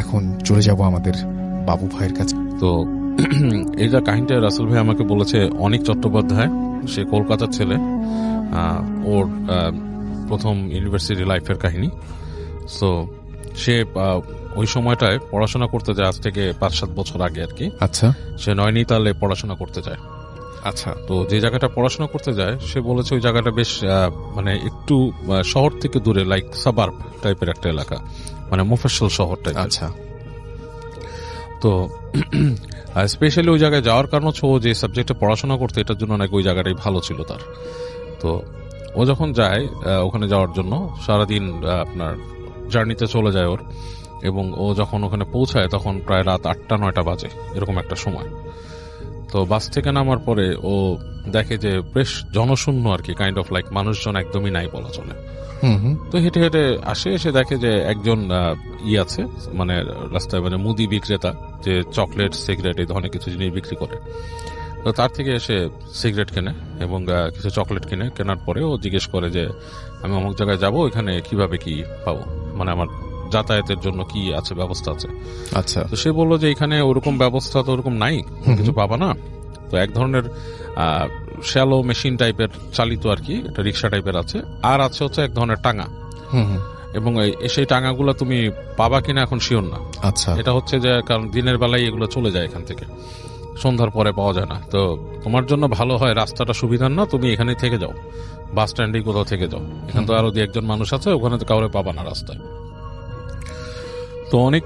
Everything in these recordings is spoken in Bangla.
এখন চলে যাব আমাদের বাবু ভাইয়ের কাছে। তো এই যে কাহিনীটা রাসেল ভাই আমাকে বলেছে অনিক চট্টোপাধ্যায়, সে কলকাতার ছেলে, ওর প্রথম ইউনিভার্সিটি লাইফের কাহিনী। সো সে ওই সময়টায় পড়াশোনা করতে যায়, আজ থেকে 5-7 বছর আগে আর কি। আচ্ছা সে নয়নিতালে পড়াশোনা করতে যায়। আচ্ছা। তো যে জায়গাটা পড়াশোনা করতে যায় সে বলেছে ওই জায়গাটা বেশ মানে একটু শহর থেকে দূরে, লাইক সাবার্ব টাইপের একটা এলাকা, মানে মফস্বল শহর টাইপ। আচ্ছা। তো স্পেশালি ওই জায়গায় যাওয়ার কারণ হচ্ছে ও যে সাবজেক্টে পড়াশোনা করতে, এটার জন্য নাকি ওই জায়গাটাই ভালো ছিল তার। তো ও যখন যায় ওখানে যাওয়ার জন্য, সারাদিন আপনার জার্নিতে চলে যায় ওর, এবং ও যখন ওখানে পৌঁছায় তখন প্রায় রাত 8টা-9টা বাজে, এরকম একটা সময়। তো বাস থেকে নামার পরে ও দেখে যে বেশ জনশূন্য আর কি, কাইন্ড অফ লাইক মানুষজন একদমই নাই বলা চলে। তো হেঁটে হেঁটে আসে, এসে দেখে যে একজন আছে মানে রাস্তায়, মানে মুদি বিক্রেতা, যে চকলেট সিগারেট এই ধরনের কিছু জিনিস বিক্রি করে। তো তার থেকে এসে সিগারেট কেনে এবং কিছু চকলেট কিনে, কেনার পরে ও জিজ্ঞেস করে যে আমি অমুক জায়গায় যাবো, এখানে কিভাবে কি পাবো, মানে আমার যাতায়াতের জন্য কি আছে, ব্যবস্থা আছে। আচ্ছা। তো সে বললো যে এখানে ওরকম ব্যবস্থা তো ওরকম নাই, কিছু পাবা না। তো এক ধরনের শ্যালো মেশিন টাইপের চালিত আর কি, একটা রিক্সা টাইপের আছে, আর আছে হচ্ছে এক ধরনের টাঙা, এবং সেই টাঙাগুলো তুমি পাবা কিনা এখন শিওর না। আচ্ছা। এটা হচ্ছে যে কারণ দিনের বেলায় এগুলো চলে যায় এখান থেকে, সন্ধ্যার পরে পাওয়া যায় না। তো তোমার জন্য ভালো হয়, রাস্তাটা সুবিধার না, তুমি এখানেই থেকে যাও, বাস স্ট্যান্ডে কোথাও থেকে যাও, এখান তো আরো 2-1 মানুষ আছে, ওখানে তো কাউরে পাবা না রাস্তায়। তো অনেক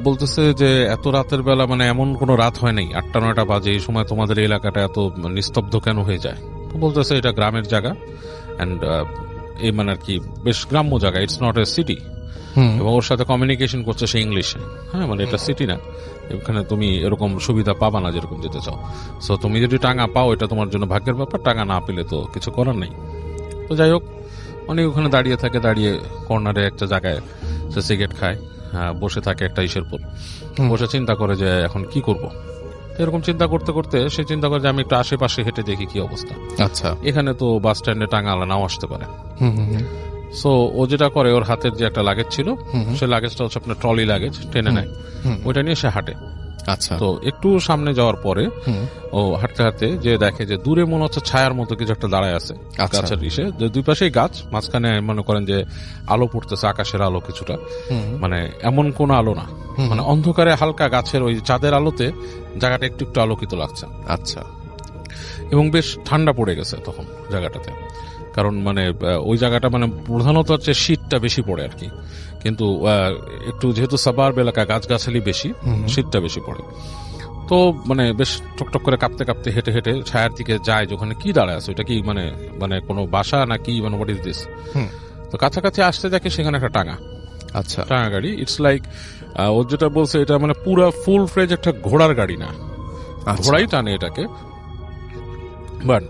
বলতেছে যে এত রাতের বেলা, মানে এমন কোনো রাত হয় নাই, 8টা-9টা বাজে, এই সময় তোমাদের এই এলাকাটা এত নিস্তব্ধ কেন হয়ে যায়? তো বলতেছে এটা গ্রামের জায়গা, অ্যান্ড এই মানে আর কি বেশ গ্রাম্য জায়গা, ইটস নট এ সিটি। এবং ওর সাথে কমিউনিকেশন করছে সে ইংলিশে। হ্যাঁ, মানে এটা সিটি না, এখানে তুমি এরকম সুবিধা পাবা না যেরকম যেতে চাও। সো তুমি যদি টাঙা পাও এটা তোমার জন্য ভাগ্যের ব্যাপার, টাঙা না পেলে তো কিছু করার নেই। তো যাই হোক, অনেক ওখানে দাঁড়িয়ে থাকে, দাঁড়িয়ে কর্নারে একটা জায়গায় সে সিগারেট খায়, বসে থাকে একটা ইসের পর, বসে চিন্তা করে যে এখন কি করব। এরকম চিন্তা করতে করতে সে চিন্তা করে যে আমি একটু আশেপাশে হেঁটে দেখি কি অবস্থা। আচ্ছা। এখানে তো বাস স্ট্যান্ডে টাঙা আলা নাও আসতে পারে। সো ও যেটা করে, ওর হাতের যে একটা লাগেজ ছিল, সে লাগেজটা হচ্ছে আপনার ট্রলি লাগেজ, টেনে নেয়, ওইটা নিয়ে সে হাঁটে। আচ্ছা। তো একটু সামনে যাওয়ার পরে ও হাঁটতে হাঁটতে যে দেখে যে দূরে মনে হচ্ছে ছায়ার মতো কিছু একটা দাঁড়ায় আছে গাছের ইসে, যে দুই পাশেই গাছ, মাঝখানে মনে করেন যে আলো পড়তেছে, আকাশের আলো কিছুটা, মানে এমন কোন আলো না, মানে অন্ধকারে হালকা গাছের ওই চাঁদের আলোতে জায়গাটা একটু একটু আলোকিত লাগছে। আচ্ছা। এবং বেশ ঠান্ডা পড়ে গেছে তখন জায়গাটাতে, কারণ মানে ওই জায়গাটা মানে প্রধানত হচ্ছে শীতটা বেশি পড়ে আর কি, কিন্তু একটু যেহেতু সাবার্ব এলাকা, গাছগাছালি বেশি, শীতটা বেশি পড়ে। তো মানে বেশ টকটক করে কাঁপতে কাঁপতে হেঁটে হেঁটে ছায়ার দিকে যায়, যেখানে কি দাঁড়ায় আছে, ওইটা কি মানে মানে কোনো বাসা নাকি, মানে হোয়াট ইজ দিস। তো কাছাকাছি আসতে দেখে সেখানে একটা টাঙা। আচ্ছা। টাঙা গাড়ি, ইটস লাইক ও যেটা বলছে, এটা মানে পুরা ফুল ফ্রেজ একটা ঘোড়ার গাড়ি না, ঘোড়াই টানে এটাকে, বাট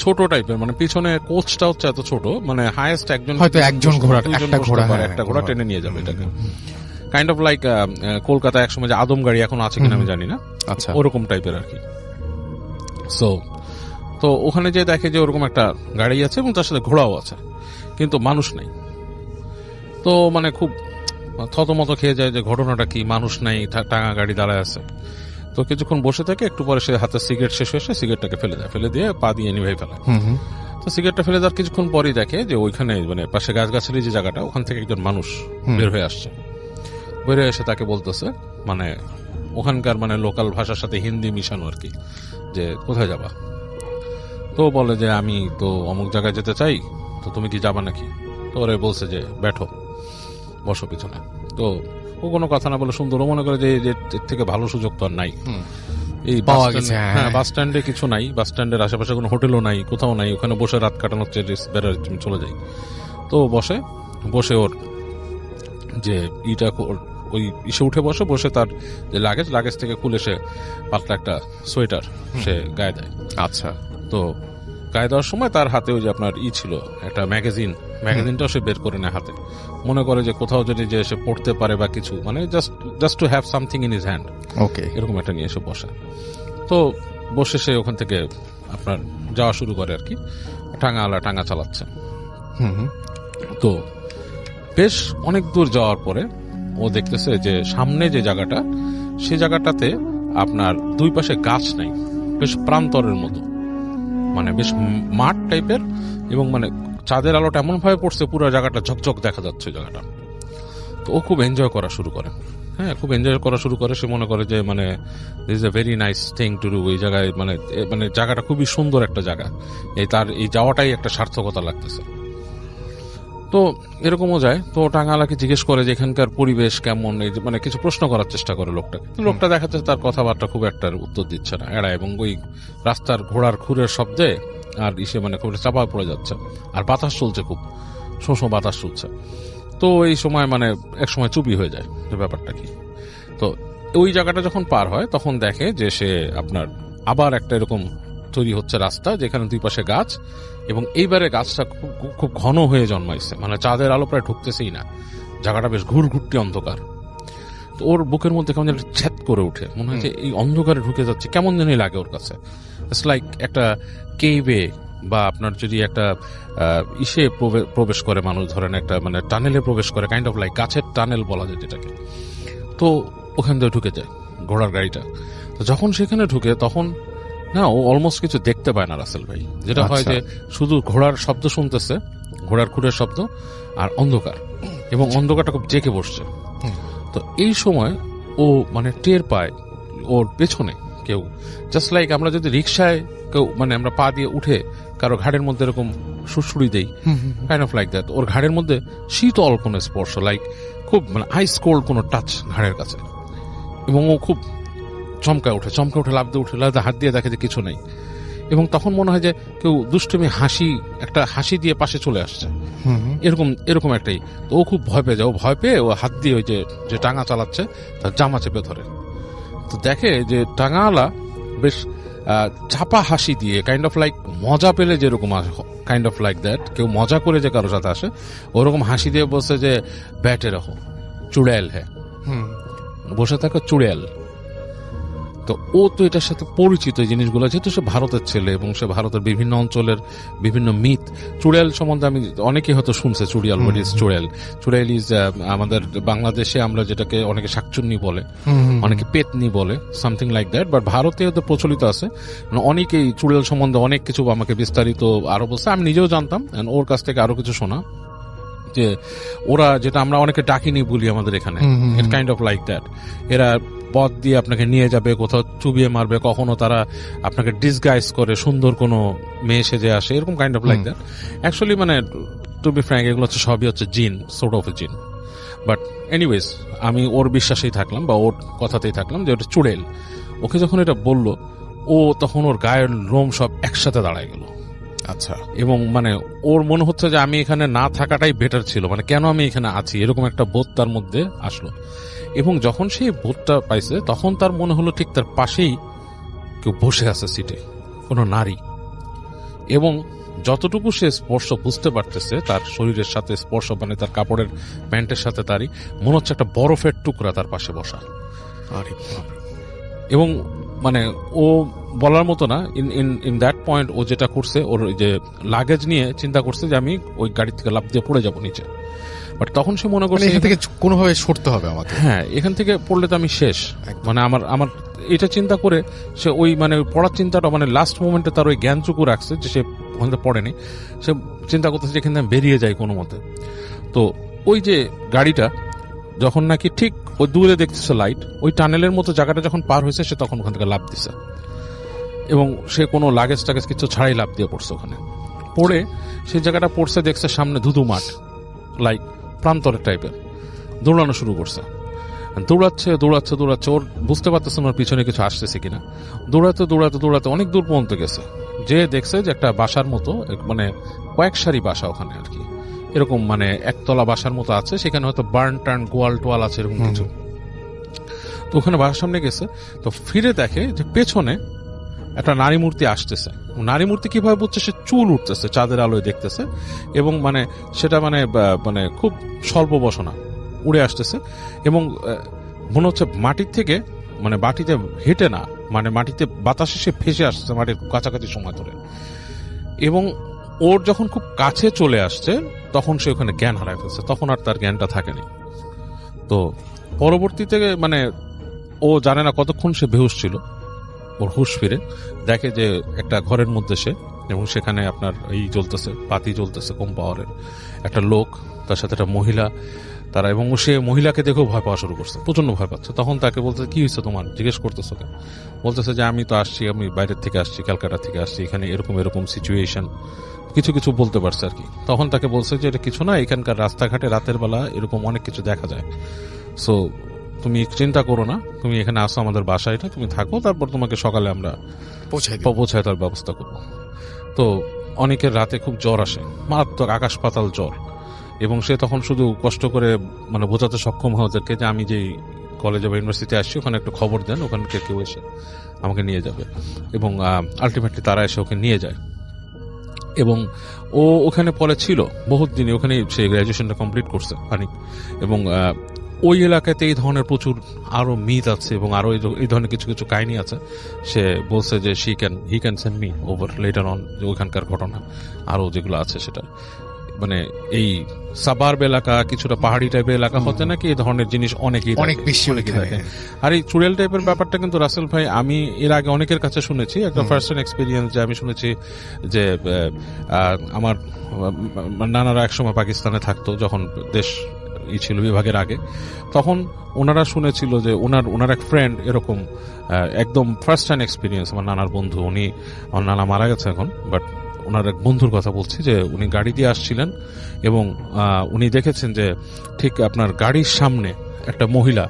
ছোট টাইপের, মানে পিছনে কোচটা হচ্ছে এত ছোট, মানে হাইয়েস্ট একজন ঘোড়া একটা ঘোড়া টেনে নিয়ে যাবে এটাকে, কাইন্ড অফ লাইক কলকাতা একসময় যে আদম গাড়ি এখন আছে কিনা আমি জানি না, আচ্ছা, ওরকম টাইপের আর কি। সো তো ওখানে যে দেখে যে ওরকম একটা গাড়ি আছে এবং তার সাথে ঘোড়াও আছে, কিন্তু মানুষ নাই। তো মানে খুব থতমত খেয়ে যায় যে ঘটনাটা কি, মানুষ নাই, টাঙা গাড়ি দাঁড়ায় আছে। তো কিছুক্ষণ বসে থাকে, একটু পরে সে হাতে সিগারেট শেষ হয়েছে, সিগারেটটাকে ফেলে দেয়, ফেলে দিয়ে পা দিয়ে নিভে ফেলে। তো সিগারেটটা ফেলে দেওয়ার কিছুক্ষণ পরই দেখে যে ওইখানে মানে পাশে গাছগাছালি যে জায়গাটা, ওখান থেকে একজন মানুষ বের হয়ে আসছে। বের হয়ে এসে তাকে বলতেছে, মানে ওখানকার মানে লোকাল ভাষার সাথে হিন্দি মিশানো আর কি, যে কোথায় যাবা। তো বলে যে আমি তো অমুক জায়গায় যেতে চাই, তো তুমি কি যাবা নাকি। তো ওরে বলছে যে ব্যাঠো, বসো পিছনে। তো ও কোনো কথা না বলে সুন্দর, ও মনে করে যে এর থেকে ভালো সুযোগ তো আর নাই, এই বাস স্ট্যান্ডে কিছু নাই, বাস স্ট্যান্ডের আশেপাশে কোনো হোটেলও নাই, কোথাও নাই, ওখানে বসে রাত কাটানোর বেড়ার চলে যাই। তো বসে ওর যে ইটা ওই ইসে উঠে বসে তার যে লাগেজ থেকে খুলে সে পাতলা একটা সোয়েটার সে গায়ে দেয়। আচ্ছা। তো গায়ে দেওয়ার সময় তার হাতে ওই যে আপনার ছিল একটা ম্যাগাজিনটাও সে বের করে নেয় হাতে, মনে করে যে কোথাও যদি যে সে পড়তে পারে বা কিছু, মানে just to have something in his hand, okay, এরকম একটা নিয়ে এসে বসে। তো বসে সে ওখান থেকে আপনার যাওয়া শুরু করে আর কি, টাঙা চালাচ্ছে। তো বেশ অনেক দূর যাওয়ার পরে ও দেখতেছে যে সামনে যে জায়গাটা, সে জায়গাটাতে আপনার দুই পাশে গাছ নাই, বেশ প্রান্তরের মতো, মানে বেশ মাঠ টাইপের, এবং মানে চাঁদের আলোটা এমন ভাবে পড়ছে পুরো জায়গাটা ঝকঝক দেখা যাচ্ছে জায়গাটা। তো ও খুব এনজয় করা শুরু করে, হ্যাঁ খুব এনজয় করা শুরু করে। সে মনে করে যে মানে this is a very nice thing to do, এই জায়গায় মানে মানে জায়গাটা খুবই সুন্দর একটা জায়গা, তার এই যাওয়াটাই একটা সার্থকতা লাগতেছে। তো এরকমও যায়। তো টাঙ্গালাকে জিজ্ঞেস করে যে এখানকার পরিবেশ কেমন, এই মানে কিছু প্রশ্ন করার চেষ্টা করে লোকটাকে। লোকটা দেখাচ্ছে তার কথাবার্তা খুব একটা উত্তর দিচ্ছে না, এড়ায়, এবং ওই রাস্তার ঘোড়ার খুরের শব্দে আর ইসে মানে খুব চাপা পড়ে যাচ্ছে, আর বাতাস চলছে, খুব শোঁ বাতাস চলছে। তো এই সময় মানে এক সময় চুপি হয়ে যায় যে ব্যাপারটা কি। তো ওই জায়গাটা যখন পার হয় তখন দেখে যে সে আপনার আবার একটা এরকম তৈরি হচ্ছে রাস্তা, যেখানে দুই পাশে গাছ, এবং এইবারে গাছটা খুব ঘন হয়ে জন্মাইছে, মানে চাঁদের আলো প্রায় ঢুকতেছেই না, জায়গাটা বেশ ঘুরঘুরটি অন্ধকার। তো ওর বুকের মধ্যে কেমন একটা ছ্যাদ করে উঠে, মনে হয় যে এই অন্ধকারে ঢুকে যাচ্ছে, কেমন জানি লাগে ওর কাছে। ইটস লাইক একটা কেইভে, বা আপনার যদি একটা ইসে প্রবেশ করে মানুষ, ধরেন একটা মানে টানেলে প্রবেশ করে, কাইন্ড অফ লাইক গাছের টানেল বলা যায় যেটাকে। তো ওখান থেকে ঢুকে যায় ঘোড়ার গাড়িটা। তো যখন সেখানে ঢুকে তখন না, ও অলমোস্ট কিছু দেখতে পায় না রাসেল ভাই, যেটা হয় যে শুধু ঘোড়ার শব্দ শুনতেছে, ঘোড়ার খুরের শব্দ, আর অন্ধকার, এবং অন্ধকারটা খুব জেঁকে বসছে। তো এই সময় ও মানে টের পায় ওর পেছনে কেউ, জাস্ট লাইক আমরা যদি রিক্সায় কেউ মানে আমরা পা দিয়ে উঠে কারো ঘাড়ের মধ্যে এরকম সুড়সুড়ি দেই, কাইন্ড অফ লাইক দ্যাট, ওর ঘাড়ের মধ্যে শীতল কোনো স্পর্শ, লাইক খুব মানে আইস কোল্ড কোনো টাচ ঘাড়ের কাছে। এবং ও খুব চমকা উঠে লাফ দিয়ে উঠে হাত দিয়ে দেখে যে কিছু নেই, এবং তখন মনে হয় যে কেউ দুষ্টুমি একটা হাসি দিয়ে পাশে চলে আসছে, এরকম একটাই। তো ও খুব ভয় পেয়ে যায়, ও ভয় পেয়ে ও হাত দিয়ে ওই যে টাঙা চালাচ্ছে তার জামা চেপে ধরে। তো দেখে যে টাঙাওয়ালা বেশ চাপা হাসি দিয়ে, কাইন্ড অফ লাইক মজা পেলে যেরকম কাইন্ড অফ লাইক দ্যাট, কেউ মজা করে যে কারোর সাথে আসে ওরকম হাসি দিয়ে বসে যে ব্যাটে রাখো চুড়েল হ্যাঁ, বসে থাকো চুড়েল। তো ও তো এটার সাথে পরিচিত এই জিনিসগুলো, যেহেতু সে ভারতের ছেলে এবং সে ভারতের বিভিন্ন অঞ্চলের বিভিন্ন মিথ, চুড়েল সম্বন্ধে আমি অনেকেই হয়তো শুনছে, চুড়িয়াল চুড়েল ইজ আমাদের বাংলাদেশে আমরা যেটাকে অনেকে শাকচুন্নি বলে, অনেকে পেতনি বলে, সামথিং লাইক দ্যাট, বাট ভারতে হয়তো প্রচলিত আছে। অনেকেই চুড়েল সম্বন্ধে অনেক কিছু আমাকে বিস্তারিত আরো বলছে, আমি নিজেও জানতাম, ওর কাছ থেকে আরো কিছু শোনা, যে ওরা যেটা আমরা অনেকে ডাকিনি বলি আমাদের এখানে, ইট কাইন্ড অফ লাইক দ্যাট। এরা পথ দিয়ে আপনাকে নিয়ে যাবে, কোথাও চুবিয়ে মারবে, কখনো তারা আপনাকে ডিসগাইজ করে সুন্দর কোনো মেয়ে সেজে আসে, এরকম kind of like that. Actually মানে টু বি ফ্র্যাঙ্ক এগুলো হচ্ছে সবই হচ্ছে জিন, সোর্ট অফ এ জিন। বাট এনিওয়েজ আমি ওর বিশ্বাসেই থাকলাম বা ওর কথাতেই থাকলাম যে ওটা চুড়েল। ওকে যখন এটা বলল, ও তখন ওর গায়ের লোম সব একসাথে দাঁড়ায় গেল। আচ্ছা, এবং মানে ওর মনে হচ্ছে যে আমি এখানে না থাকাটাই বেটার ছিল, মানে কেন আমি এখানে আছি, এরকম একটা বোধ তার মধ্যে আসলো। এবং যখন সেই বোধটা পাইছে তখন তার মনে হলো ঠিক তার পাশেই কেউ বসে আছে সিটে, কোনো নারী। এবং যতটুকু সে স্পর্শ বুঝতে পারতেছে তার শরীরের সাথে স্পর্শ, মানে তার কাপড়ের প্যান্টের সাথে তারই মনে হচ্ছে একটা বরফের টুকরা তার পাশে বসা। এবং মানে ও বলার মতো না, ইন দ্যাট পয়েন্ট ও যেটা করছে, ওর যে লাগেজ নিয়ে চিন্তা করছে যে আমি ওই গাড়ি থেকে লাফ দিয়ে পড়ে যাবো নিচে। বাট তখন সে মনে করছে এখান থেকে কোনোভাবে সরতে হবে আমাকে, হ্যাঁ এখান থেকে পড়লে তো আমি শেষ, মানে আমার এটা চিন্তা করে সে ওই মানে পড়ার চিন্তাটা মানে লাস্ট মোমেন্টে তার ওই জ্ঞানটুকু রাখছে যে সে ওখানে পড়েনি। সে চিন্তা করতেছে যে এখান থেকে বেরিয়ে যায় কোনো মতে। তো ওই যে গাড়িটা যখন নাকি ঠিক ওই দূরে দেখতেছে লাইট, ওই টানেলের মতো জায়গাটা যখন পার হয়েছে সে তখন ওখান থেকে লাফ দিছে, এবং সে কোনো লাগেজ টাগেজ কিছু ছাড়াই লাফ দিয়ে পড়ছে। ওখানে পড়ে সেই জায়গাটা পড়ছে, দেখছে সামনে ধুধু মাঠ, লাইক প্রান্তরের টাইপের, দৌড়ানো শুরু করছে। দৌড়াচ্ছে, ওর বুঝতে পারতেছে ওর পিছনে কিছু আসতেছে কিনা। দৌড়াতে অনেক দূর পর্যন্ত গেছে, যে দেখছে যে একটা বাসার মতো, মানে কয়েক সারি বাসা ওখানে আর কি, এরকম মানে একতলা বাসার মতো আছে, সেখানে হয়তো বার্ন টার্ন গোয়াল টোয়াল আছে এরকম কিছু। তো ওখানে বাসার সামনে গেছে, তো ফিরে দেখে যে পেছনে একটা নারী মূর্তি আসতেছে। নারী মূর্তি কিভাবে বুঝছে, সে চুল উঠতেছে, চাঁদের আলোয় দেখতেছে, এবং মানে সেটা মানে মানে খুব স্বল্প বসনা উড়ে আসতেছে, এবং মনে হচ্ছে মাটির থেকে মানে মাটিতে হেঁটে না, মানে মাটিতে বাতাসে সে ভেসে আসছে মাটির কাছাকাছি সময় ধরে। এবং ওর যখন খুব কাছে চলে আসছে তখন সে ওখানে জ্ঞান হারায় ফেলছে, তখন আর তার জ্ঞানটা থাকেনি। তো পরবর্তীতে মানে ও জানে না কতক্ষণ সে বেহুশ ছিল, ওর হুশ ফিরে দেখে যে একটা ঘরের মধ্যে সে, এবং সেখানে আপনার এই জ্বলতেছে, বাতি জ্বলতেছে কম পাওয়ারের, একটা লোক, তার সাথে একটা মহিলা, তারা, এবং সে মহিলাকে দেখেও ভয় পাওয়া শুরু করছে, প্রচন্ড ভয় পাচ্ছে। তখন তাকে বলতে, কি হয়েছে তোমার, জিজ্ঞেস করতেছো কেন? বলতেছে যে আমি তো আসছি, আমি বাইরের থেকে আসছি, ক্যালকাটা থেকে আসছি, এখানে এরকম এরকম সিচুয়েশন, কিছু কিছু বলতে পারছে আর কি। তখন তাকে বলছে যে এটা কিছু না, এখানকার রাস্তাঘাটে রাতের বেলা এরকম অনেক কিছু দেখা যায়, সো তুমি চিন্তা করো না, তুমি এখানে আসো আমাদের বাসায়, এটা তুমি থাকো, তারপর তোমাকে সকালে আমরা পৌঁছায় তার ব্যবস্থা করবো। তো অনেকের রাতে খুব জ্বর আসে, মারাত্মক আকাশ পাতাল জ্বর, এবং সে তখন শুধু কষ্ট করে মানে বোঝাতে সক্ষম হয় ওদেরকে যে আমি যেই কলেজে বা ইউনিভার্সিটি আসছি ওখানে একটু খবর দেন, ওখানকে কেউ এসে আমাকে নিয়ে যাবে, এবং আলটিমেটলি তারা এসে ওকে নিয়ে যায়। এবং ও ওখানে পরে ছিল বহুত দিন, ওখানে সে গ্র্যাজুয়েশনটা কমপ্লিট করছে অনেক, এবং ওই এলাকাতে এই ধরনের প্রচুর আরো মিথ আছে এবং আরো এই ধরনের কিছু কিছু কাহিনী আছে। সে বলছে যে he can send me over letter on, যে ওখানকার ঘটনা আরো যেগুলো আছে সেটা, মানে এই সাবার্ব এলাকা, কিছুটা পাহাড়ি টাইপের এলাকা হতে নাকি এই ধরনের জিনিস অনেক বেশি দেখে। আর এই চুড়েল টাইপের ব্যাপারটা কিন্তু রাসেল ভাই আমি এর আগে অনেকের কাছে শুনেছি, একটা ফার্স্ট হ্যান্ড এক্সপিরিয়েন্স, যে আমি শুনেছি যে আমার নানারা একসময় পাকিস্তানে থাকতো, যখন দেশ ছিল বিভাগের আগে, তখন ওনারা শুনেছিল যে ওনার এক ফ্রেন্ড এরকম একদম ফার্স্ট হ্যান্ড এক্সপিরিয়েন্স, আমার নানার বন্ধু, আমার নানা মারা গেছে এখন, বাট ওনার এক বন্ধুর কথা বলছি, যে উনি গাড়ি দিয়ে আসছিলেন এবং উনি দেখেছেন যে ঠিক আপনার গাড়ির সামনে একটা মহিলা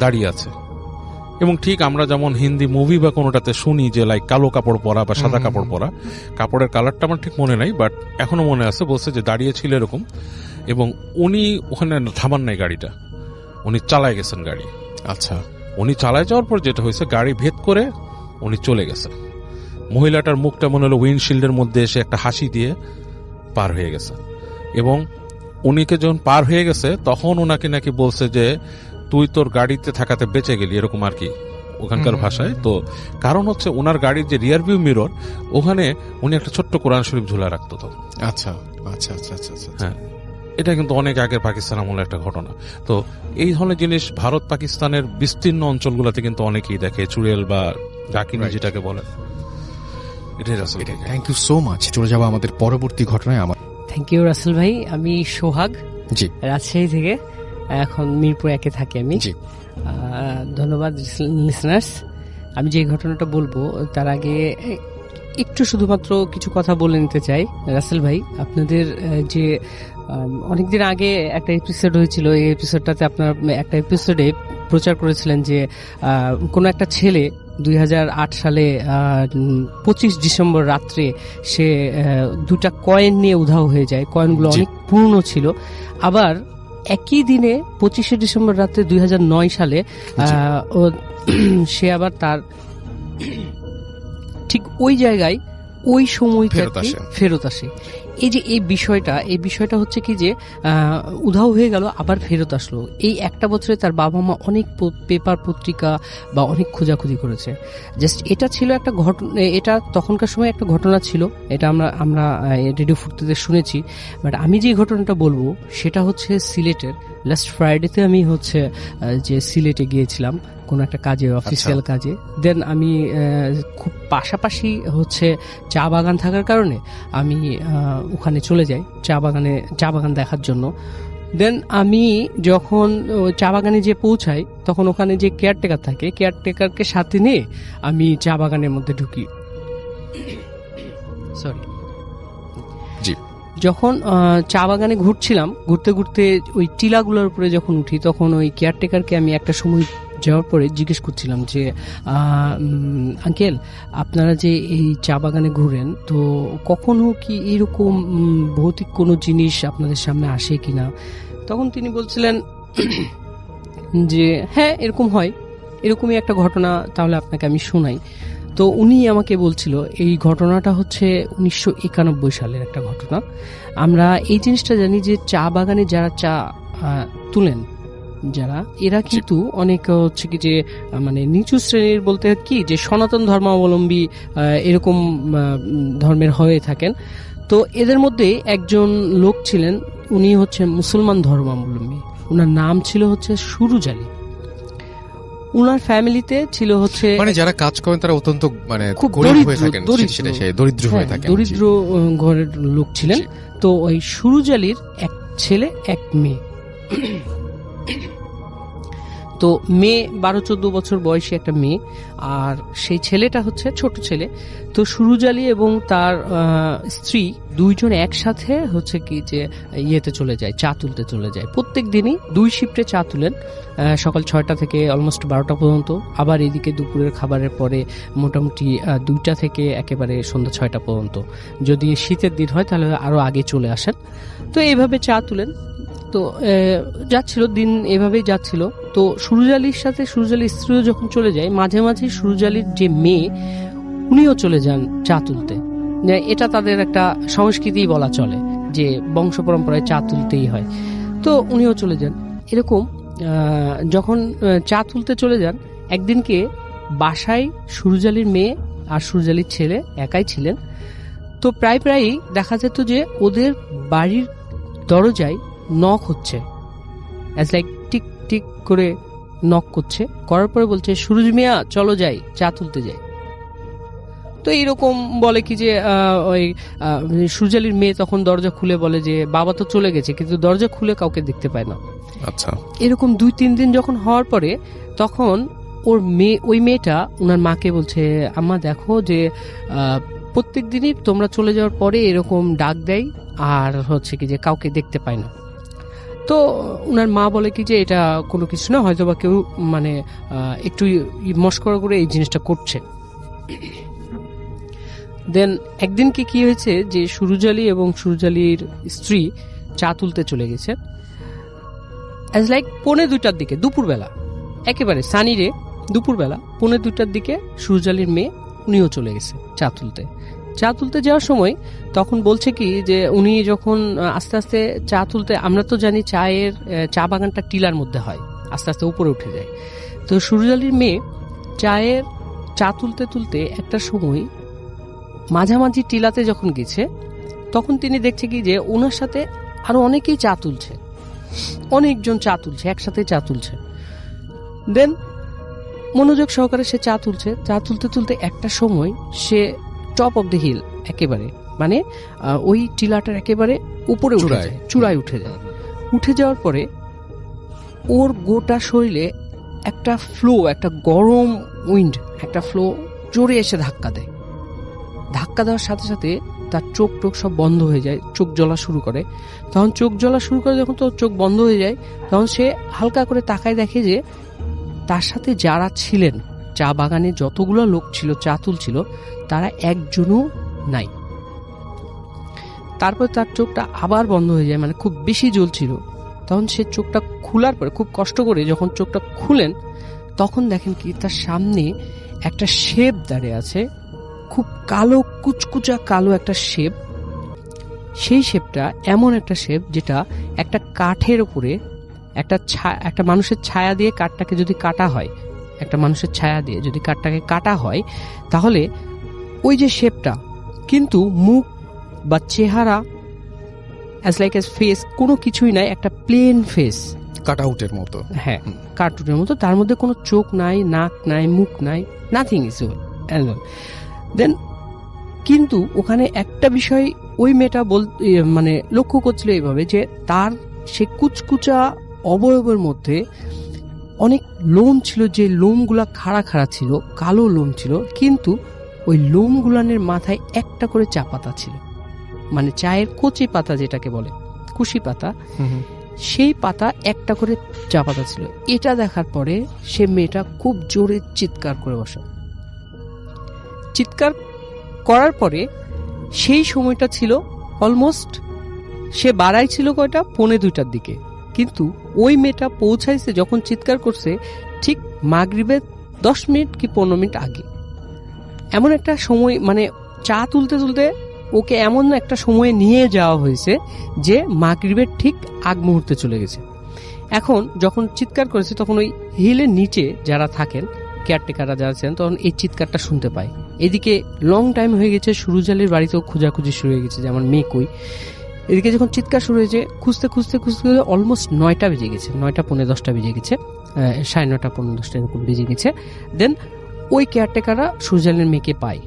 দাঁড়িয়ে আছে, এবং ঠিক আমরা যেমন হিন্দি মুভি বা কোনোটাতে শুনি যে লাইক কালো কাপড় পরা বা সাদা কাপড় পরা, কাপড়ের কালারটা আমার ঠিক মনে নাই, বাট এখনো মনে আছে, বলছে যে দাঁড়িয়ে ছিল এরকম, এবং উনি ওখানে থামান নাই গাড়িটা, উনি চালায় গেছেন গাড়ি। আচ্ছা, উনি চালায় যাওয়ার পর যেটা হয়েছে, গাড়ি ভেদ করে উনি চলে গেছে, মহিলাটার মুখটা মনে হলো উইন্ডশিল্ডের মধ্যে এসে একটা হাসি দিয়ে পার হয়ে গেছে, এবং উনিকে যখন পার হয়ে গেছে তখন ওনাকে নাকি বলছে যে তুই তোর গাড়িতে থাকাতে বেঁচে গেলি, এরকম আর কি ওখানকার ভাষায়। তো কারণ হচ্ছে ওনার গাড়ির যে রিয়ার ভিউ মিরর, ওখানে উনি একটা ছোট্ট কোরআন শরীফ ঝুলা রাখতো। তো আচ্ছা আচ্ছা আচ্ছা আচ্ছা আচ্ছা, হ্যাঁ, এটা কিন্তু অনেক আগের পাকিস্তান আমলের একটা ঘটনা। তো এই ধরনের জিনিস ভারত পাকিস্তানের বিস্তীর্ণ অঞ্চলগুলোতে কিন্তু অনেকেই দেখে, চুড়েল বা ডাকিনি যেটাকে বলে। Thank you so much. চলে যাবো আমাদের পরবর্তী ঘটনায়। থ্যাংক ইউ রাসেল ভাই। আমি সোহাগ, জি, রাজশাহী থেকে, এখন মিরপুর 1-এ থাকি আমি। জি, ধন্যবাদ লিসনার্স। আমি যে ঘটনাটা বলবো তার আগে একটু শুধুমাত্র কিছু কথা বলে নিতে চাই। রাসেল ভাই, আপনাদের যে অনেকদিন আগে একটা এপিসোড হয়েছিল, এই এপিসোডটাতে আপনার একটা এপিসোডে প্রচার করেছিলেন যে কোনো একটা ছেলে 2008 সালে 25 ডিসেম্বর রাত্রে সে 2টা কয়েন নিয়ে উধাও হয়ে যায়। কয়েনগুলো অনেক পুরনো ছিল। আবার একই দিনে 25শে ডিসেম্বর রাত্রে 2009 সালে সে আবার তার ঠিক ওই জায়গায় ওই সময়টাতে ফেরত আসে। এই বিষয়টা হচ্ছে কি যে উধাও হয়ে গেল, আবার ফেরত আসলো। এই একটা বছরে তার বাবা মা অনেক পেপার পত্রিকা বা অনেক খোঁজাখুঁজি করেছে। জাস্ট এটা ছিল একটা ঘটনা, এটা তখনকার সময় একটা ঘটনা ছিল, এটা আমরা রেডিও ফুর্তিতে শুনেছি। বাট আমি যে ঘটনাটা বলবো সেটা হচ্ছে সিলেটের। লাস্ট ফ্রাইডেতে আমি হচ্ছে যে সিলেটে গিয়েছিলাম কোনো একটা কাজে, অফিসিয়াল কাজে। দেন আমি খুব পাশাপাশি হচ্ছে চা বাগান থাকার কারণে আমি ওখানে চলে যাই চা বাগান দেখার জন্য। দেন আমি যখন চা বাগানে যে পৌঁছাই তখন ওখানে যে কেয়ারটেকার থাকে, কেয়ারটেকারকে সাথে নিয়ে আমি চা বাগানের মধ্যে ঢুকি। সরি, জি। যখন চা বাগানে ঘুরছিলাম, ঘুরতে ঘুরতে ওই টিলাগুলোর উপরে যখন উঠি তখন ওই কেয়ারটেকারকে আমি একটা সময় যাওয়ার পরে জিজ্ঞেস করছিলাম যে আঙ্কেল, আপনারা যে এই চা বাগানে ঘুরেন তো কখনো কি এরকম ভৌতিক কোনো জিনিস আপনাদের সামনে আসে কিনা? তখন তিনি বলছিলেন যে হ্যাঁ, এরকম হয়, এরকমই একটা ঘটনা, তাহলে আপনাকে আমি শোনাই। তো উনি আমাকে বলছিল এই ঘটনাটা হচ্ছে 1991 সালের একটা ঘটনা। আমরা এই জিনিসটা জানি যে চা বাগানে যারা চা তুলেন, যারা এরা কিন্তু অনেক হচ্ছে কি যে মানে নিচু শ্রেণীর, বলতে কি যে সনাতন ধর্মাবলম্বী এরকম ধর্মের হয়ে থাকেন। তো এদের মধ্যে একজন লোক ছিলেন, উনি হচ্ছে মুসলমান ধর্মাবলম্বী। ওনার নাম ছিল হচ্ছে সুরুজ আলী। ওনার ফ্যামিলিতে ছিল হচ্ছে মানে যারা কাজ করেন তারা অত্যন্ত মানে খুব গরিব হয়ে থাকেন, দরিদ্র হয়ে হ্যাঁ, থাকেন। দরিদ্র ঘরের লোক ছিলেন। তো ওই সুরুজ আলীর এক ছেলে এক মেয়ে। তো মেয়ে 12-14 বছর বয়সী একটা মেয়ে, আর সেই ছেলেটা হচ্ছে ছোট ছেলে। তো সুরুজ আলী এবং তার স্ত্রী দুইজন একসাথে হচ্ছে কি যে ইয়েতে চলে যায়, চা তুলতে চলে যায়। প্রত্যেক দিনই 2 শিফটে চা তুলেন, সকাল 6টা থেকে অলমোস্ট 12টা পর্যন্ত, আবার এদিকে দুপুরের খাবারের পরে মোটামুটি 2টা থেকে একেবারে সন্ধ্যা 6টা পর্যন্ত। যদি শীতের দিন হয় তাহলে আরো আগে চলে আসেন। তো এইভাবে চা তুলেন। তো যাচ্ছিল দিন, এভাবেই যাচ্ছিল। তো সুরুজ আলীর সাথে সুরুজ আলীর স্ত্রীও যখন চলে যায়, মাঝে মাঝে সুরুজ আলীর যে মেয়ে উনিও চলে যান চা তুলতে। এটা তাদের একটা সংস্কৃতি বলা চলে যে বংশ পরম্পরায় চা তুলতেই হয়। তো উনিও চলে যান। এরকম যখন চা তুলতে চলে যান, একদিনকে বাসায় সুরুজ আলীর মেয়ে আর সুরুজ আলীর ছেলে একাই ছিলেন। তো প্রায়ই দেখা যেত যে ওদের বাড়ির দরজায় নক হচ্ছে, অ্যাজ লাইক টিক টিক করে নক করছে, করার পরে বলছে সুরুজ মিয়া চলো যাই, চা তুলতে যাই। তো এইরকম বলে কি যে ওই সুরুজ আলীর মেয়ে তখন দরজা খুলে বলে যে বাবা তো চলে গেছে, কিন্তু দরজা খুলে কাউকে দেখতে পায় না। আচ্ছা, এরকম 2-3 দিন যখন হওয়ার পরে তখন ওই মেয়েটা ওনার মাকে বলছে, আম্মা দেখো যে প্রত্যেক দিনই তোমরা চলে যাওয়ার পরে এরকম ডাক দেয় আর হচ্ছে কি যে কাউকে দেখতে পায় না। তো ওনার মা বলে কি যে এটা কোনো কিছু না, হয়তো বা কেউ মানে একটু মস্করা করে এই জিনিসটা করছে। দেন একদিন কি হয়েছে যে সুরুজ আলী এবং সুরুজ আলীর স্ত্রী চা তুলতে চলে গেছে, অ্যাজ লাইক 1:45টার দিকে, দুপুরবেলা, একেবারে সানি রে, দুপুরবেলা 1:45টার দিকে সুরুজ আলীর মেয়ে উনিও চলে গেছে চা তুলতে। চা তুলতে যাওয়ার সময় তখন বলছে কি যে উনি যখন আস্তে আস্তে চা তুলতে, আমরা তো জানি চায়ের চা বাগানটা টিলার মধ্যে হয়, আস্তে আস্তে উপরে উঠে যায়। তো সুরুজ আলীর মেয়ে চা তুলতে তুলতে একটা সময় মাঝামাঝি টিলাতে যখন গেছে, তখন তিনি দেখছে কি যে ওনার সাথে আরো অনেকেই চা তুলছে, অনেকজন চা তুলছে, একসাথে চা তুলছে। দেন মনোযোগ সহকারে সে চা তুলছে, চা তুলতে তুলতে একটা সময় সে টপ অফ দ্য হিল, একেবারে মানে ওই টিলাটার একেবারে উপরে উঠে যায়, চূড়ায় উঠে যায়। উঠে যাওয়ার পরে ওর গোটা শরীরে একটা ফ্লো, একটা গরম উইন্ড, একটা ফ্লো জোরে এসে ধাক্কা দেয়। ধাক্কা দেওয়ার সাথে সাথে তার চোখ সব বন্ধ হয়ে যায়, চোখ জ্বলা শুরু করে। তখন চোখ জ্বলা শুরু করে যখন তো চোখ বন্ধ হয়ে যায়, তখন সে হালকা করে তাকায়, দেখে যে তার সাথে যারা ছিলেন, চা বাগানে যতগুলো লোক ছিল চা তুলছিল, তারা একজনও নাই। তারপর তার চোখটা আবার বন্ধ হয়ে যায়, মানে খুব বেশি জ্বলছিল। তখন সে চোখটা খোলার পরে খুব কষ্ট করে যখন চোখটা খুলেন, তখন দেখেন কি তার সামনে একটা শেপ দাঁড়িয়ে আছে, খুব কালো, কুচকুচা কালো একটা শেপ। সেই শেপটা এমন একটা শেপ যেটা একটা কাঠের উপরে একটা মানুষের ছায়া দিয়ে কাঠটাকে যদি কাটা হয়, একটা মানুষের ছায়া দিয়ে যদি কাঠটাকে কাটা হয়, তাহলে ওই যে শেপটা, কিন্তু মুখ বা চেহারা অ্যাজ লাইক এস ফেস কোনো কিছুই নাই, একটা প্লেন ফেস, কাট আউটের মতো। হ্যাঁ, কার্টুনের মতো। তার মধ্যে কোনো চোখ নাই, নাক নাই, মুখ নাই, নাথিং ইজ দেন। কিন্তু ওখানে একটা বিষয় ওই মেয়েটা মানে লক্ষ্য করছিল এইভাবে যে তার সে কুচকুচা অবয়বের মধ্যে অনেক লোম ছিল, যে লোমগুলা খাড়া খাড়া ছিল, কালো লোম ছিল, কিন্তু ওই লোমগুলানের মাথায় একটা করে চা পাতা ছিল, মানে চায়ের কচি পাতা যেটাকে বলে, কুশি পাতা, সেই পাতা একটা করে চা পাতা ছিল। এটা দেখার পরে সে মেয়েটা খুব জোরে চিৎকার করে বসে। চিৎকার করার পরে সেই সময়টা ছিল অলমোস্ট, সে বাড়াই ছিল কয়টা, 1:45টার দিকে, কিন্তু ওই মেয়েটা পৌঁছাইছে যখন চিৎকার করছে ঠিক মাগরিবের 10 মিনিট কি 15 মিনিট আগে। এমন একটা সময়, মানে চা তুলতে তুলতে ওকে এমন একটা সময়ে নিয়ে যাওয়া হয়েছে যে মাগরিবের ঠিক আগ মুহূর্তে চলে গেছে। এখন যখন চিৎকার করেছে, তখন ওই হিলের নিচে যারা থাকেন, কেয়ারটেকাররা যারা আছেন, তখন এই চিৎকারটা শুনতে পায়। এদিকে লং টাইম হয়ে গেছে, সুরুজ আলীর বাড়িতেও খোঁজাখুঁজি শুরু হয়ে গেছে যে আমার মেয়ে কই। এদিকে যখন চিৎকার শুরু হয়েছে, খুঁজতে খুঁজতে খুঁজতে অলমোস্ট 9টা বেজে গেছে, 9টা পৌনে 10টা বেজে গেছে, 9:30 পৌনে 10টা এরকম বেজে গেছে। দেন ওই কেয়ারটেকাররা সুরজালের মেয়েকে পায়।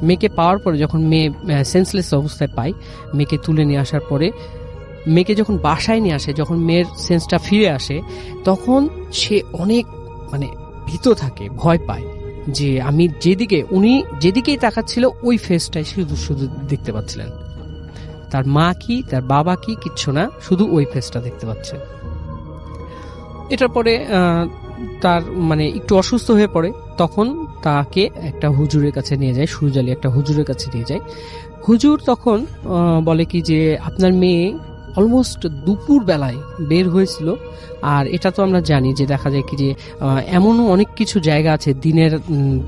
মেয়েকে পাওয়ার পরে যখন মেয়ে সেন্সলেস অবস্থায় পায়, মেয়েকে তুলে নিয়ে আসার পরে মেয়েকে যখন বাসায় নিয়ে আসে, যখন মেয়ের সেন্সটা ফিরে আসে, তখন সে অনেক মানে ভীত থাকে, ভয় পায় যে আমি উনি যেদিকেই তাকাচ্ছিল ওই ফেসটাই শুধু শুধু দেখতে পাচ্ছিলেন। তার মা কি, তার বাবা কি, কিচ্ছু না, শুধু ওই ফেসটা দেখতে পাচ্ছে। এটার পরে তার মানে একটু অসুস্থ হয়ে পড়ে, তখন তাকে একটা হুজুরের কাছে নিয়ে যায়, সুরজালি একটা হুজুরের কাছে নিয়ে যায়। হুজুর তখন বলে কি যে আপনার মেয়ে অলমোস্ট দুপুর বেলায় বের হয়েছিল, আর এটা তো আমরা জানি যে দেখা যায় কি যে এমনও অনেক কিছু জায়গা আছে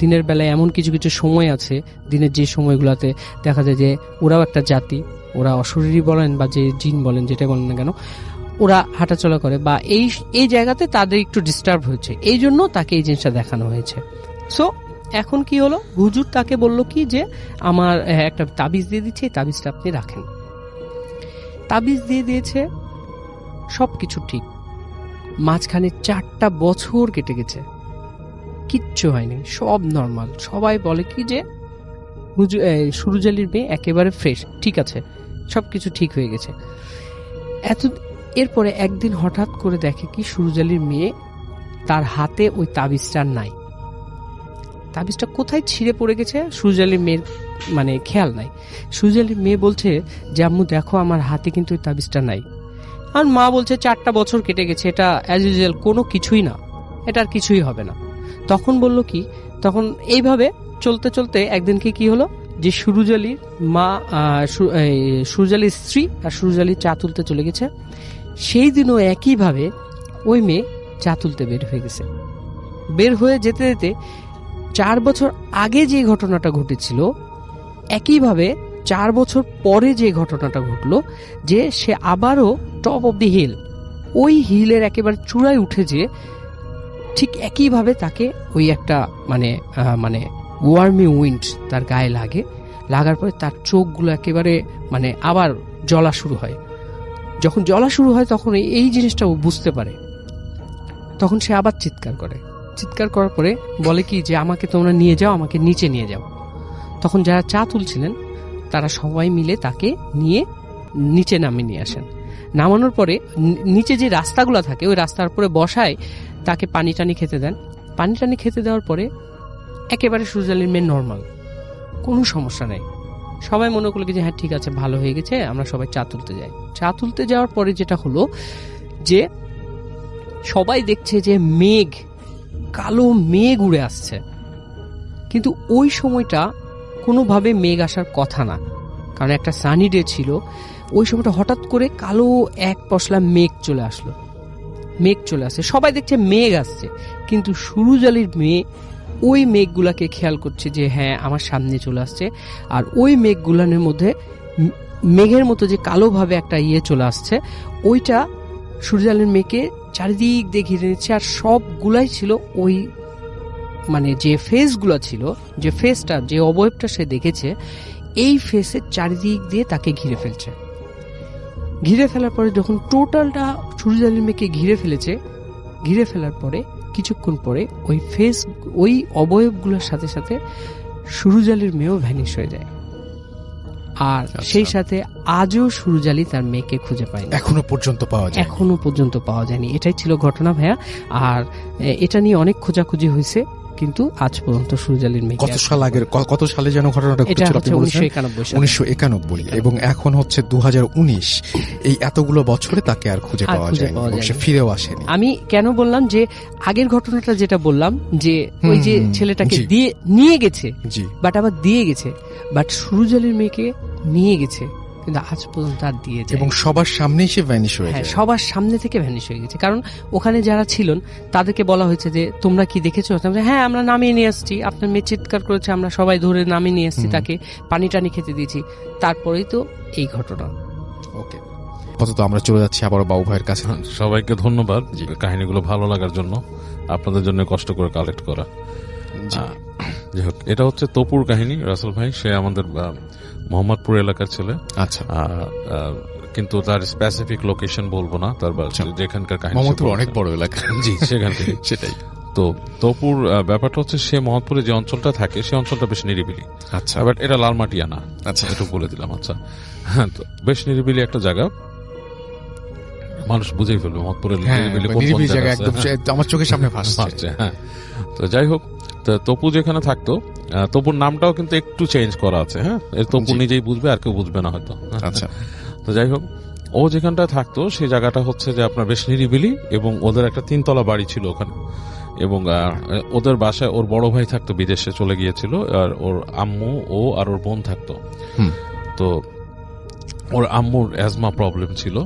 দিনের বেলায়, এমন কিছু কিছু সময় আছে দিনের যে সময়গুলোতে দেখা যায় যে ওরাও একটা জাতি, ওরা অশরীরী বলেন বা যে জিন বলেন, যেটা বলেন না কেন, ওরা হাঁটাচলা করে বা এই জায়গাতে তাদের একটু ডিস্টার্ব হয়েছে, এই জন্য তাকে এই জিনিসটা দেখানো হয়েছে। সো এখন কি হলো, হুজুর তাকে বলল কি যে আমার একটা তাবিজ দিয়ে দিচ্ছে, এই তাবিজটা আপনি রাখেন। তাবিজ দিয়ে দিয়েছে, সবকিছু ঠিক। মাঝখানে 4টা বছর কেটে গেছে, কিচ্ছু হয়নি, সব নর্মাল। সবাই বলে কি যে সুরজালির মেয়ে একেবারে ফ্রেশ, ঠিক আছে, সবকিছু ঠিক হয়ে গেছে। এরপরে একদিন হঠাৎ করে দেখে কি সুরজালির মেয়ে, তার হাতে ওই তাবিজটা নাই। তাবিজটা কোথায় ছিঁড়ে পড়ে গেছে সুরজালির মেয়ের মানে খেয়াল নাই। সুরজালির মেয়ে বলছে যে আম্মু দেখো আমার হাতে কিন্তু ওই তাবিজটা নাই। আর মা বলছে 4টা বছর কেটে গেছে, এটা অ্যাজ ইউজুয়াল কোনো কিছুই না, এটা আর কিছুই হবে না। তখন বলল কি, তখন এইভাবে চলতে চলতে একদিনকে কি হলো যে সুরজালির মা, সুরজালির স্ত্রী আর সুরজালির চা তুলতে চলে গেছে। সেই দিনও একইভাবে ওই মেয়ে চা তুলতে বের হয়ে গেছে। বের হয়ে যেতে যেতে 4 বছর আগে যে ঘটনাটা ঘটেছিল, একইভাবে 4 বছর পরে যে ঘটনাটা ঘটলো, যে সে আবারও টপ অফ দি হিল, ওই হিলের একেবারে চূড়ায় উঠে যে ঠিক একইভাবে তাকে ওই একটা মানে ওয়ার্মি উইন্ড তার গায়ে লাগার পরে তার চোখগুলো একেবারে মানে আবার জ্বলা শুরু হয়। যখন জ্বলা শুরু হয় তখন এই জিনিসটা ও বুঝতে পারে। তখন সে আবার চিৎকার করে, চিৎকার করার পরে বলে কি যে আমাকে তোমরা নিয়ে যাও, আমাকে নিচে নিয়ে যাও। তখন যারা চা তুলছিলেন তারা সবাই মিলে তাকে নিয়ে নিচে নামিয়ে নিয়ে আসেন। নামানোর পরে নিচে যে রাস্তাগুলো থাকে ওই রাস্তার উপরে বসায় তাকে পানি টানি খেতে দেন। পানি টানি খেতে দেওয়ার পরে একেবারে সুরজালির মেয়ে নর্মাল, কোনো সমস্যা নেই। সবাই মনে করলো যে হ্যাঁ ঠিক আছে, ভালো হয়ে গেছে, আমরা সবাই চা তুলতে যাই। চা তুলতে যাওয়ার পরে যেটা হলো যে সবাই দেখছে যে কালো মেঘ উড়ে আসছে, কিন্তু ওই সময়টা কোনোভাবে মেঘ আসার কথা না, কারণ একটা সানি ডে ছিল। ওই সময়টা হঠাৎ করে কালো এক পশলা মেঘ চলে আসে। সবাই দেখছে মেঘ আসছে, কিন্তু সুরজালির মেয়ে ওই মেঘগুলাকে খেয়াল করছে যে হ্যাঁ আমার সামনে চলে আসছে। আর ওই মেঘগুলানের মধ্যে মেঘের মতো যে কালোভাবে একটা চলে আসছে, ওইটা সুরজালির মেয়েকে চারিদিক দিয়ে ঘিরে নিচ্ছে। আর সবগুলাই ছিল ওই মানে যে ফেসগুলো ছিল, যে ফেসটা, যে অবয়বটা সে দেখেছে, এই ফেসের চারিদিক দিয়ে তাকে ঘিরে ফেলছে। ঘিরে ফেলার পরে যখন টোটালটা সুরজালির মেয়েকে ঘিরে ফেলার পরে কিছুক্ষণ পরে ওই অবয়বগুলোর সাথে সাথে সুরজালির মেয়েও ভ্যানিশ হয়ে যায়। আর সেই সাথে আজও সুরজালি তার মেয়েকে খুঁজে পায়নি, এখনো পর্যন্ত পাওয়া যায়নি। এটাই ছিল ঘটনা ভাইয়া। আর এটা নিয়ে অনেক খোঁজাখুঁজি হয়েছে, কিন্তু আজ পর্যন্ত সুরজালির মেয়ে কত সালে যেন ঘটনাটা ঘটেছিল আপনি বলেছেন 1991, এবং এখন হচ্ছে 2019। এই এতগুলো বছরে তাকে আর খুঁজে পাওয়া যায়নি, সে ফিরেও আসেনি। আমি কেন বললাম যে আগের ঘটনাটা যেটা বললাম যে ওই যে ছেলেটাকে নিয়ে গেছে, বাট আবার দিয়ে গেছে, বাট সুরজালির মেয়েকে নিয়ে গেছে কিন্তু আজ পর্যন্ত আর দিয়েছে, এবং সবার সামনেই সে ভ্যানিশ হয়ে যায়। সবার সামনে থেকে ভ্যানিশ হয়ে গেছে। কারণ ওখানে যারা ছিলেন তাদেরকে বলা হয়েছে যে তোমরা কি দেখেছো? হ্যাঁ আমরা নামিয়ে নিয়ে আসছি, আপনার মেয়ে চিৎকার করেছে, আমরা সবাই ধরে নামিয়ে নিয়ে আসছি, তাকে পানি টানি খেতে দিয়েছি, তারপরেই তো এই ঘটনা। ওকে, আপাতত আমরা চলে যাচ্ছি আবার বাবু ভাইয়ের কাছে। সবাইকে ধন্যবাদ কাহিনীগুলো ভালো লাগার জন্য, আপনাদের জন্য কষ্ট করে কালেক্ট করা। যাই হোক, এটা হচ্ছে তপুর কাহিনী। রাসেল ভাই সে আমাদের মোহাম্মদপুর এলাকার ছেলে। আচ্ছা। কিন্তু তার স্পেসিফিক লোকেশন বলবো না, তার যেখানকার কাহিনী। মোহাম্মদপুর অনেক বড় এলাকা, জি সেখান থেকে সেটাই। তো তপুর ব্যাপারটা হচ্ছে সে মোহাম্মদপুরে যে অঞ্চলটা থাকে সে অঞ্চলটা বেশ নিরিবিলি। আচ্ছা, বাট এটা লালমাটিয়া না। আচ্ছা, একটু বলে দিলাম। আচ্ছা, হ্যাঁ, তো বেশ নিরিবিলি একটা জায়গা, মানুষ বুঝেই ফেলবে মোহাম্মদপুরের নিরিবিলি জায়গা, একদম আমার চোখের সামনে ভাসছে। হ্যাঁ, তো যাই হোক, তো তপু যেখানে থাকতো, তপুর নামটাও কিন্তু একটু চেঞ্জ করা আছে। হ্যাঁ, এর তপু নিজেই বুঝবে, আর কেউ বুঝবে না হয়তো। আচ্ছা, তো যাই হোক, ও যেখানটা থাকতো সেই জায়গাটা হচ্ছে যে আপনার বেশ নিরিবিলি, এবং ওদের একটা 3 তলা বাড়ি ছিল ওখানে। এবং ওদের বাসায় ওর বড় ভাই থাকতো, বিদেশে চলে গিয়েছিল, আর ওর আম্মু, ও আর ওর বোন থাকতো। তো ওর আম্মুর অ্যাজমা প্রবলেম ছিল,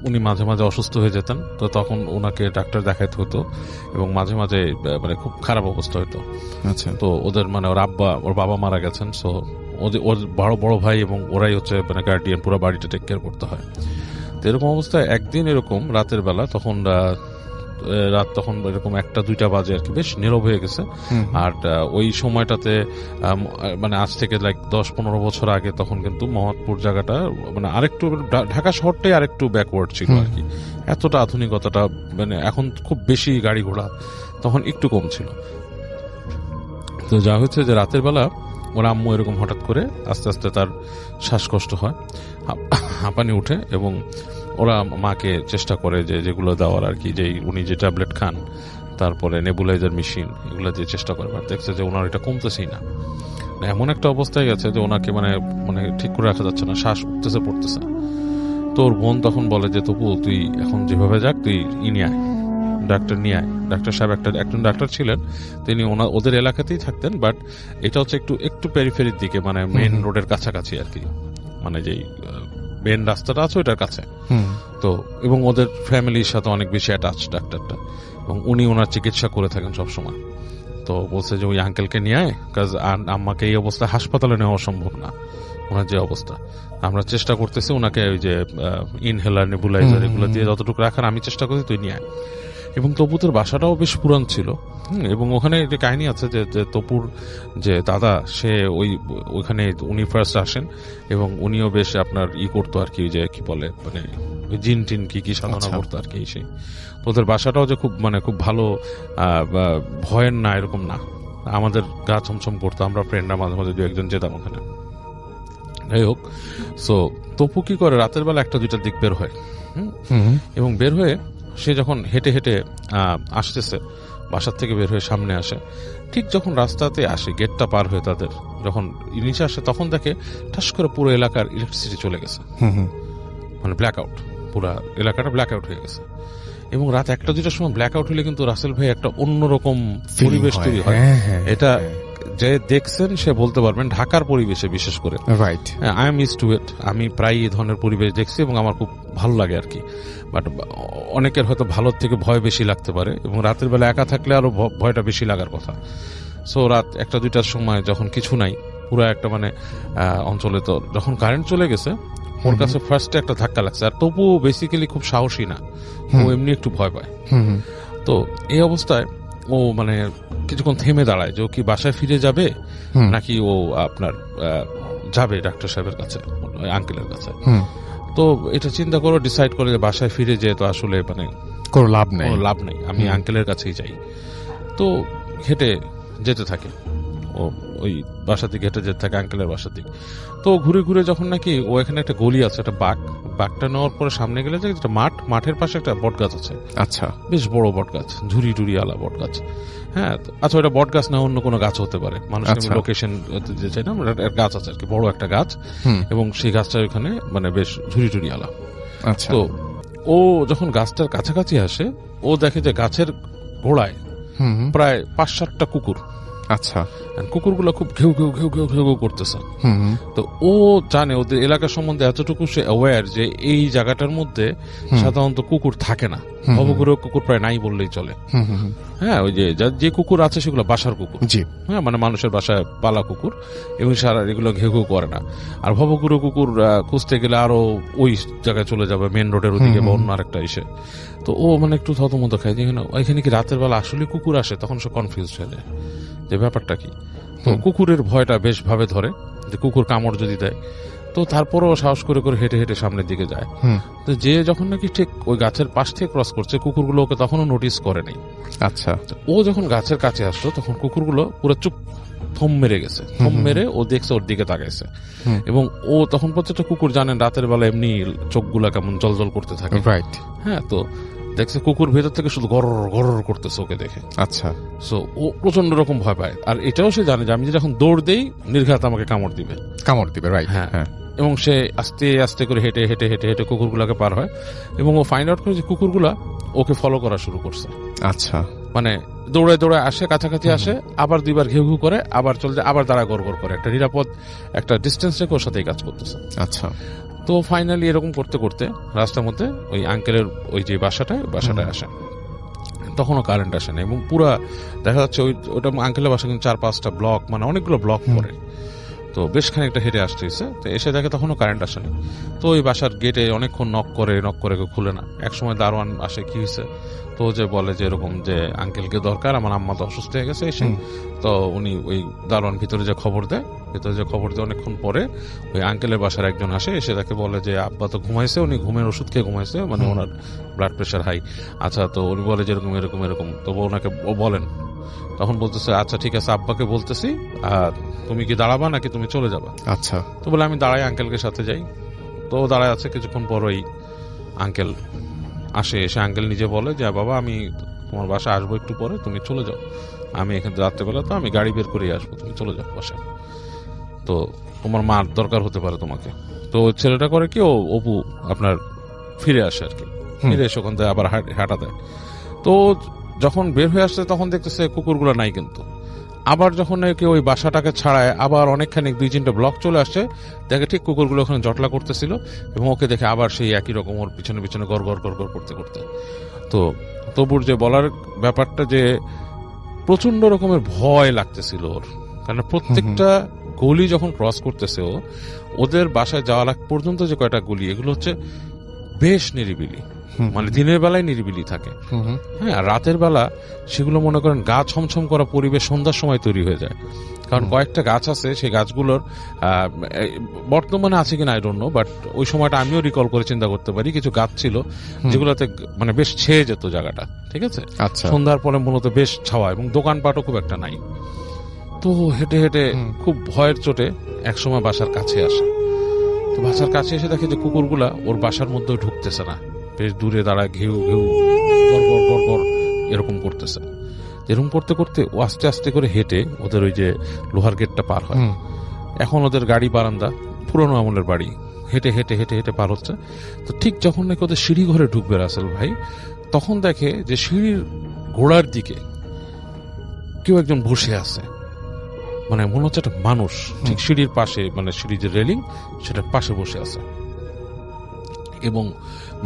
উনি মাঝে মাঝে অসুস্থ হয়ে যেতেন। তো তখন ওনাকে ডাক্তার দেখাইতে হতো, এবং মাঝে মাঝে মানে খুব খারাপ অবস্থা হতো। আচ্ছা, তো ওদের মানে ওর বাবা মারা গেছেন। সো ওর বড় ভাই এবং ওরাই হচ্ছে মানে গার্ডিয়ান, পুরো বাড়িটা টেক কেয়ার করতে হয়। তো এরকম অবস্থায় একদিন এরকম রাতের বেলা, তখন এরকম 1-2টা বাজে আর কি, বেশ নীরব হয়ে গেছে। আর ওই সময়টাতে মানে আজ থেকে 10-15 বছর আগে তখন কিন্তু মোহাম্মদপুর জায়গাটা মানে আরেকটু, ঢাকা শহরটাই আরেকটু ব্যাকওয়ার্ড ছিল আর কি। এতটা আধুনিকতাটা মানে এখন খুব বেশি গাড়ি ঘোড়া, তখন একটু কম ছিল। তো যা হচ্ছে যে রাতের বেলা ওর আম্মু এরকম হঠাৎ করে আস্তে আস্তে তার শ্বাসকষ্ট হয়, হাঁপানি উঠে, এবং ওরা মাকে চেষ্টা করে যেগুলো দেওয়ার আর কি, যে উনি যে ট্যাবলেট খান, তারপরে নেবুলাইজার মেশিন, এগুলো দিয়ে চেষ্টা করে, বাট দেখছে যে ওনার এটা কমতেছেই না। এমন একটা অবস্থায় গেছে যে ওনাকে মানে মানে ঠিক করে রাখা যাচ্ছে না, শ্বাস উঠতেছে পড়তেছে। তো ওর বোন তখন বলে যে তবু তুই এখন যেভাবে যাক, তুই নিয়ে আয়, ডাক্তার নিয়ে আয়। ডাক্তার সাহেব একজন ডাক্তার ছিলেন, তিনি ওদের এলাকাতেই থাকতেন, বাট এটা হচ্ছে একটু পেরিফেরির দিকে, মানে মেইন রোডের কাছাকাছি আর কি, মানে যেই মেইন রাস্তাটা আছে ওটার কাছে। তো এবং ওদের ফ্যামিলির সাথে অনেক বেশি অ্যাটাচ ডাক্তারটা, এবং উনি ওনার চিকিৎসা করে থাকেন সবসময়। তো বলছে যে ওই আঙ্কেলকে নিয়ে আয়, কাজ আম্মাকে এই অবস্থা হাসপাতালে নেওয়া সম্ভব না, ওনার যে অবস্থা। আমরা চেষ্টা করতেছি ওনাকে ওই যে ইনহেলার, নেবুলাইজার এগুলো দিয়ে যতটুকু রাখার আমি চেষ্টা করছি, তুই নিয়ে আয়। এবং তপুতের বাসাটাও বেশ পুরান ছিল, এবং ওখানে যে কাহিনী আছে যে তপুর যে দাদা, সে ওইখানে উনি ফার্স্ট আসেন, এবং উনিও বেশ আপনার করতো আর কি, যে কি বলে মানে জিন টিন কি সাধনা করতো আর কি। সেই তোদের বাসাটাও যে খুব মানে খুব ভালো ভয়ের না এরকম না, আমাদের গা ছমছম করতো, আমরা ফ্রেন্ডরা মাঝে মাঝে 2-1 জন যেতাম ওখানে। যাই হোক, সো তপু কি করে রাতের বেলা 1-2টার দিক বের হয়, এবং বের হয়ে সে যখন হেঁটে হেঁটে আসতেছে, বাসার থেকে বের হয়ে সামনে আসে, ঠিক যখন রাস্তাতে আসে, গেটটা পার হয়ে তাদের যখন নিচে আসে, তখন দেখে ঠাস করে পুরো এলাকার ইলেকট্রিসিটি চলে গেছে, মানে ব্ল্যাক আউট, পুরো এলাকাটা ব্ল্যাক আউট হয়ে গেছে। এবং রাত 1-2টার সময় ব্ল্যাক আউট হলে কিন্তু রাসেল ভাই একটা অন্যরকম পরিবেশ তৈরি হয়। এটা যে দেখছেন সে বলতে পারবেন, ঢাকার পরিবেশে বিশেষ করে, right, I am used to it, আমি প্রায় এই ধরনের পরিবেশ দেখছি এবং আমার খুব ভালো লাগে আর কি। বাট অনেকের হয়তো ভালোর থেকে ভয় বেশি লাগতে পারে, এবং রাতের বেলা একা থাকলে আরো ভয়টা বেশি লাগার কথা। সো রাত 1-2টার সময় যখন কিছু নাই, পুরো একটা মানে অঞ্চলে, তো যখন কারেন্ট চলে গেছে, ওর কাছে ফার্স্টে একটা ধাক্কা লাগছে। আর তবু বেসিক্যালি খুব সাহসী না, ও এমনি একটু ভয় পায়। তো এই অবস্থায় ও মানে কিছুক্ষণ থেমে দাঁড়ায় যে ও কি বাসায় ফিরে যাবে, নাকি ও আপনার যাবে ডাক্তার সাহেবের কাছে, আঙ্কেলের কাছে। তো এটা চিন্তা করে ডিসাইড করে যে বাসায় ফিরে যেয়ে তো আসলে মানে কোনো লাভ নেই, আমি আঙ্কেলের কাছেই যাই। তো হেঁটে যেতে থাকে, ও ওই বাসার দিকে হেঁটে যেতে থাকে আঙ্কেলের বাসার দিকে। তো ঘুরে ঘুরে যখন নাকি ও এখানে একটা গলি আছে, একটা বাঘটা নেওয়ার পরে সামনে গেলে যে একটা মাঠের পাশে একটা বট গাছ আছে। আচ্ছা, বেশ বড় বট গাছ, ঝুরি টুরি আলা বট গাছ। হ্যাঁ, আচ্ছা, ওটা বট গাছ না, অন্য কোনো গাছ হতে পারে, মানুষ লোকেশন যে চাই না, গাছ আছে আর কি, বড় একটা গাছ, এবং সেই গাছটা ওখানে মানে বেশ ঝুরি টুরি আলা। আচ্ছা, তো ও যখন গাছটার কাছাকাছি আসে, ও দেখে যে গাছের গোড়ায় প্রায় 5-7টা কুকুর। আচ্ছা, কুকুরগুলো খুব ঘেউ ঘেউ ঘেউ ঘেউ ঘেউ করতেছে। তো ও জানে ওদের এলাকা সম্বন্ধে এতটুকু সে অ্যাওয়্যার যে এই জায়গাটার মধ্যে সাধারণত কুকুর থাকে না, ভবঘুরে কুকুর প্রায় নাই বললেই চলে। হ্যাঁ, ওই যে কুকুর আছে সেগুলো বাসার কুকুর, হ্যাঁ, মানে মানুষের বাসায় পালা কুকুর, এবং সারা এগুলো ঘেউ ঘেউ করে না। আর ভবঘুরে কুকুর খুঁজতে গেলে আরো ওই জায়গায় চলে যাবে, মেন রোডের ওদিকে বা অন্য আরেকটা এসে। তো ও মানে একটু থতমত খায় যে এখানে কি রাতের বেলা আসলে কুকুর আসে, তখন সে কনফিউজ হয়ে যায় যে ব্যাপারটা কি। তো কুকুরের ভয়টা বেশ ভাবে ধরে যে কুকুর কামড় যদি দেয়, তো তারপরেও সাহস করে করে হেঁটে হেঁটে সামনের দিকে যায়। তো যে যখন নাকি ঠিক ওই গাছের পাশ থেকে ক্রস করছে, কুকুরগুলো ওকে তখনও নোটিস করেনি। আচ্ছা, ও যখন গাছের কাছে আসলো তখন কুকুরগুলো পুরো চুপ থম মেরে গেছে। থম মেরে ও দেখছে, ওর দিকে তাকাইছে, এবং ও তখন প্রত্যেকটা কুকুর জানেন রাতের বেলা এমনি চোখগুলা কেমন জলজল করতে থাকে। রাইট। হ্যাঁ, তো দেখছে কুকুর ভেতর থেকে শুধু গরর গরর করতেছে ওকে দেখে। আচ্ছা, সো ও প্রচন্ড রকম ভয় পায়, আর এটাও সে জানে যে আমি যখন দৌড় দেই নির্ঘাত আমাকে কামড় দিবে। রাইট। হ্যাঁ, এবং সে আস্তে আস্তে করে হেঁটে হেঁটে হেঁটে হেঁটে কুকুরগুলাকে পার হয়, এবং ও ফাইন্ড আউট করে যে কুকুরগুলা ওকে ফলো করা শুরু করছে। আচ্ছা, মানে দৌড়ে দৌড়ে আসে, কাছাকাছি আসে, আবার দুইবার ঘেউ ঘেউ করে, আবার চলে যায়, আবার দাঁড়া গড় গড় করে, একটা নিরাপদ একটা ডিস্টেন্স রেখে ওর সাথেই কাজ করতেছে। আচ্ছা, তো ফাইনালি এরকম করতে করতে রাস্তার মধ্যে ওই আঙ্কেলের ওই যে বাসাটায় আসে, তখনও কারেন্ট আসে না, এবং পুরা দেখা যাচ্ছে ওটা আঙ্কেলের বাসা কিন্তু 4-5টা ব্লক, মানে অনেকগুলো ব্লক পড়ে। তো বেশ খানিকটা হেঁটে আসতে হয়েছে, তো এসে দেখে তখনও কারেন্ট আসেনি। তো ওই বাসার গেটে অনেকক্ষণ নক করে খুলে না। একসময় দারোয়ান আসে, কি হয়েছে, তো যে বলে যে এরকম যে আঙ্কেলকে দরকার, আমার আম্মা তো অসুস্থ হয়ে গেছে এসে। তো উনি ওই দারোয়ান ভিতরে যে খবর দেয় অনেকক্ষণ পরে ওই আঙ্কেলের বাসার একজন আসে, এসে তাকে বলে যে আব্বা তো ঘুমাইছে, উনি ঘুমের ওষুধ খেয়ে ঘুমাইছে, মানে ওনার ব্লাড প্রেশার হাই। আচ্ছা, তো উনি বলে যে এরকম এরকম এরকম, তো ওনাকে বলেন, তখন বলতেছে আচ্ছা ঠিক আছে, আব্বাকে বলতেছি, আর তুমি কি দাঁড়াবা নাকি তুমি চলে যাবা? আচ্ছা, তো বলে আমি দাঁড়াই, আঙ্কেলকে সাথে যাই। তো দাঁড়ায় আছে, কিছুক্ষণ পর ওই আঙ্কেল আসে, এসে আঙ্কেল নিজে বলে যে বাবা আমি তোমার বাসা আসবো একটু পরে, তুমি চলে যাও, আমি এখানে রাত্রেবেলা তো আমি গাড়ি বের করে আসবো, তুমি চলে যাও বাসায়, তো তোমার মার দরকার হতে পারে তোমাকে। তো ছেলেটা করে কি, ও অপু আপনার ফিরে আসে আর কি, ফিরে এসে ওখান থেকে আবার হাঁটা দেয়। তো যখন বের হয়ে আসছে তখন দেখতেছে কুকুরগুলো নাই, কিন্তু আবার যখন নাকি ওই বাসাটাকে ছাড়ায় আবার অনেকখানি 2-3টা ব্লক চলে আসছে, দেখে ঠিক কুকুরগুলো ওখানে জটলা করতেছিল, এবং ওকে দেখে আবার সেই একই রকম ওর পিছনে পিছনে গড় গড় গড় গড় করতে করতে। তো তবুর যে বলার ব্যাপারটা যে প্রচন্ড রকমের ভয় লাগতেছিল ওর, কারণ প্রত্যেকটা গলি যখন ক্রস করতেছে ওদের বাসায় যাওয়ার আগ পর্যন্ত যে কয়টা গলি, এগুলো হচ্ছে বেশ নিরিবিলি, মানে দিনের বেলায় নিরিবিলি থাকে। হ্যাঁ, আর রাতের বেলা সেগুলো মনে করেন গা ছমছম করা পরিবেশ সন্ধ্যার সময় তৈরি হয়ে যায়, কারণ কয়েকটা গাছ আছে, সেই গাছগুলোর বর্তমানে আছে কিনা আই ডোন্ট নো, বাট ওই সময়টা আমিও রিকল করে চিন্তা করতে পারি, কিছু গাছ ছিল যেগুলোতে মানে বেশ ছেয়ে যেত জায়গাটা, ঠিক আছে। সন্ধ্যার পরে মূলত বেশ ছাওয়া, এবং দোকানপাটও খুব একটা নাই। তো হেঁটে হেঁটে খুব ভয়ের চোটে একসময় বাসার কাছে আসে। তো বাসার কাছে এসে দেখে যে কুকুরগুলা ওর বাসার মধ্যে ঢুকতেছে না, বেশ দূরে দাঁড়ায় ঘেউ ঘেউ গড় গড় গড় এরকম করতেছে। এরকম করতে করতে ও আস্তে আস্তে করে হেঁটে ওদের ওই যে লোহার গেটটা পার হয়। এখন ওদের গাড়ি বারান্দা, পুরোনো আমলের বাড়ি, হেঁটে হেঁটে হেঁটে হেঁটে পার হচ্ছে। তো ঠিক যখন নাকি ওদের সিঁড়ি ঘরে ঢুকবে রাসেল ভাই, তখন দেখে যে সিঁড়ির গোড়ার দিকে কেউ একজন বসে আছে, মানে মনে হচ্ছে একটা মানুষ ঠিক সিঁড়ির পাশে, মানে সিঁড়ির যে রেলিং সেটার পাশে বসে আছে, এবং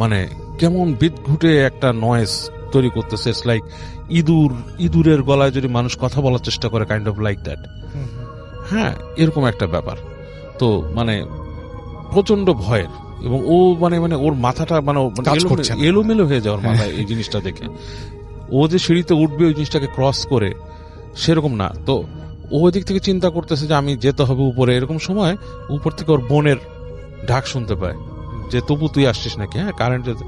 মানে কেমন বিদঘুটে একটা নয়েজ তৈরি করতেছে। ইটস লাইক ইঁদুরের গলায় যদি মানুষ কথা বলার চেষ্টা করে, কাইন্ড অফ লাইক দ্যাট। হ্যাঁ, এরকম একটা ব্যাপার। তো মানে প্রচন্ড ভয়ের, এবং ও মানে মানে ওর মাথাটা মানে এলোমেলো হয়ে যাওয়ার মাথায় এই জিনিসটা দেখে। ও যে সিঁড়িতে উঠবে ওই জিনিসটাকে ক্রস করে, সেরকম না। তো ও ওই দিক থেকে চিন্তা করতেছে যে আমি যেতে হবে উপরে। এরকম সময় উপর থেকে ওর বোনের ডাক শুনতে পায় যে তবু তুই আসছিস নাকি, হ্যাঁ কারেন্ট যেতে।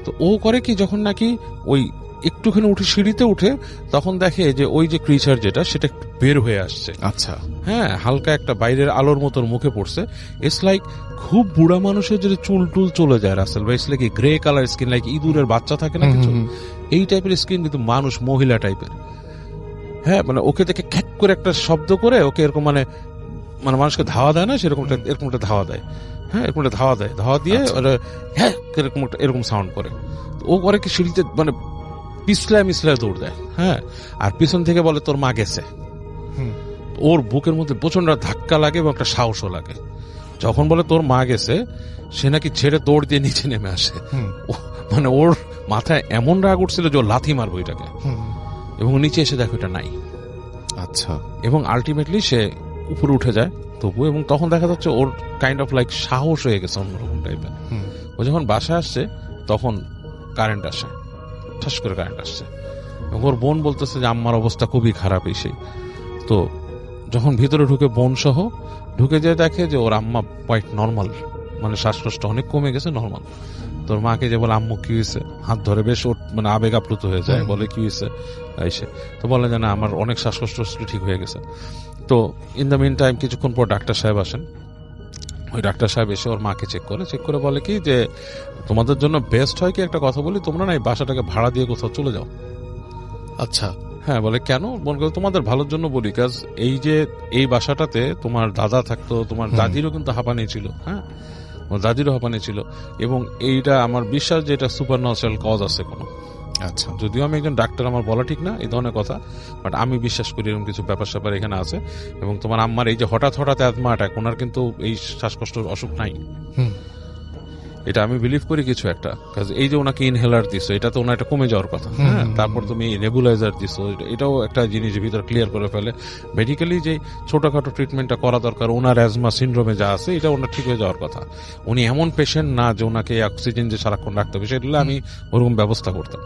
তো ও করে কি, যখন নাকি ওই একটুখানি উঠে সিঁড়িতে উঠে, তখন দেখে যে ওই যে ক্রিচার যেটা, সেটা বের হয়ে আসছে। আচ্ছা, হ্যাঁ, হালকা একটা বাইরের আলোর মতো মুখে পড়ছে। ইটস লাইক খুব বুড়া মানুষের যদি চুল টুল চলে যায় রাসেল ভাই, it's like grey colour skin, like ইঁদুরের বাচ্চা থাকে না কিছু, এই টাইপের স্কিন, কিন্তু মানুষ, মহিলা টাইপের। হ্যাঁ, মানে ওকে দেখে খ্যাট করে একটা শব্দ করে ওকে এরকম মানে মানে মানুষকে ধাওয়া দেয় না, সেরকম এরকম একটা ধাওয়া দেয়। হ্যাঁ, এরকম একটা ধাওয়া দেয়, ধাওয়া দিয়ে হ্যাঁ এরকম একটা এরকম সাউন্ড করে। ও করে কি, সিঁড়িতে মানে পিছলায় মিছলায় দৌড় দেয়। হ্যাঁ, আর পিছন থেকে বলে তোর মা গেছে। ওর বুকের মধ্যে প্রচন্ড ধাক্কা লাগে এবং একটা সাহসও লাগে। যখন বলে তোর মা গেছে, সে নাকি ছেড়ে দৌড় দিয়ে নিচে নেমে আসে। মানে ওর মাথায় এমন রাগ উঠছিল যে ও লাথি মারবো এটাকে, এবং নিচে এসে দেখো এটা নাই। আচ্ছা, এবং আলটিমেটলি সে উপরে উঠে যায় তবু, এবং তখন দেখা যাচ্ছে ওর কাইন্ড অফ লাইক সাহস হয়ে গেছে অন্যরকম টাইপের। ও যখন বাসায় আসছে তখন কারেন্ট আসে, ঠাস করে কারেন্ট আসছে, এবং ওর বোন বলতেছে যে আম্মার অবস্থা খুবই খারাপ এসে। তো যখন ভিতরে ঢুকে বোন সহ ঢুকে যেয়ে দেখে যে ওর আম্মা কোয়াইট নর্মাল, মানে শ্বাসকষ্ট অনেক কমে গেছে, নর্মাল। তোর মাকে যে বলে আম্মু কি হয়েছে, হাত ধরে বেশ ওর মানে আবেগ আপ্লুত হয়ে যায়, বলে কি হয়েছে এসে, তো বলে যে না আমার অনেক শ্বাসকষ্ট ঠিক হয়ে গেছে। তো ইন দ্য মিন টাইম কিছুক্ষণ পর ডাক্তার সাহেব আসেন। ওই ডাক্তার সাহেব এসে ওর মাকে চেক করে বলে কি যে তোমাদের জন্য বেস্ট হয় কি একটা কথা বলি, তোমরা না এই বাসাটাকে ভাড়া দিয়ে কোথাও চলে যাও। আচ্ছা, হ্যাঁ। বলে কেন? বলে তোমাদের ভালোর জন্য বলি, কাজ এই যে এই বাসাটাতে তোমার দাদা থাকতো, তোমার দাদিরও কিন্তু হাঁপানি ছিল, হ্যাঁ দাদিরও হাঁপানি ছিল, এবং এইটা আমার বিশ্বাস যে এটা সুপার ন্যাচারাল কজ আছে কোনো। আচ্ছা, যদিও আমি একজন ডাক্তার, আমার বলা ঠিক না এই ধরনের কথা, বাট আমি বিশ্বাস করি এরকম কিছু ব্যাপার স্যাপার এখানে আছে। এবং তোমার আম্মার এই যে হঠাৎ অ্যাজমা অ্যাটাক, ওনার কিন্তু এই শ্বাসকষ্ট অসুখ নাই, এটা আমি বিলিভ করি কিছু একটা। কারণ এই যে ওনাকে ইনহেলার দিছো, এটা তো ওনার একটা কমে যাওয়ার কথা, হ্যাঁ। তারপর তুমি নেবুলাইজার দিছো, এটাও একটা জিনিস ভিতরে ক্লিয়ার করে ফেলে। মেডিকেলি যে ছোটখাটো ট্রিটমেন্টটা করা দরকার ওনার অ্যাজমা সিনড্রোমে যা আছে, এটা ওনার ঠিক হয়ে যাওয়ার কথা। উনি এমন পেশেন্ট না যে ওনাকে অক্সিজেন যে সারাক্ষণ রাখতে হবে, সেগুলো আমি ওরকম ব্যবস্থা করতাম।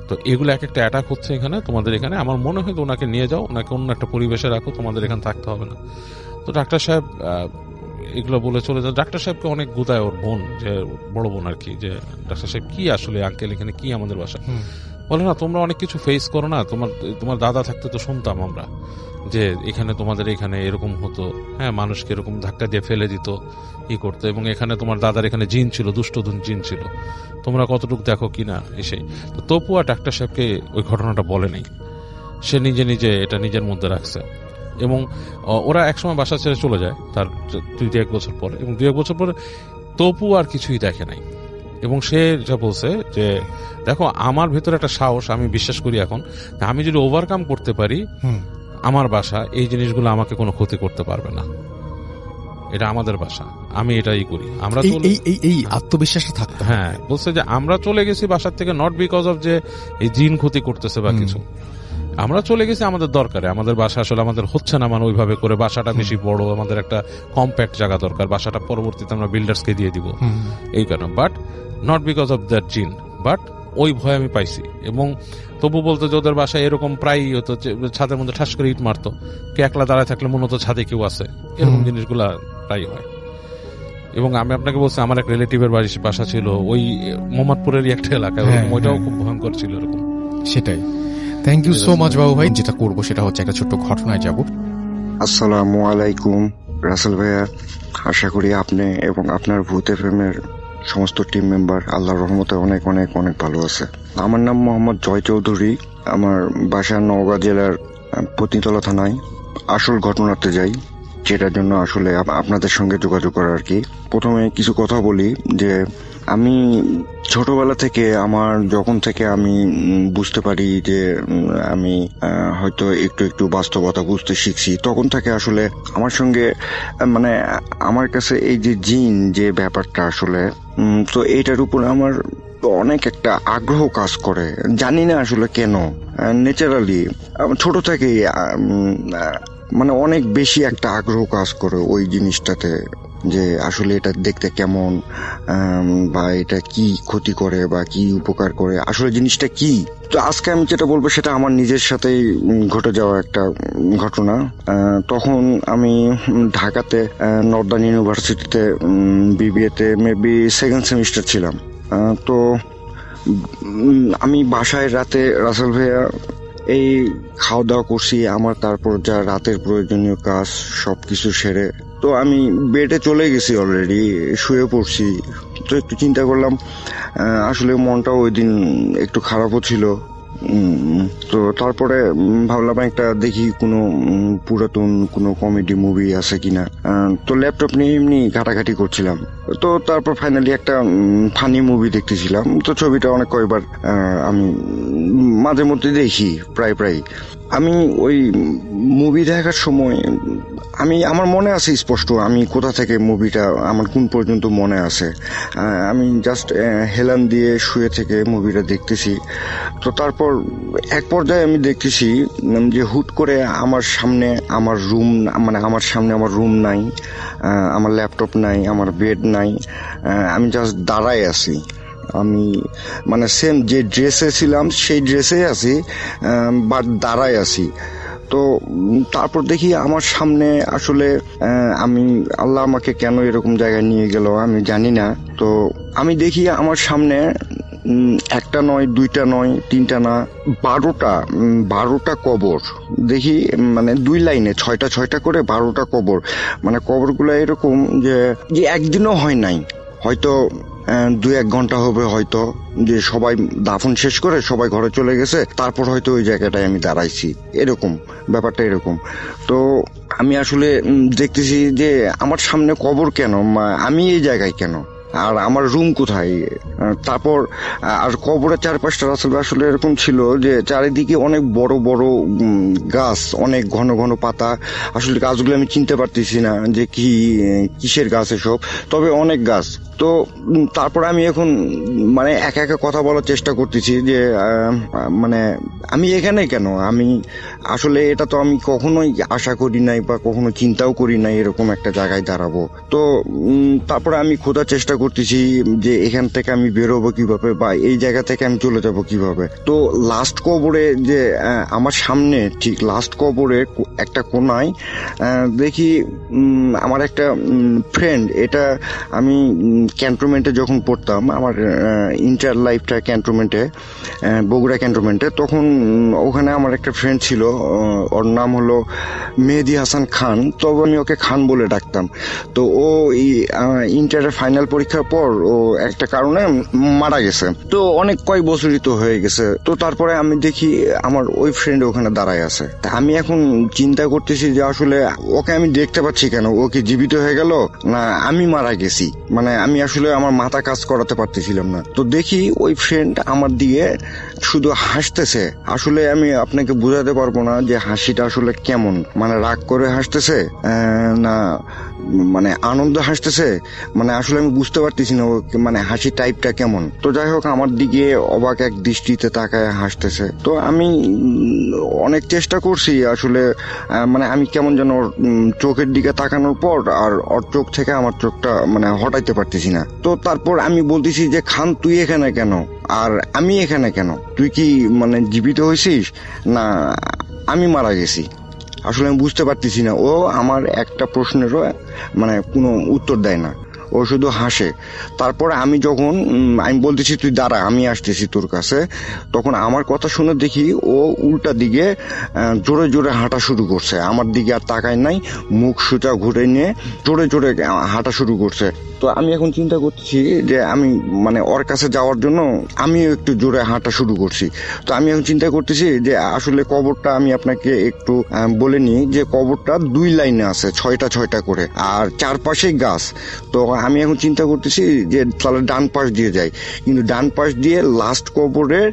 তো এগুলো এক একটা অ্যাটাক হচ্ছে এখানে, তোমাদের এখানে। আমার মনে হয় ওনাকে নিয়ে যাও, ওনাকে অন্য একটা পরিবেশে রাখো, তোমাদের এখানে থাকতে হবে না। তো ডাক্তার সাহেব এগুলো বলে চলে যায়। ডাক্তার সাহেবকে অনেক গুতায় ওর বোন, যে বড় বোন আর কি, যে ডাক্তার সাহেব কি আসলে আঙ্কেল এখানে কি আমাদের বাসা? বলে না তোমরা অনেক কিছু ফেস করো না, তোমার দাদা থাকতে তো শুনতাম আমরা যে এখানে তোমাদের এখানে এরকম হতো, হ্যাঁ মানুষকে এরকম ধাক্কা দিয়ে ফেলে দিত, ই করতো, এবং এখানে তোমার দাদার এখানে জিন ছিল, দুষ্ট জিন ছিল, তোমরা কতটুকু দেখো কিনা এসেই। তো তপু আর ডাক্তার সাহেবকে ওই ঘটনাটা বলে নাই, সে নিজে এটা নিজের মধ্যে রাখছে। এবং ওরা একসময় বাসা ছেড়ে চলে যায় তার 2-1 বছর পরে, এবং 2-1 বছর পরে তপু আর কিছুই দেখে নাই। এবং সে যা বলছে যে দেখো আমার ভেতরে একটা সাহস, আমি বিশ্বাস করি এখন আমি যদি ওভারকাম করতে পারি আমার বাসা, এই জিনিসগুলো আমাকে কোনো ক্ষতি করতে পারবে না, এটা আমাদের বাসা, আমি এটাই করি। আমরা এই আত্মবিশ্বাসটা থাকতে, হ্যাঁ বলছে যে আমরা চলে গেছি বাসার থেকে নট বিকজ অফ যে এই জিন ক্ষতি করতেছে বা কিছু, আমরা চলে গেছি আমাদের দরকারে, আমাদের বাসা আসলে আমাদের হচ্ছে না, মানে ওইভাবে করে বাসাটা বেশি বড়, আমাদের একটা কম্প্যাক্ট জায়গা দরকার, বাসাটা পরবর্তীতে আমরা বিল্ডার্সকে দিয়ে দিব এই কারণে, but not because of that জিন, বাট ওই ভয় আমি পাইছি। এবং তবু বলতো যে ওদের বাসায় এরকম প্রায়ই হতো, ছাদের মধ্যে ঠাস করে ইট মারতো, কে একলা দাঁড়ায় থাকলে মনে হতো ছাদে কেউ আছে, এরকম জিনিসগুলা প্রায় হয়। এবং আমি আপনাকে বলছি আমার এক রিলেটিভের বাসা ছিল ওই মোহাম্মদপুরেরই একটা এলাকায়, ওইটাও খুব ভয়ঙ্কর ছিল এরকম। সেটাই। থ্যাংক ইউ সো মাচ বাবু ভাই। যেটা করবো সেটা হচ্ছে একটা ছোট্ট ঘটনায় যাব। আসসালামু আলাইকুম রাসেল ভাইয়া, আশা করি আপনি এবং আপনার ভূত এফএমের সমস্ত টিম মেম্বার আল্লাহর রহমতে অনেক অনেক অনেক ভালো আছে। আমার নাম মোহাম্মদ জয় চৌধুরী, আমার বাসা নওগাঁ জেলার পত্নীতলা থানায়। আসল ঘটনাতে যাই, যেটার জন্য আসলে আপনাদের সঙ্গে যোগাযোগ করা আর কি। প্রথমে কিছু কথা বলি যে আমি ছোটবেলা থেকে যখন থেকে আমি বুঝতে পারি যে আমি হয়তো একটু একটু বাস্তবতা বুঝতে শিখছি, তখন থেকে আসলে আমার সঙ্গে মানে আমার কাছে এই যে জিন যে ব্যাপারটা আসলে, তো এইটার উপর আমার অনেক একটা আগ্রহ কাজ করে, জানি না আসলে কেন, ন্যাচারালি ছোট থেকেই মানে অনেক বেশি একটা আগ্রহ কাজ করে ওই জিনিসটাতে, যে আসলে এটা দেখতে কেমন, বা এটা কি ক্ষতি করে বা কি উপকার করে, আসলে জিনিসটা কি। তো আজকে আমি যেটা বলবো সেটা আমার নিজের সাথেই ঘটে যাওয়া একটা ঘটনা। তখন আমি ঢাকাতে নর্দার্ন ইউনিভার্সিটিতে বিবিএতে মেবি 2nd সেমিস্টার ছিলাম। তো আমি বাসায় রাতে রাসেল ভাইয়া এই খাওয়া দাওয়া করছি, আমার তারপর যা রাতের প্রয়োজনীয় কাজ সবকিছু সেরে তো আমি বেডে চলে গেছি, অলরেডি শুয়ে পড়ছি। তো একটু চিন্তা করলাম, আসলে মনটা ওই দিন একটু খারাপও ছিল। তো তারপরে ভাবলাম একটা দেখি কোনো পুরাতন কোনো কমেডি মুভি আছে কিনা। তো ল্যাপটপ নিয়ে এমনি ঘাটাঘাটি করছিলাম, তো তারপর ফাইনালি একটা ফানি মুভি দেখতেছিলাম। তো ছবিটা অনেক কয়েকবার আমি মাঝে মধ্যে দেখি, প্রায় আমি ওই মুভি দেখার সময় আমার মনে আছে স্পষ্ট, আমি কোথা থেকে মুভিটা আমার কোন পর্যন্ত মনে আছে। আমি জাস্ট হেলান দিয়ে শুয়ে থেকে মুভিটা দেখতেছি। তো তারপর এক পর্যায়ে আমি দেখতেছি যে হুট করে আমার সামনে আমার রুম নাই, আমার ল্যাপটপ নাই, আমার বেড নাই, আমি জাস্ট দাঁড়ায় আছি। আমি মানে সেম যে ড্রেসে ছিলাম সেই ড্রেসে আছি, বাট দাঁড়ায় আছি। তো তারপর দেখি আমার সামনে আসলে আমি আল্লাহ আমাকে কেন এরকম জায়গায় নিয়ে গেল আমি জানি না। তো আমি দেখি আমার সামনে একটা নয়, দুইটা নয়, তিনটা না, 12টা কবর দেখি, মানে 2 লাইনে 6টা করে 12টা কবর। মানে কবরগুলো এরকম যে একদিনও হয় নাই, হয়তো 2-1 ঘন্টা হবে, হয়তো যে সবাই দাফন শেষ করে সবাই ঘরে চলে গেছে, তারপর হয়তো ওই জায়গাটায় আমি দাঁড়াইছি, এরকম ব্যাপারটা এরকম। তো আমি আসলে দেখতেছি যে আমার সামনে কবর কেন, আমি এই জায়গায় কেন, আর আমার রুম কোথায়। তারপর আর কবরের চারপাশটা আসলে এরকম ছিল যে চারিদিকে অনেক বড় বড় গাছ, অনেক ঘন ঘন পাতা। আসলে গাছগুলো আমি চিনতে পারতেছি না যে কিসের গাছ এসব, তবে অনেক গাছ। তো তারপর আমি এখন মানে একা একা কথা বলার চেষ্টা করতেছি যে মানে আমি এখানে কেন, আমি আসলে এটা তো আমি কখনোই আশা করি নাই বা কখনো চিন্তাও করি নাই এরকম একটা জায়গায় দাঁড়াবো। তো তারপরে আমি খোঁজার চেষ্টা করতেছি যে এখান থেকে আমি বেরোবো কিভাবে বা এই জায়গা থেকে আমি চলে যাব কিভাবে। তো লাস্ট কবরে যে আমার সামনে ঠিক লাস্ট কবরে একটা কোনায় দেখি আমার একটা ফ্রেন্ড, এটা আমি ক্যান্টনমেন্টে যখন পড়তাম, আমার ইন্টার লাইফটা ক্যান্টনমেন্টে, বগুড়া ক্যান্টনমেন্টে, তখন ওখানে আমার একটা ফ্রেন্ড ছিল, ওর নাম হলো মেহেদি হাসান খান, তবে আমি ওকে খান বলে ডাকতাম। তো ও ইন্টারের ফাইনাল পরীক্ষার পর ও একটা কারণে মারা গেছে। তো অনেক কয়েক বছরই তো হয়ে গেছে। তো তারপরে আমি দেখি আমার ওই ফ্রেন্ড ওখানে দাঁড়ায় আছে। তা আমি এখন চিন্তা করতেছি যে আসলে ওকে আমি দেখতে পাচ্ছি কেন, ও কি জীবিত হয়ে গেল না আমি মারা গেছি, মানে আমি আসলে আমার মাথা কাজ করাতে পারতেছিলাম না। তো দেখি ওই ফ্রেন্ড আমার দিয়ে শুধু হাসতেছে। আসলে আমি আপনাকে বোঝাতে পারবো না যে হাসিটা আসলে কেমন, মানে রাগ করে হাসতেছে না মানে আনন্দ হাসতেছে, মানে আসলে আমি বুঝতে পারতেছি না মানে হাসি টাইপটা কেমন। তো যাই হোক আমার দিকে অবাক এক দৃষ্টিতে তাকায় হাসতেছে। তো আমি অনেক চেষ্টা করছি আসলে, মানে আমি কেমন যেন চোখের দিকে তাকানোর পর আর ওর চোখ থেকে আমার চোখটা মানে হটাইতে পারতেছি না। তো তারপর আমি বলতেছি যে খান তুই এখানে কেন আর আমি এখানে কেন, তুই কি মানে জীবিত হয়েছিস না আমি মারা গেছি, আসলে আমি বুঝতে পারতেছি না। ও আমার একটা প্রশ্নেরও মানে কোনো উত্তর দেয় না, ও শুধু হাসে। তারপর আমি যখন আমি বলতেছি তুই দাঁড়া আমি আসতেছি তোর কাছে, তখন আমার কথা শুনে দেখি ও উল্টা দিকে জোরে জোরে হাঁটা শুরু করছে, আমার দিকে আর তাকায় নাই, মুখ সোজা ঘুরে নিয়ে জোরে জোরে হাঁটা শুরু করছে। তো আমি এখন চিন্তা করতেছি যে আমি মানে ওর কাছে যাওয়ার জন্য আমিও একটু জোরে হাঁটা শুরু করছি। তো আমি এখন চিন্তা করতেছি যে আসলে কবরটা আমি আপনাকে একটু বলে নিই যে কবরটা 2 লাইনে আছে, 6টা করে, আর চারপাশেই গাছ। তো আমি এখন চিন্তা করতেছি যে তাহলে ডান পাশ দিয়ে যাই, কিন্তু ডান পাশ দিয়ে লাস্ট কবরের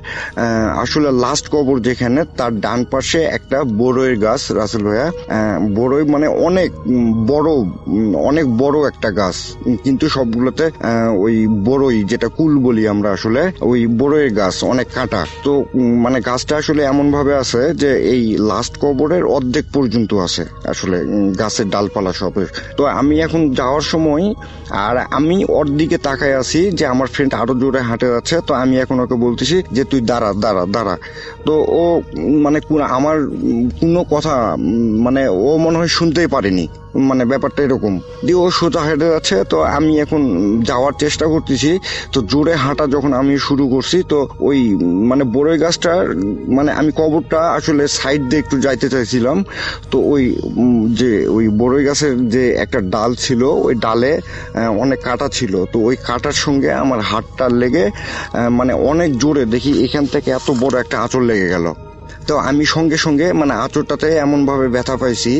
আসলে লাস্ট কবর যেখানে তার ডান পাশে একটা বড়ই গাছ, রাসেল ভাইয়া, বড়ই মানে অনেক বড় একটা গাছ, কিন্তু সবগুলোতে ওই বড়ই যেটা কুল বলি আমরা, আসলে ওই বড়ই গাছ অনেক কাঁটা। তো মানে গাছটা আসলে এমন ভাবে আছে যে এই লাস্ট কবরের অর্ধেক পর্যন্ত আছে আসলে গাছের ডালপালা সবের। তো আমি এখন যাওয়ার সময় আর আমি ওর দিকে তাকায় আছি যে আমার ফ্রেন্ড আরো জোরে হাঁটে যাচ্ছে। তো আমি এখন ওকে বলতেছি যে তুই দাঁড়া দাঁড়া দাঁড়া। তো ও মানে আমার কোনো কথা মানে ও মনে হয় শুনতেই পারেনি, মানে ব্যাপারটা এরকম দিয়ে ও সোজা হেঁটে যাচ্ছে। তো আমি এখন যাওয়ার চেষ্টা করতেছি, তো জোরে হাঁটা যখন আমি শুরু করছি, তো ওই মানে বড়ই গাছটার মানে আমি কবরটা আসলে সাইড দিয়ে একটু যাইতে চাইছিলাম। তো ওই বড়ই গাছের যে একটা ডাল ছিল, ওই ডালে অনেক কাঁটা ছিল। তো ওই কাঁটার সঙ্গে আমার হাতটা লেগে মানে অনেক জোরে দেখি এখান থেকে এত বড় একটা আঁচড় লেগে গেল। তো আমি সঙ্গে সঙ্গে মানে আঁচড়টাতে এমনভাবে ব্যথা পাইছি,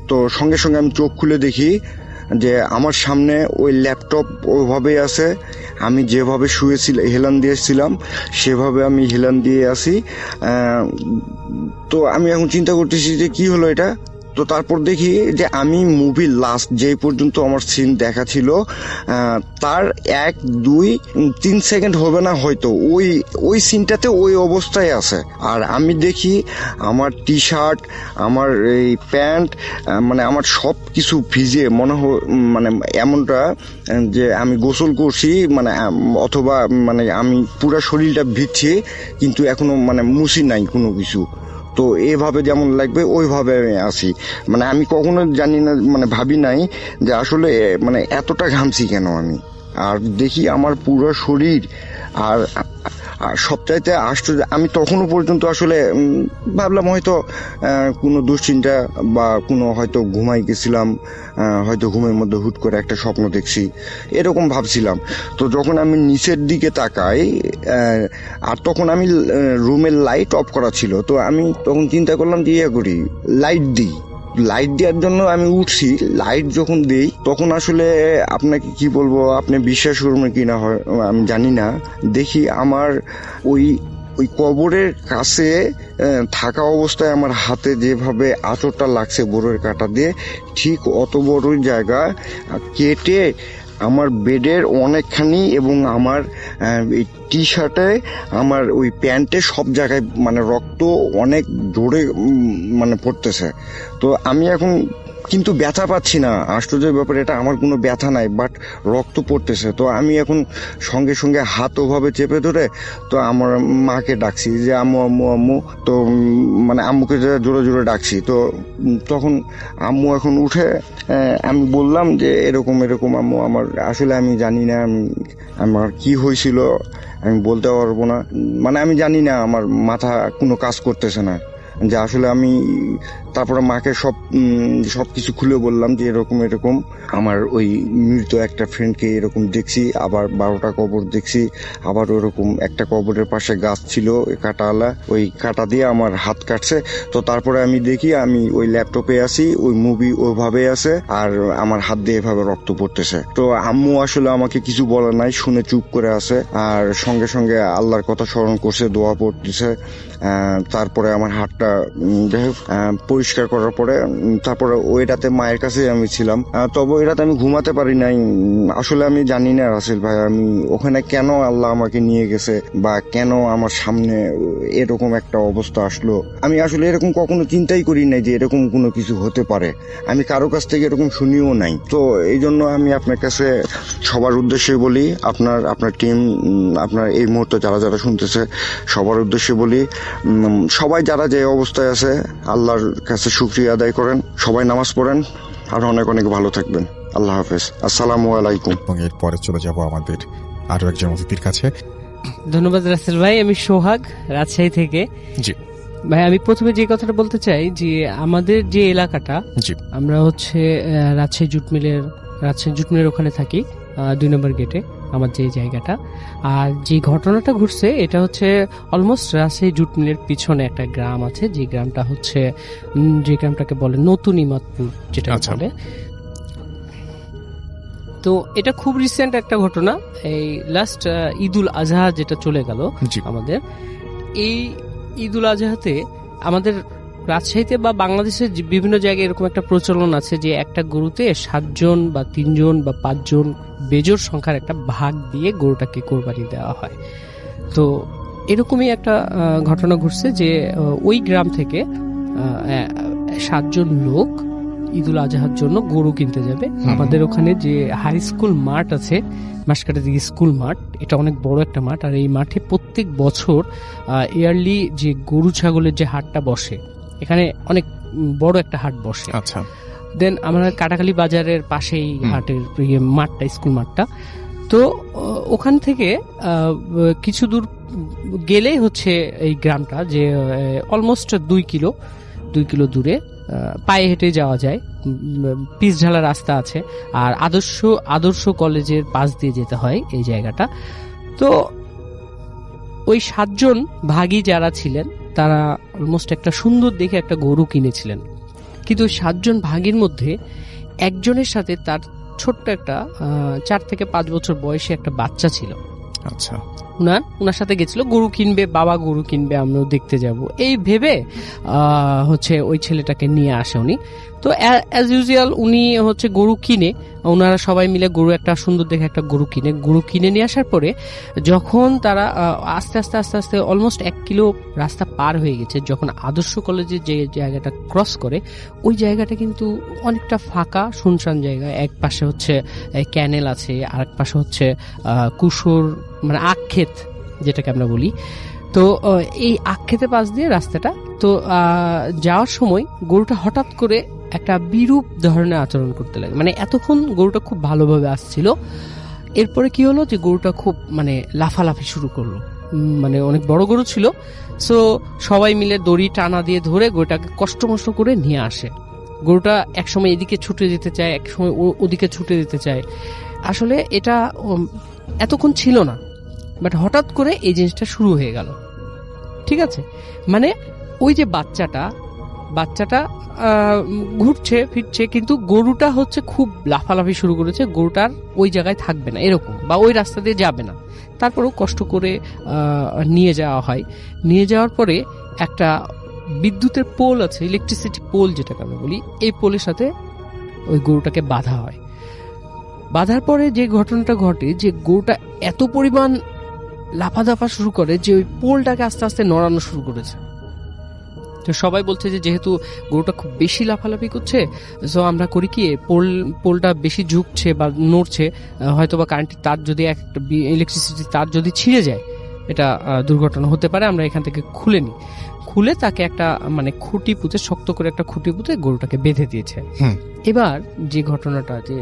তো সঙ্গে সঙ্গে আমি চোখ খুলে দেখি যে আমার সামনে ওই ল্যাপটপ ওইভাবেই আছে, আমি যেভাবে শুয়েছিলাম হেলান দিয়েছিলাম সেভাবে আমি হেলান দিয়ে আসি। তো আমি এখন চিন্তা করতেছি যে কি হলো এটা। তো তারপর দেখি যে আমি মুভির লাস্ট যেই পর্যন্ত আমার সিন দেখা ছিল তার 1, 2, 3 সেকেন্ড হবে না হয়তো ওই সিনটাতে ওই অবস্থায় আছে। আর আমি দেখি আমার টি শার্ট, আমার এই প্যান্ট, মানে আমার সব কিছু ভিজে মনে মানে এমনটা যে আমি গোসল করছি, মানে অথবা মানে আমি পুরো শরীরটা ভিজছি কিন্তু এখনো মানে মুছি নাই কোনো কিছু। তো এভাবে যেমন লাগবে ওইভাবে আমি আসি। মানে আমি কখনো জানি না, মানে ভাবি নাই যে আসলে মানে এতটা ঘামছি কেন আমি। আর দেখি আমার পুরো শরীর, আর সবচাইতে আশ্চর্য, আমি তখনও পর্যন্ত আসলে ভাবলাম হয়তো কোনো দুশ্চিন্তা বা কোনো হয়তো ঘুমাই গেছিলাম, হয়তো ঘুমের মধ্যে হুট করে একটা স্বপ্ন দেখছি, এরকম ভাবছিলাম। তো যখন আমি নিচের দিকে তাকাই, আর তখন আমি রুমের লাইট অফ করা ছিল, তো আমি তখন চিন্তা করলাম যে করি লাইট দিই। লাইট দেওয়ার জন্য আমি উঠছি, লাইট যখন দেই তখন আসলে আপনাকে কি বলবো, আপনি বিশ্বাস করবেন কিনা হয় আমি জানি না, দেখি আমার ওই কবরের কাছে থাকা অবস্থায় আমার হাতে যেভাবে আঁচড়টা লাগছে বোরের কাঁটা দিয়ে, ঠিক অত বড় জায়গা কেটে আমার বেডের অনেকখানি এবং আমার এই টি শার্টে, আমার ওই প্যান্টে সব জায়গায় মানে রক্ত অনেক জোরে মানে পড়তেছে। তো আমি এখন কিন্তু ব্যথা পাচ্ছি না, আশ্চর্যের ব্যাপার এটা, আমার কোনো ব্যথা নাই, বাট রক্ত পড়তেছে। তো আমি এখন সঙ্গে সঙ্গে হাত ওভাবে চেপে ধরে তো আমার মাকে ডাকছি যে আম্মু আম্মু আম্মু, তো মানে আম্মুকে জোরে জোরে ডাকছি। তো তখন আম্মু এখন উঠে, আমি বললাম যে এরকম এরকম আম্মু, আমার আসলে আমি জানি না আমার কি হয়েছিল, আমি বলতে পারবো না, মানে আমি জানি না, আমার মাথা কোনো কাজ করতেছে না যে আসলে আমি। তারপরে মাকে সব কিছু খুলে বললাম যে এরকম এরকম আমার ওই মৃত একটা ফ্রেন্ডকে এরকম দেখছি, আবার 12টা কবর দেখছি, আবার ওরকম একটা কবরের পাশে গাছ ছিল কাঁটাওয়ালা, ওই কাঁটা দিয়ে আমার হাত কাটছে। তো তারপরে আমি দেখি আমি ওই ল্যাপটপে আছি, ওই মুভি ওইভাবে আছে, আর আমার হাত দিয়ে এভাবে রক্ত পড়তেছে। তো আম্মু আসলে আমাকে কিছু বলে নাই, শুনে চুপ করে আছে, আর সঙ্গে সঙ্গে আল্লাহর কথা স্মরণ করছে, দোয়া পড়তেছে। তারপরে আমার হাতটা পরিষ্কার করার পরে তারপরে ওই রাতে মায়ের কাছে আমি ছিলাম। তবে ওই রাতে আমি ঘুমাতে পারি নাই। আসলে আমি জানি না রাসেল ভাই, আমি ওখানে কেন আল্লাহ আমাকে নিয়ে গেছে বা কেন আমার সামনে এরকম একটা অবস্থা আসলো, আমি আসলে এরকম কখনো চিন্তাই করি নাই যে এরকম কোনো কিছু হতে পারে। আমি কারো কাছ থেকে এরকম শুনিও নাই। তো এই জন্য আমি আপনার কাছে সবার উদ্দেশ্যে বলি, আপনার টিম, আপনার এই মুহূর্তে যারা যারা শুনতেছে সবার উদ্দেশ্যে বলি, সবাই যারা যে অবস্থায় আছে আল্লাহর কাছে শুকরিয়া আদায় করেন, সবাই নামাজ পড়েন, আর অনেক অনেক ভালো থাকবেন। আল্লাহ হাফেজ, আসসালামু আলাইকুম। এবং এরপরে চলে যাব আমাদের আরো একজন অতিথির কাছে। ধন্যবাদ রাসেল ভাই। আমি সোহাগ, রাজশাহী থেকে। জি ভাই, আমি প্রথমে যে কথাটা বলতে চাই যে আমাদের যে এলাকাটা, জি, আমরা হচ্ছে রাজশাহী জুট মিলের ওখানে থাকি, 2 নম্বর গেটে আমার যে জায়গাটা। আর যে ঘটনাটা ঘটছে এটা হচ্ছে অলমোস্ট রাজশাহী জুট মিলের পিছনে একটা গ্রাম আছে, যে গ্রামটাকে বলে নতুন ইমাদপুর, যেটা বলে। তো এটা খুব রিসেন্ট একটা ঘটনা, এই লাস্ট ঈদুল আজহা যেটা চলে গেল আমাদের, এই ঈদুল আজহাতে আমাদের রাজশাহীতে বা বাংলাদেশের বিভিন্ন জায়গায় এরকম একটা প্রচলন আছে যে একটা গরুতে 7 জন বা 3 জন বা 5 জন বেজোড় সংখ্যার একটা ভাগ দিয়ে গরুটাকে কোরবানি দেওয়া হয়। তো এরকমই একটা ঘটনা ঘটছে যে ওই গ্রাম থেকে 7 জন লোক ঈদুল আজহার জন্য গরু কিনতে যাবে। আমাদের ওখানে যে হাই স্কুল মাঠ আছে, মাসকাটা দিকে স্কুল মাঠ, এটা অনেক বড় একটা মাঠ, আর এই মাঠে প্রত্যেক বছর ইয়ারলি যে গরু ছাগলের যে হাটটা বসে, এখানে অনেক বড় একটা হাট বসে। আচ্ছা। দেন আমরা কাটাখালী বাজারের পাশেই হাটের মাঠটা, স্কুল মাঠটা। তো ওখান থেকে কিছু দূর গেলেই হচ্ছে এই গ্রামটা, যে অলমোস্ট 2 কিলো দূরে পায়ে হেঁটে যাওয়া যায়, পিচ ঢালা রাস্তা আছে, আর আদর্শ কলেজের পাশ দিয়ে যেতে হয় এই জায়গাটা। তো ওই 7 জন ভাগী যারা ছিলেন তারা অলমোস্ট একটা সুন্দর দেখে একটা গরু কিনেছিলেন, কিন্তু 7 জন ভাগীর মধ্যে একজনের সাথে তার ছোট্ট একটা 4 থেকে 5 বছর বয়সী একটা বাচ্চা ছিল। আচ্ছা। উনার সাথে গেছিল, গরু কিনবে, বাবা গরু কিনবে, আমরাও দেখতে যাব এই ভেবে হচ্ছে ওই ছেলেটাকে নিয়ে আসে উনি। তো অ্যাজ ইউজুয়াল উনি হচ্ছে গরু কিনে, ওনারা সবাই মিলে গরু একটা সুন্দর দেখে একটা গরু কিনে নিয়ে আসার পরে যখন তারা আস্তে আস্তে আস্তে আস্তে অলমোস্ট 1 কিলো রাস্তা পার হয়ে গেছে, যখন আদর্শ কলেজের যে জায়গাটা ক্রস করে, ওই জায়গাটা কিন্তু অনেকটা ফাঁকা শুনশান জায়গা। এক পাশে হচ্ছে ক্যানেল আছে, আর এক পাশে হচ্ছে কুসুর মানে আখ ক্ষেত যেটাকে আমরা বলি। তো এই আক্ষেতে পাশ দিয়ে রাস্তাটা, তো যাওয়ার সময় গরুটা হঠাৎ করে একটা বিরূপ ধরনের আচরণ করতে লাগে। মানে এতক্ষণ গরুটা খুব ভালোভাবে আসছিল, এরপরে কি হলো যে গরুটা খুব মানে লাফালাফি শুরু করলো। মানে অনেক বড় গরু ছিল, সো সবাই মিলে দড়ি টানা দিয়ে ধরে গরুটাকে কষ্ট করে নিয়ে আসে। গরুটা একসময় এদিকে ছুটে যেতে চায়, একসময় ওদিকে ছুটে যেতে চায়। আসলে এটা এতক্ষণ ছিল না, বাট হঠাৎ করে এই জিনিসটা শুরু হয়ে গেল। ঠিক আছে, মানে ওই যে বাচ্চাটা ঘুরছে ফিরছে, কিন্তু গরুটা হচ্ছে খুব লাফালাফি শুরু করেছে, গরুটার ওই জায়গায় থাকবে না এরকম, বা ওই রাস্তা দিয়ে যাবে না। তারপরেও কষ্ট করে নিয়ে যাওয়া হয়। নিয়ে যাওয়ার পরে একটা বিদ্যুতের পোল আছে, ইলেকট্রিসিটি পোল যেটাকে আমরা বলি, এই পোলের সাথে ওই গরুটাকে বাঁধা হয়। বাঁধার পরে যে ঘটনাটা ঘটে, যে গরুটা এত পরিমাণ লাফাদাফা শুরু করে যে ওই পোলটাকে আস্তে আস্তে নড়ানো শুরু করেছে। তো সবাই বলছে যে যেহেতু গরুটা খুব বেশি লাফালাফি করছে, সো আমরা করি কি, পোলটা বেশি ঝুঁকছে বা নড়ছে, হয়তো বা কারেন্টের তার যদি একটা ইলেকট্রিসিটি তার যদি ছিঁড়ে যায়, এটা দুর্ঘটনা হতে পারে, আমরা এখান থেকে খুলে নিই। খুলে তাকে একটা মানে খুঁটি পুঁতে, শক্ত করে একটা খুঁটি পুঁতে গরুটাকে বেঁধে দিয়েছে। এবার যে ঘটনাটা, যে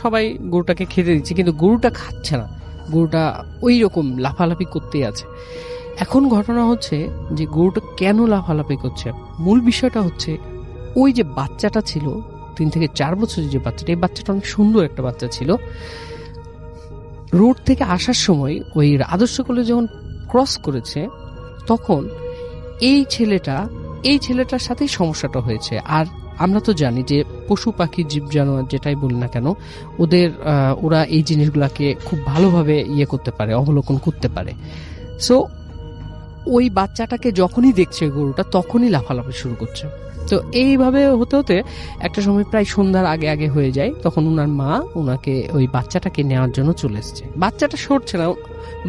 সবাই গরুটাকে খেতে দিচ্ছে, কিন্তু গরুটা খাচ্ছে না, গরুটা ওই রকম লাফালাফি করতেই আছে। এখন ঘটনা হচ্ছে যে গরুটা কেন লাফালাফি করছে, মূল বিষয়টা হচ্ছে ওই যে বাচ্চাটা ছিল 3 থেকে 4 বছরের যে বাচ্চাটা, এই বাচ্চাটা অনেক সুন্দর একটা বাচ্চা ছিল। রোড থেকে আসার সময় ওই আদর্শ কলেজ যখন ক্রস করেছে, তখন এই ছেলেটার সাথেই সমস্যাটা হয়েছে। আর আমরা তো জানি যে পশু পাখি জীব জানোয়ার যেটাই বলি না কেন, ওরা এই জিনিসগুলাকে খুব ভালোভাবে করতে পারে, অবলোকন করতে পারে। সো ওই বাচ্চাটাকে যখনই দেখছে গরুটা, তখনই লাফালাফি শুরু করছে। তো এইভাবে হতে হতে একটা সময় প্রায় সন্ধ্যার আগে হয়ে যায়। তখন ওনার মা ওনাকে ওই বাচ্চাটাকে নেওয়ার জন্য চলে এসছে। বাচ্চাটা সরছে না,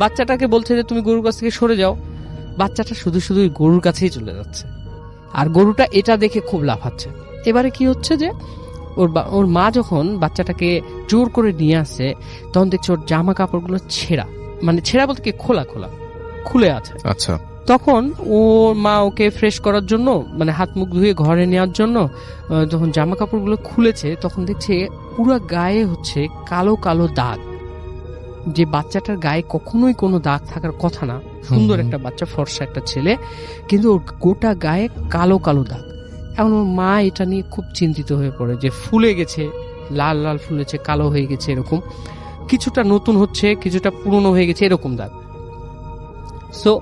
বাচ্চাটাকে বলছে যে তুমি গরুর কাছ থেকে সরে যাও। বাচ্চাটা শুধু গরুর কাছেই চলে যাচ্ছে, আর গরুটা এটা দেখে খুব লাফাচ্ছে। এবারে কি হচ্ছে যে ওর মা যখন বাচ্চাটাকে জোর করে নিয়ে আসছে, তখন দেখছে ওর জামা কাপড়গুলো ছেঁড়া, মানে ছেঁড়া বলতে কি খোলা খুলে আছে। আচ্ছা, তখন ওর মা ওকে ফ্রেশ করার জন্য, মানে হাত মুখ ধুয়ে ঘরে নেওয়ার জন্য যখন জামা কাপড়গুলো খুলেছে, তখন দেখছে পুরো গায়ে হচ্ছে কালো কালো দাগ। যে বাচ্চাটার গায়ে কখনোই কোনো দাগ থাকার কথা না, সুন্দর একটা বাচ্চা, ফর্সা একটা ছেলে, কিন্তু ওর গোটা গায়ে কালো কালো দাগ। এখন ওর মা এটা নিয়ে খুব চিন্তিত হয়ে পড়ে যে ফুলে গেছে, লাল লাল ফুলেছে, কালো হয়ে গেছে, এরকম কিছুটা নতুন হচ্ছে, কিছুটা পুরনো হয়ে গেছে, এরকম দাগ। সো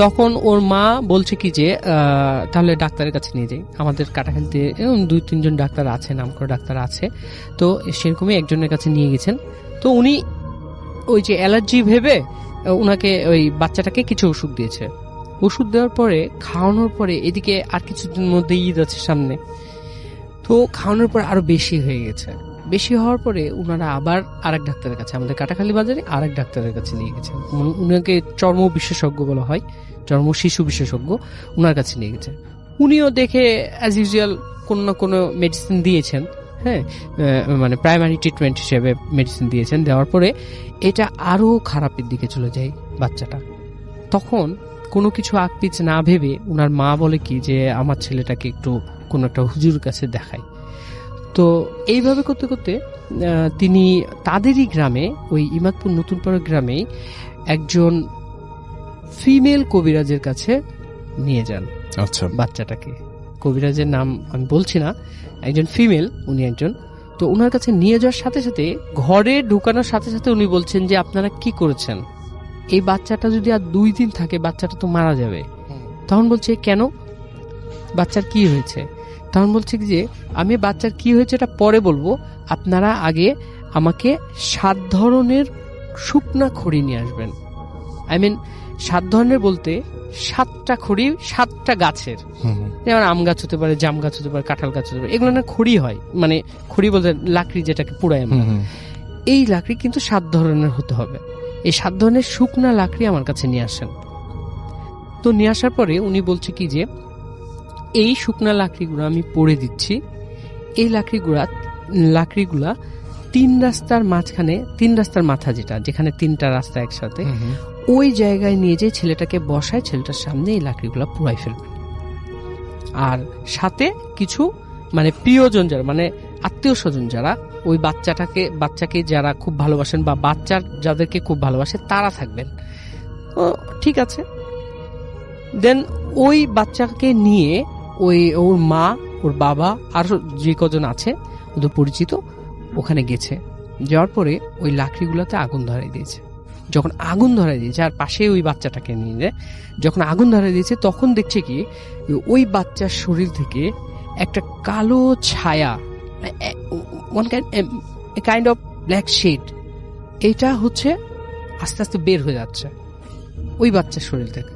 তখন ওর মা বলছে কি যে তাহলে ডাক্তারের কাছে নিয়ে যাই। আমাদের কাটাখালিতে 2-3 জন ডাক্তার আছে, নামকরা ডাক্তার আছে, তো সেরকমই একজনের কাছে নিয়ে গেছেন। তো উনি ওই যে অ্যালার্জি ভেবে ওনাকে ওই বাচ্চাটাকে কিছু ওষুধ দিয়েছে। ওষুধ দেওয়ার পরে, খাওয়ানোর পরে, এদিকে আর কিছুদিন মধ্যে ঈদ আছে সামনে, তো খাওয়ানোর পর আরো বেশি হয়ে গেছে। বেশি হওয়ার পরে ওনারা আবার আরেক ডাক্তারের কাছে, আমাদের কাটাখালী বাজারে আরেক ডাক্তারের কাছে নিয়ে গেছেন। উনাকে চর্ম বিশেষজ্ঞ বলা হয়, চর্ম শিশু বিশেষজ্ঞ, ওনার কাছে নিয়ে গেছে। উনিও দেখে অ্যাজ ইউজুয়াল কোনো না কোনো মেডিসিন দিয়েছেন, হ্যাঁ, মানে প্রাইমারি ট্রিটমেন্ট হিসেবে মেডিসিন দিয়েছেন। দেওয়ার পরে এটা আরো খারাপের দিকে চলে যায় বাচ্চাটা। তখন কোনো কিছু আকপিচ না ভেবে ওনার মা বলে কি যে আমার ছেলেটাকে একটু কোনো একটা হুজুর কাছে দেখাই। তো এইভাবে করতে করতে তিনি তাদেরই গ্রামে, ওই ইমাদপুর নতুনপাড়া গ্রামে একজন ফিমেল কবিরাজের কাছে নিয়ে যান। আচ্ছা, বাচ্চাটাকে, কবিরাজের নাম আমি বলছি না, একজন ফিমেল, উনি একজন। তো ওনার কাছে নিয়ে যাওয়ার সাথে সাথে, ঘরে ঢুকানোর সাথে সাথে উনি বলছেন যে আপনারা কি করেছেন, এই বাচ্চাটা যদি আর 2 দিন থাকে বাচ্চাটা তো মারা যাবে। তখন বলছে কেন, বাচ্চার কি হয়েছে? তখন বলছে যে আমি বাচ্চার কি হয়েছে এটা পরে বলবো, আপনারা আগে আমাকে 7 ধরনের শুকনা খড়ি নিয়ে আসবেন। আই মিন 7 ধরনের বলতে 7টা খড়ি, 7টা গাছের, যেমন আম গাছ হতে পারে, জাম গাছ হতে পারে, কাঁঠাল গাছ হতে পারে, এগুলো না খড়ি হয়, মানে খড়ি বলতে লাকড়ি যেটাকে পুড়ায় আমরা, এই লাকড়ি কিন্তু 7 ধরনের হতে হবে। এই 7 ধরনের শুকনা লাকড়ি আমার কাছে নিয়ে আসেন। তো নিয়ে আসার পরে উনি বলছে কি যে এই শুকনা লাকড়িগুলো আমি পড়ে দিচ্ছি, এই লাকড়িগুলা তিন রাস্তার মাঝখানে, তিন রাস্তার মাথা যেখানে তিনটা রাস্তা একসাথে, ওই জায়গায় নিয়ে যে ছেলেটাকে বসায়, ছেলেটার সামনে এই লাকড়িগুলো পুরাই ফেলবে। আর সাথে কিছু মানে প্রিয়জন যারা, মানে আত্মীয় স্বজন যারা ওই বাচ্চাকে যারা খুব ভালোবাসেন বা বাচ্চার যাদেরকে খুব ভালোবাসে তারা থাকবেন। ঠিক আছে, দেন ওই বাচ্চাকে নিয়ে ওর মা, ওর বাবা আর যে কজন আছে ওদের পরিচিত ওখানে গেছে। যাওয়ার পরে ওই লাকড়িগুলোতে আগুন ধরাই দিয়েছে। যখন আগুন ধরাই দিয়েছে আর পাশে ওই বাচ্চাটাকে নিয়ে যখন আগুন ধরাই দিয়েছে, তখন দেখছে কি ওই বাচ্চার শরীর থেকে একটা কালো ছায়া, কাইন্ড অফ ব্ল্যাক শেড, এটা হচ্ছে আস্তে আস্তে বের হয়ে যাচ্ছে ওই বাচ্চার শরীর থেকে।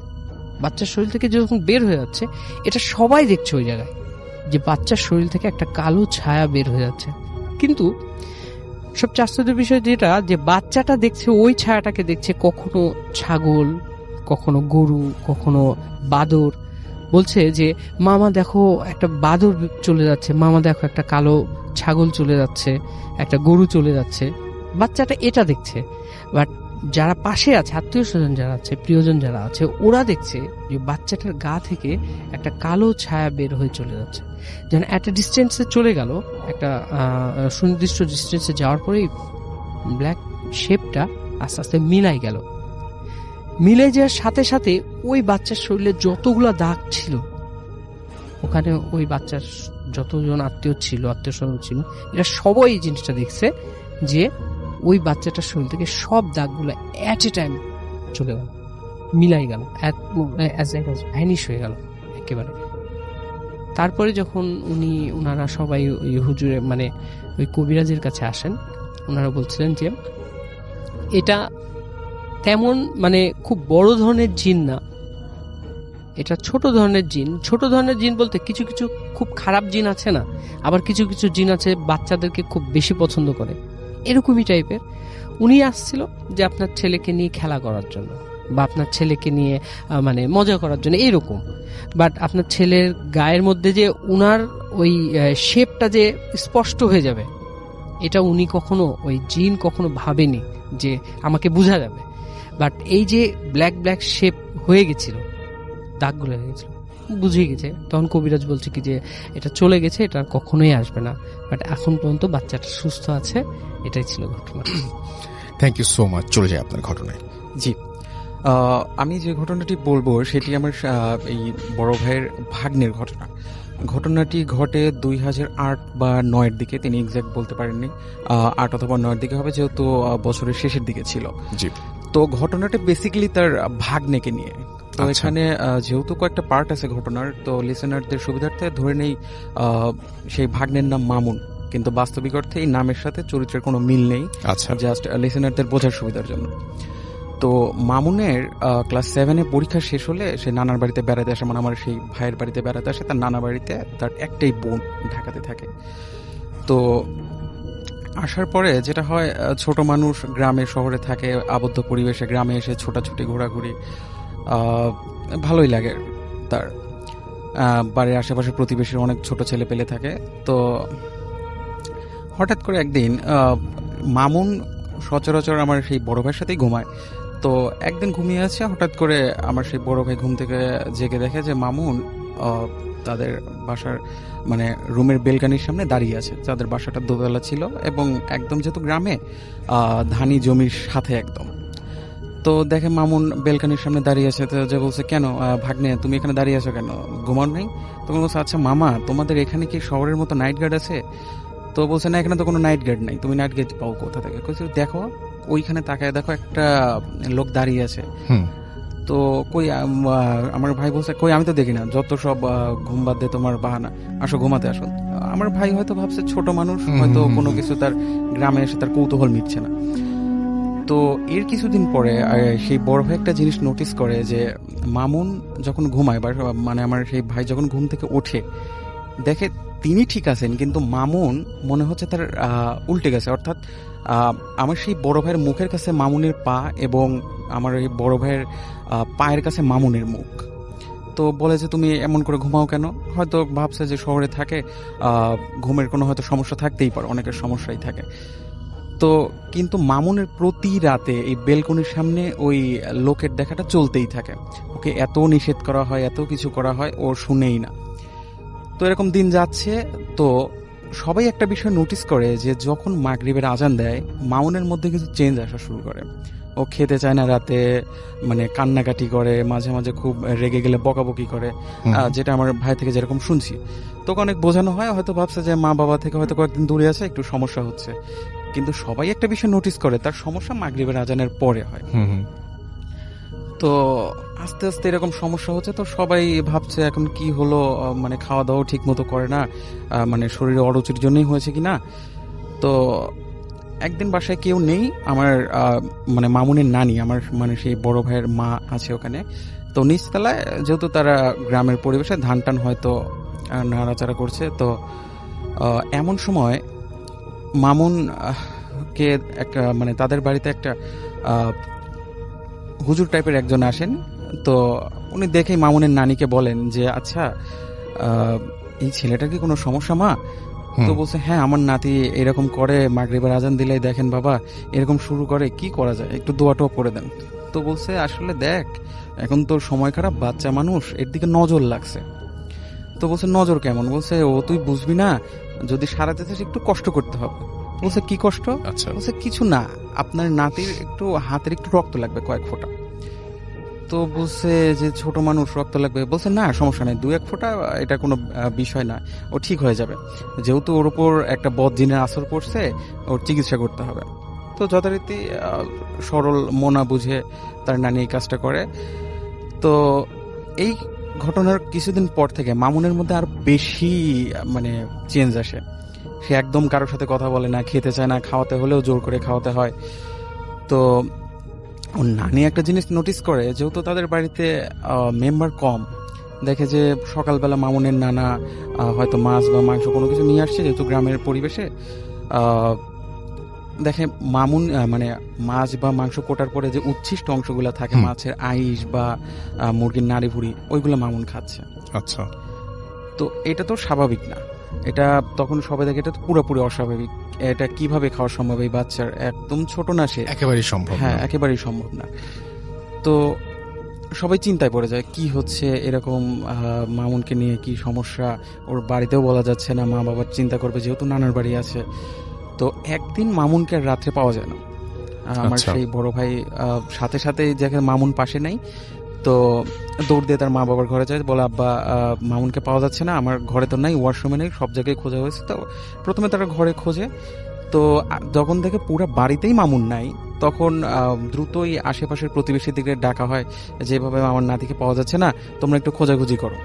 বাচ্চার শরীর থেকে যখন বের হয়ে যাচ্ছে, এটা সবাই দেখছে ওই জায়গায় যে বাচ্চার শরীর থেকে একটা কালো ছায়া বের হয়ে যাচ্ছে। কিন্তু সবচেয়ে আশ্চর্যের বিষয় যেটা, যে বাচ্চাটা দেখছে ওই ছায়াটাকে দেখছে কখনো ছাগল, কখনো গরু, কখনো বাদর। বলছে যে মামা দেখো একটা বাদর চলে যাচ্ছে, মামা দেখো একটা কালো ছাগল চলে যাচ্ছে, একটা গরু চলে যাচ্ছে। বাচ্চাটা এটা দেখছে, বাট যারা পাশে আছে, আত্মীয় স্বজন যারা আছে, প্রিয়জন যারা আছে, ওরা দেখছে যে বাচ্চাটার গা থেকে একটা কালো ছায়া বের হয়ে চলে যাচ্ছে। যেন একটা ডিস্টেন্সে চলে গেল, একটা সুনির্দিষ্ট ডিস্টেন্সে যাওয়ার পরেই ব্ল্যাক শেপটা আস্তে আস্তে মিলাই গেল। মিলে যাওয়ার সাথে সাথে ওই বাচ্চার শরীরে যতগুলো দাগ ছিল, ওখানে ওই বাচ্চার যতজন আত্মীয় স্বজন ছিল, এরা সবাই এই জিনিসটা দেখছে যে ওই বাচ্চাটার শরীর থেকে সব দাগগুলো অ্যাট এ টাইম চলে গেল, মিলাই গেল, ভ্যানিশ হয়ে গেল একেবারে। তারপরে যখন ওনারা সবাই ওই হুজুরে মানে ওই কবিরাজের কাছে আসেন, ওনারা বলছিলেন যে এটা তেমন মানে খুব বড় ধরনের জিন না, এটা ছোট ধরনের জিন। ছোট ধরনের জিন বলতে কিছু কিছু খুব খারাপ জিন আছে না, আবার কিছু কিছু জিন আছে বাচ্চাদেরকে খুব বেশি পছন্দ করে, এরকমই টাইপের। উনি আসছিল যে আপনার ছেলেকে নিয়ে খেলা করার জন্য বা আপনার ছেলেকে নিয়ে মানে মজা করার জন্য এরকম। বাট আপনার ছেলের গায়ের মধ্যে যে উনার ওই শেপটা যে স্পষ্ট হয়ে যাবে, এটা উনি কখনো, ওই জিন কখনো ভাবেনি যে আমাকে বোঝা যাবে। বাট এই যে ব্ল্যাক ব্ল্যাক শেপ হয়ে গেছিল, দাগগুলো হয়ে গেছিল, বুঝে গেছে। তখন কবিরাজ বলছে কি যে এটা চলে গেছে, এটা কখনোই আসবে না। বাট এখন পর্যন্ত বাচ্চাটা সুস্থ আছে। এটাই ছিল ঘটনা। Thank you so much. চলে যায় আপনার ঘটনায়। জি, আমি যে ঘটনাটি বলবো সেটি আমার এই বড় ভাইয়ের ভাগ্নের ঘটনা। ঘটনাটি ঘটে 2008 বা 2009 দিকে, তিনি এক্সাক্ট বলতে পারেননি, 8 অথবা 9 দিকে হবে, যেহেতু বছরের শেষের দিকে ছিল। জি। তো ঘটনাটা বেসিক্যালি তার ভাগ্নেকে নিয়ে। তো এখানে যেহেতু কয়েকটা পার্ট আছে ঘটনার, তো লিসেনারদের সুবিধার্থে ধরে নেই সেই ভাগ্নের নাম মামুন, কিন্তু বাস্তবিক অর্থে এই নামের সাথে চরিত্রের কোনো মিল নেই। আচ্ছা, জাস্ট লিসেনারদের বোঝার সুবিধার জন্য। তো মামুনের ক্লাস 7-এ পরীক্ষা শেষ হলে সে নানার বাড়িতে বেড়াতে আসে, মানে আমার সেই ভাইয়ের বাড়িতে বেড়াতে আসে। তার নানা বাড়িতে তার একটাই বোন ঢাকাতে থাকে। তো আসার পরে যেটা হয়, ছোট মানুষ গ্রামে শহরে থাকে, আবদ্ধ পরিবেশে, গ্রামে এসে ছোটাছুটি ঘোরাঘুরি ভালোই লাগে তার। বাড়ির আশেপাশে প্রতিবেশীর অনেক ছোট ছেলে পেলে থাকে। তো হঠাৎ করে একদিন মামুন সচরাচর আমার সেই বড় ভাইয়ের সাথেই ঘুমায়। তো একদিন ঘুমিয়ে আছে, হঠাৎ করে আমার সেই বড় ভাই ঘুম থেকে জেগে দেখে যে মামুন তাদের বাসার মানে রুমের বেলকানির সামনে দাঁড়িয়ে আছে। তাদের বাসাটা দোতলা ছিল এবং একদম যেহেতু গ্রামে ধানি জমির সাথে একদম। তো দেখে মামুন বেলকানির সামনে দাঁড়িয়ে আছে। তো যে বলছে, কেন ভাগ্নে তুমি এখানে দাঁড়িয়ে আছো কেন, ঘুমাও নাই? তখন বলছে, আচ্ছা মামা, তোমাদের এখানে কি শহরের মতো নাইট গার্ড আছে? তো বলছে, না, এখানে তো কোনো নাইট গার্ড নাই, তুমি নাইট গার্ড পাও কোথা থেকে? দেখো ওইখানে তাকায় দেখো একটা লোক দাঁড়িয়ে আছে। তো কই, আমার ভাই বলছে, কই আমি তো দেখি না, যত সব ঘুম বাদ দিয়ে তোমার বাহানা, আসো ঘুমাতে আসো। আমার ভাই হয়তো ভাবছে ছোট মানুষ, হয়তো কোনো কিছু তার গ্রামে এসে তার কৌতূহল মিটছে না। তো এর কিছুদিন পরে সেই বড় ভাই একটা জিনিস নোটিস করে যে মামুন যখন ঘুমায়, বা মানে আমার সেই ভাই যখন ঘুম থেকে ওঠে, দেখে তিনি ঠিক আছেন, কিন্তু মামুন মনে হচ্ছে তার উল্টে গেছে। অর্থাৎ আমার সেই বড় ভাইয়ের মুখের কাছে মামুনের পা এবং আমার এই বড় ভাইয়ের পায়ের কাছে মামুনের মুখ। তো বলে যে তুমি এমন করে ঘুমাও কেন? হয়তো ভাবছে যে শহরে থাকে, ঘুমের কোনো হয়তো সমস্যা থাকতেই পারে, অনেকের সমস্যাই থাকে। তো কিন্তু মামুনের প্রতি রাতে এই বেলকনির সামনে ওই লোকের দেখাটা চলতেই থাকে। ওকে এত নিষেধ করা হয়, এত কিছু করা হয়, ও শুনেই না। তো এরকম দিন যাচ্ছে। তো সবাই একটা বিষয় নোটিস করে যে যখন মাগরিবের আজান দেয় মামুনের মধ্যে কিছু চেঞ্জ আসা শুরু করে। ও খেতে চায় না রাতে, মানে কান্নাকাটি করে, মাঝে মাঝে খুব রেগে গেলে বকাবকি করে, যেটা আমার ভাই থেকে যেরকম শুনছি। তোকে অনেক বোঝানো হয়, হয়তো ভাবছে যে মা বাবা থেকে হয়তো কয়েকদিন দূরে আছে, একটু সমস্যা হচ্ছে। কিন্তু সবাই একটা বিষয় নোটিস করে, তার সমস্যা মাগরিবের আজানের পরে হয়। তো আস্তে আস্তে এরকম সমস্যা হচ্ছে। তো সবাই ভাবছে এখন কি হলো, মানে খাওয়া দাওয়া ঠিক মতো করে না, মানে শরীরে অরুচির জন্যই হয়েছে কিনা। তো একদিন বাসায় কেউ নেই, আমার মানে মামুনের নানি, আমার মানে সেই বড় ভাইয়ের মা আছে ওখানে। তো নিচতলায় যেহেতু তারা গ্রামের পরিবেশে ধান টান হয়তো নাড়াচাড়া করছে। তো এমন সময় মামুন কে একটা মানে তাদের বাড়িতে একটা হুজুর টাইপের একজন আসেন। তো উনি দেখেই মামুনের নানিকে বলেন যে আচ্ছা এই ছেলেটার কি কোনো সমস্যা মা? তো বলছে হ্যাঁ, আমার নাতি এরকম করে, মাগরিবের আজান দিলেই দেখেন বাবা এরকম শুরু করে, কি করা যায়, একটু দোয়া টোয়া করে দেন। তো বলছে আসলে দেখ এখন তোর সময় খারাপ, বাচ্চা মানুষ, এর দিকে নজর লাগছে। তো বলছে নজর কেমন? বলছে ও তুই বুঝবি না, যদি সারাতে চাস একটু কষ্ট করতে হবে। বলছে কি কষ্ট? আচ্ছা। বলছে কিছু না, আপনার নাতির একটু হাতের একটু রক্ত লাগবে কয়েক ফোঁটা। তো বলছে যে ছোট মানুষ, রক্ত লাগবে। বলছে না সমস্যা নেই, 2-1 ফোঁটা এটা কোনো বিষয় না, ও ঠিক হয়ে যাবে, যেহেতু ওর উপর একটা বদ জিনের আসর পড়ছে, ওর চিকিৎসা করতে হবে। তো যথারীতি সরল মনা বুঝে তার নানি এই কাজটা করে। তো এই ঘটনার কিছুদিন পর থেকে মামুনের মধ্যে আর বেশি মানে চেঞ্জ আসে। সে একদম কারোর সাথে কথা বলে না, খেতে চায় না, খাওয়াতে হলেও জোর করে খাওয়াতে হয়। তো ওর নানি একটা জিনিস নোটিস করে, যেহেতু তাদের বাড়িতে মেম্বার কম, দেখে যে সকালবেলা মামুনের নানা হয়তো মাছ বা মাংস কোনো কিছু নিয়ে আসছে, যেহেতু গ্রামের পরিবেশে দেখে মামুন মানে মাছ বা মাংস কোটার পরে যে উচ্ছিষ্ট অংশগুলো থাকে, মাছের আইস বা মুরগির নাড়ি ভুড়ি, ওইগুলো মামুন খাচ্ছে। আচ্ছা। তো এটা তো স্বাভাবিক না, এটা তখন সবাই দেখে এটা তো পুরোপুরি অস্বাভাবিক। এটা কিভাবে খাওয়া সম্ভব এই বাচ্চার? একদম ছোট না সে, একেবারেই সম্ভব। হ্যাঁ, একেবারেই সম্ভব না। তো সবাই চিন্তায় পড়ে যায় কি হচ্ছে, এরকম মামুনকে নিয়ে কি সমস্যা, ওর বাড়িতেও বলা যাচ্ছে না, মা বাবার চিন্তা করবে যেহেতু নানার বাড়ি আছে। তো একদিন মামুনকে আর রাত্রে পাওয়া যায় না। আমার সেই বড় ভাই সাথে সাথে দেখে মামুন পাশে নাই, তো দৌড় দিয়ে তার মা বাবার ঘরে যায়, বলে আব্বা মামুনকে পাওয়া যাচ্ছে না, আমার ঘরে তো নাই, ওয়াশরুমে নেই, সব জায়গায় খোঁজা হয়েছে। তো প্রথমে তারা ঘরে খোঁজে, তো যখন দেখে পুরো বাড়িতেই মামুন নাই, তখন দ্রুতই আশেপাশের প্রতিবেশীদেরকে ডাকা হয়, যেভাবে আমার নাতিকে পাওয়া যাচ্ছে না, তোমরা একটু খোঁজাখুঁজি করো।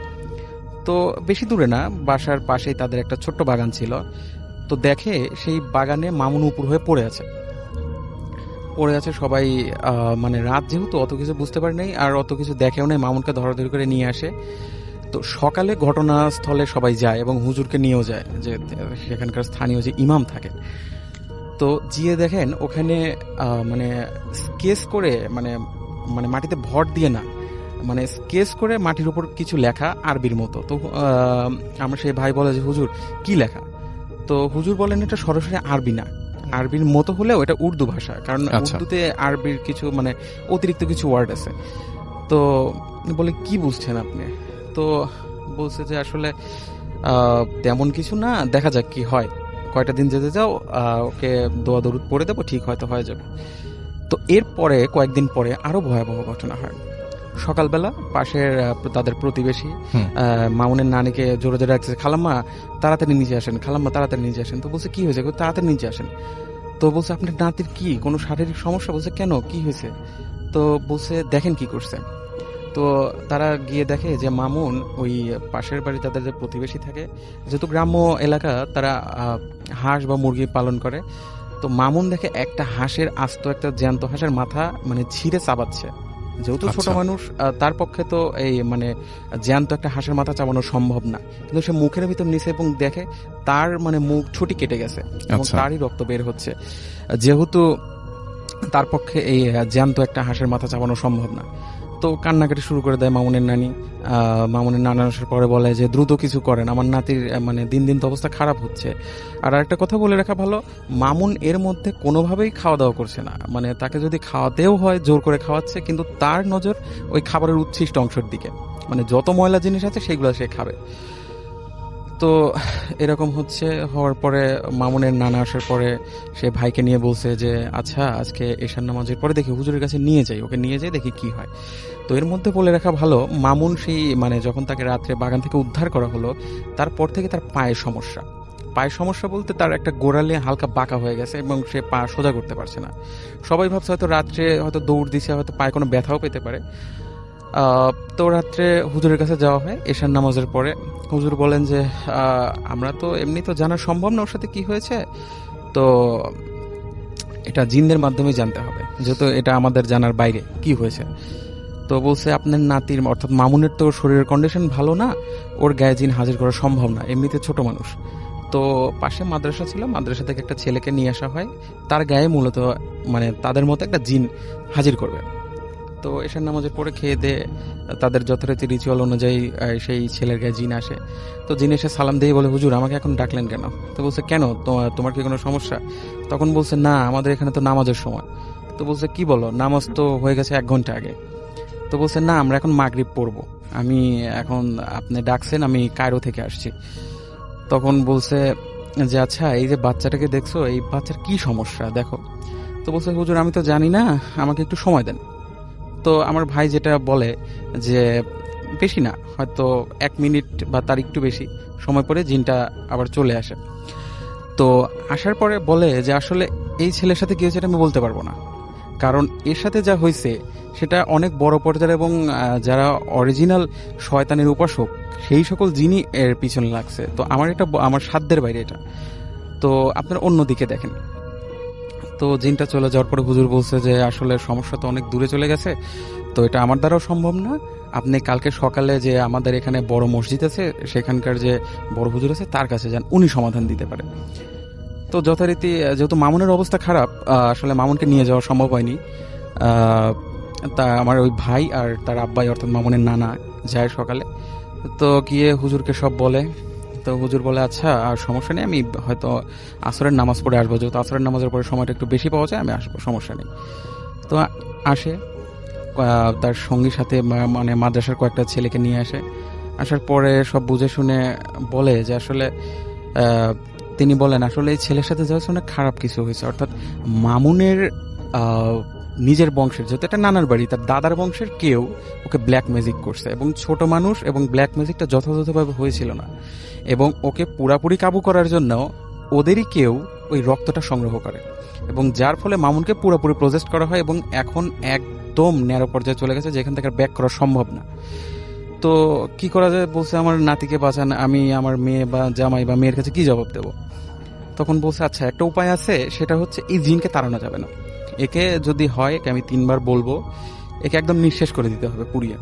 তো বেশি দূরে না, বাসার পাশেই তাদের একটা ছোট্ট বাগান ছিল। তো দেখে সেই বাগানে মামুন উপর হয়ে পড়ে আছে। সবাই মানে রাত যেহেতু অত কিছু বুঝতে পারে নাই, আর অত কিছু দেখেও নাই, মামুনকে ধরাধরি করে নিয়ে আসে। তো সকালে ঘটনাস্থলে সবাই যায় এবং হুজুরকে নিয়েও যায়, যে সেখানকার স্থানীয় যে ইমাম থাকেন। তো গিয়ে দেখেন ওখানে মানে স্কেচ করে, মানে মানে মাটিতে ভর দিয়ে না, মানে স্কেচ করে মাটির উপর কিছু লেখা আরবির মতো। তো আমার সেই ভাই বলে যে হুজুর কি লেখা? তো হুজুর বলেন এটা সরাসরি আরবি না, আরবির মতো হলেও এটা উর্দু ভাষা, কারণ উর্দুতে আরবির কিছু মানে অতিরিক্ত কিছু ওয়ার্ড আছে। তো বলে কি বুঝছেন আপনি? তো বলছে যে আসলে তেমন কিছু না, দেখা যাক কি হয়, কয়টা দিন যেতে যাও, ওকে দোয়া দরুদ পড়ে দেবো, ঠিক হয়তো হয়ে যাবে। তো এরপরে কয়েকদিন পরে আরো ভয়াবহ ঘটনা হয়। সকালবেলা পাশের তাদের প্রতিবেশী মামুনের নানিকে জোরে জোরে রাখছে, খালাম্মা তাড়াতাড়ি নিচে আসেন, খালাম্মা তাড়াতাড়ি নিচে আসেন। তো বলছে কি হয়েছে? তাড়াতাড়ি নিচে আসেন। তো বলছে আপনার নাতির কি কোনো শারীরিক সমস্যা? বলছে কেন, কি হয়েছে? তো বলছে দেখেন কি করছে। তো তারা গিয়ে দেখে যে মামুন ওই পাশের বাড়ি তাদের যে প্রতিবেশী থাকে, যেহেতু গ্রাম্য এলাকা, তারা হাঁস বা মুরগি পালন করে। তো মামুন দেখে একটা হাঁসের আস্ত, একটা জ্যান্ত হাঁসের মাথা মানে ছিঁড়ে চাবাচ্ছে। যেহেতু ছোট মানুষ, তার পক্ষে তো এই মানে জ্যান্ত একটা হাঁসের মাথা চাবানো সম্ভব না, কিন্তু সে মুখের ভিতর নিচে এবং দেখে তার মানে মুখ ছুটি কেটে গেছে এবং তারই রক্ত বের হচ্ছে। যেহেতু তার পক্ষে এই জ্যান্ত একটা হাঁসের মাথা চাবানো সম্ভব না, তো কান্নাকাটি শুরু করে দেয় মামুনের নানি। মামুনের নানা আসার পরে বলে যে দ্রুত কিছু করেন, আমার নাতির মানে দিন দিন তো অবস্থা খারাপ হচ্ছে। আর একটা কথা বলে রাখা ভালো, মামুন এর মধ্যে কোনোভাবেই খাওয়া দাওয়া করছে না, মানে তাকে যদি খাওয়াতেও হয় জোর করে খাওয়াচ্ছে, কিন্তু তার নজর ওই খাবারের উচ্ছিষ্ট অংশের দিকে, মানে যত ময়লা জিনিস আছে সেগুলো সে খাবে। তো এরকম হওয়ার পরে মামুনের নানা আসার পরে সে ভাইকে নিয়ে বলছে যে আচ্ছা আজকে এশার নামাজের পরে দেখি হুজুরের কাছে নিয়ে যাই, ওকে নিয়ে যাই দেখি কি হয়। তো এর মধ্যে বলে রাখা ভালো, মামুন সেই মানে যখন তাকে রাত্রে বাগান থেকে উদ্ধার করা হলো তারপর থেকে তার পায়ের সমস্যা বলতে তার একটা গোড়ালে হালকা বাঁকা হয়ে গেছে এবং সে পা সোজা করতে পারছে না। সবাই ভাবছে হয়তো রাত্রে হয়তো দৌড় দিছে, হয়তো পায়ে কোনো ব্যথাও পেতে পারে। তো রাত্রে হুজুরের কাছে যাওয়া হয় এশার নামাজের পরে। হুজুর বলেন যে আমরা তো এমনি তো জানা সম্ভব না ওর সাথে কি হয়েছে, তো এটা জিনদের মাধ্যমে জানতে হবে, যেহেতু এটা আমাদের জানার বাইরে কি হয়েছে। তো বলছে আপনার নাতির অর্থাৎ মামুনের তো শরীরের কন্ডিশন ভালো না, ওর গায়ে জিন হাজির করা সম্ভব না, এমনিতে ছোট মানুষ। তো পাশে মাদ্রাসা ছিল, মাদ্রাসা থেকে একটা ছেলেকে নিয়ে আসা হয়, তার গায়ে মূলত মানে তাদের মতো একটা জিন হাজির করবে। তো এশার নামাজের পরে খেয়ে দিয়ে তাদের যথারীতি রিচুয়াল অনুযায়ী সেই ছেলের গায়ে জিন আসে। তো জিন এসে সালাম দিয়ে বলে হুজুর আমাকে এখন ডাকলেন কেন? তো বলছে কেন, তোমার কি কোনো সমস্যা? তখন বলছে না আমাদের এখানে তো নামাজের সময়। তো বলছে কি বলো, নামাজ তো হয়ে গেছে 1 ঘন্টা আগে। তো বলছে না আমরা এখন মাগরিব পড়বো, আমি এখন আপনি ডাকছেন, আমি কায়রো থেকে আসছি। তখন বলছে যে আচ্ছা এই যে বাচ্চাটাকে দেখছো, এই বাচ্চার কি সমস্যা দেখো। তো বলছে হুজুর আমি তো জানি না, আমাকে একটু সময় দেন। তো আমার ভাই যেটা বলে যে বেশি না, হয়তো 1 মিনিট বা তার একটু বেশি সময় পরে জিনটা আবার চলে আসে। তো আসার পরে বলে যে আসলে এই ছেলের সাথে কি হয়েছে এটা আমি বলতে পারবো না, কারণ এর সাথে যা হয়েছে সেটা অনেক বড় পর্যায়ে এবং যারা অরিজিনাল শয়তানের উপাসক সেই সকল জিনই এর পিছনে লাগছে। তো আমার সাধ্যের বাইরে এটা, তো আপনারা অন্যদিকে দেখেন। তো জিনটা চলে যাওয়ার পরে হুজুর বলছে যে আসলে সমস্যা তো অনেক দূরে চলে গেছে, তো এটা আমার দ্বারাও সম্ভব না, আপনি কালকে সকালে যে আমাদের এখানে বড় মসজিদ আছে সেখানকার যে বড় হুজুর আছে তার কাছে যান, উনি সমাধান দিতে পারে। তো যথারীতি যেহেতু মামুনের অবস্থা খারাপ, আসলে মামুনকে নিয়ে যাওয়া সম্ভব হয়নি। তা আমার ওই ভাই আর তার আব্বাই অর্থাৎ মামুনের নানা যায় সকালে। তো গিয়ে হুজুরকে সব বলে। তো হুজুর বলে আচ্ছা আর সমস্যা নেই, আমি হয়তো আসরের নামাজ পড়ে আসবো, যেহেতু আসরের নামাজের পরে সময়টা একটু বেশি পাওয়া যায়, আমি আসবো, সমস্যা নেই। তো আসে, তার সঙ্গীর সাথে মানে মাদ্রাসার কয়েকটা ছেলেকে নিয়ে আসে। আসার পরে সব বুঝে শুনে বলে যে আসলে তিনি বলেন আসলে এই ছেলের সাথে যা হয়েছে অনেক খারাপ কিছু হয়েছে, অর্থাৎ মামুনের নিজের বংশের, যেহেতু এটা নানার বাড়ি, তার দাদার বংশের কেউ ওকে ব্ল্যাক ম্যাজিক করছে, এবং ছোট মানুষ এবং ব্ল্যাক ম্যাজিকটা যথাযথভাবে হয়েছিল না, এবং ওকে পুরাপুরি কাবু করার জন্য ওদেরই কেউ ওই রক্তটা সংগ্রহ করে, এবং যার ফলে মামুনকে পুরোপুরি প্রজেস্ট করা হয়, এবং এখন একদম ন্যারো পর্যায়ে চলে গেছে যেখান থেকে ব্যাক করা সম্ভব না। তো কি করা যায়, বলছে আমার নাতিকে বাঁচান, আমি আমার মেয়ে বা জামাই বা মেয়ের কাছে কি জবাব দেব? তখন বলছে আচ্ছা একটা উপায় আছে, সেটা হচ্ছে এই জিনকে তাড়ানো যাবে না, একে যদি হয় একে আমি 3 বার বলবো, একে একদম নিঃশেষ করে দিতে হবে পুড়িয়ে,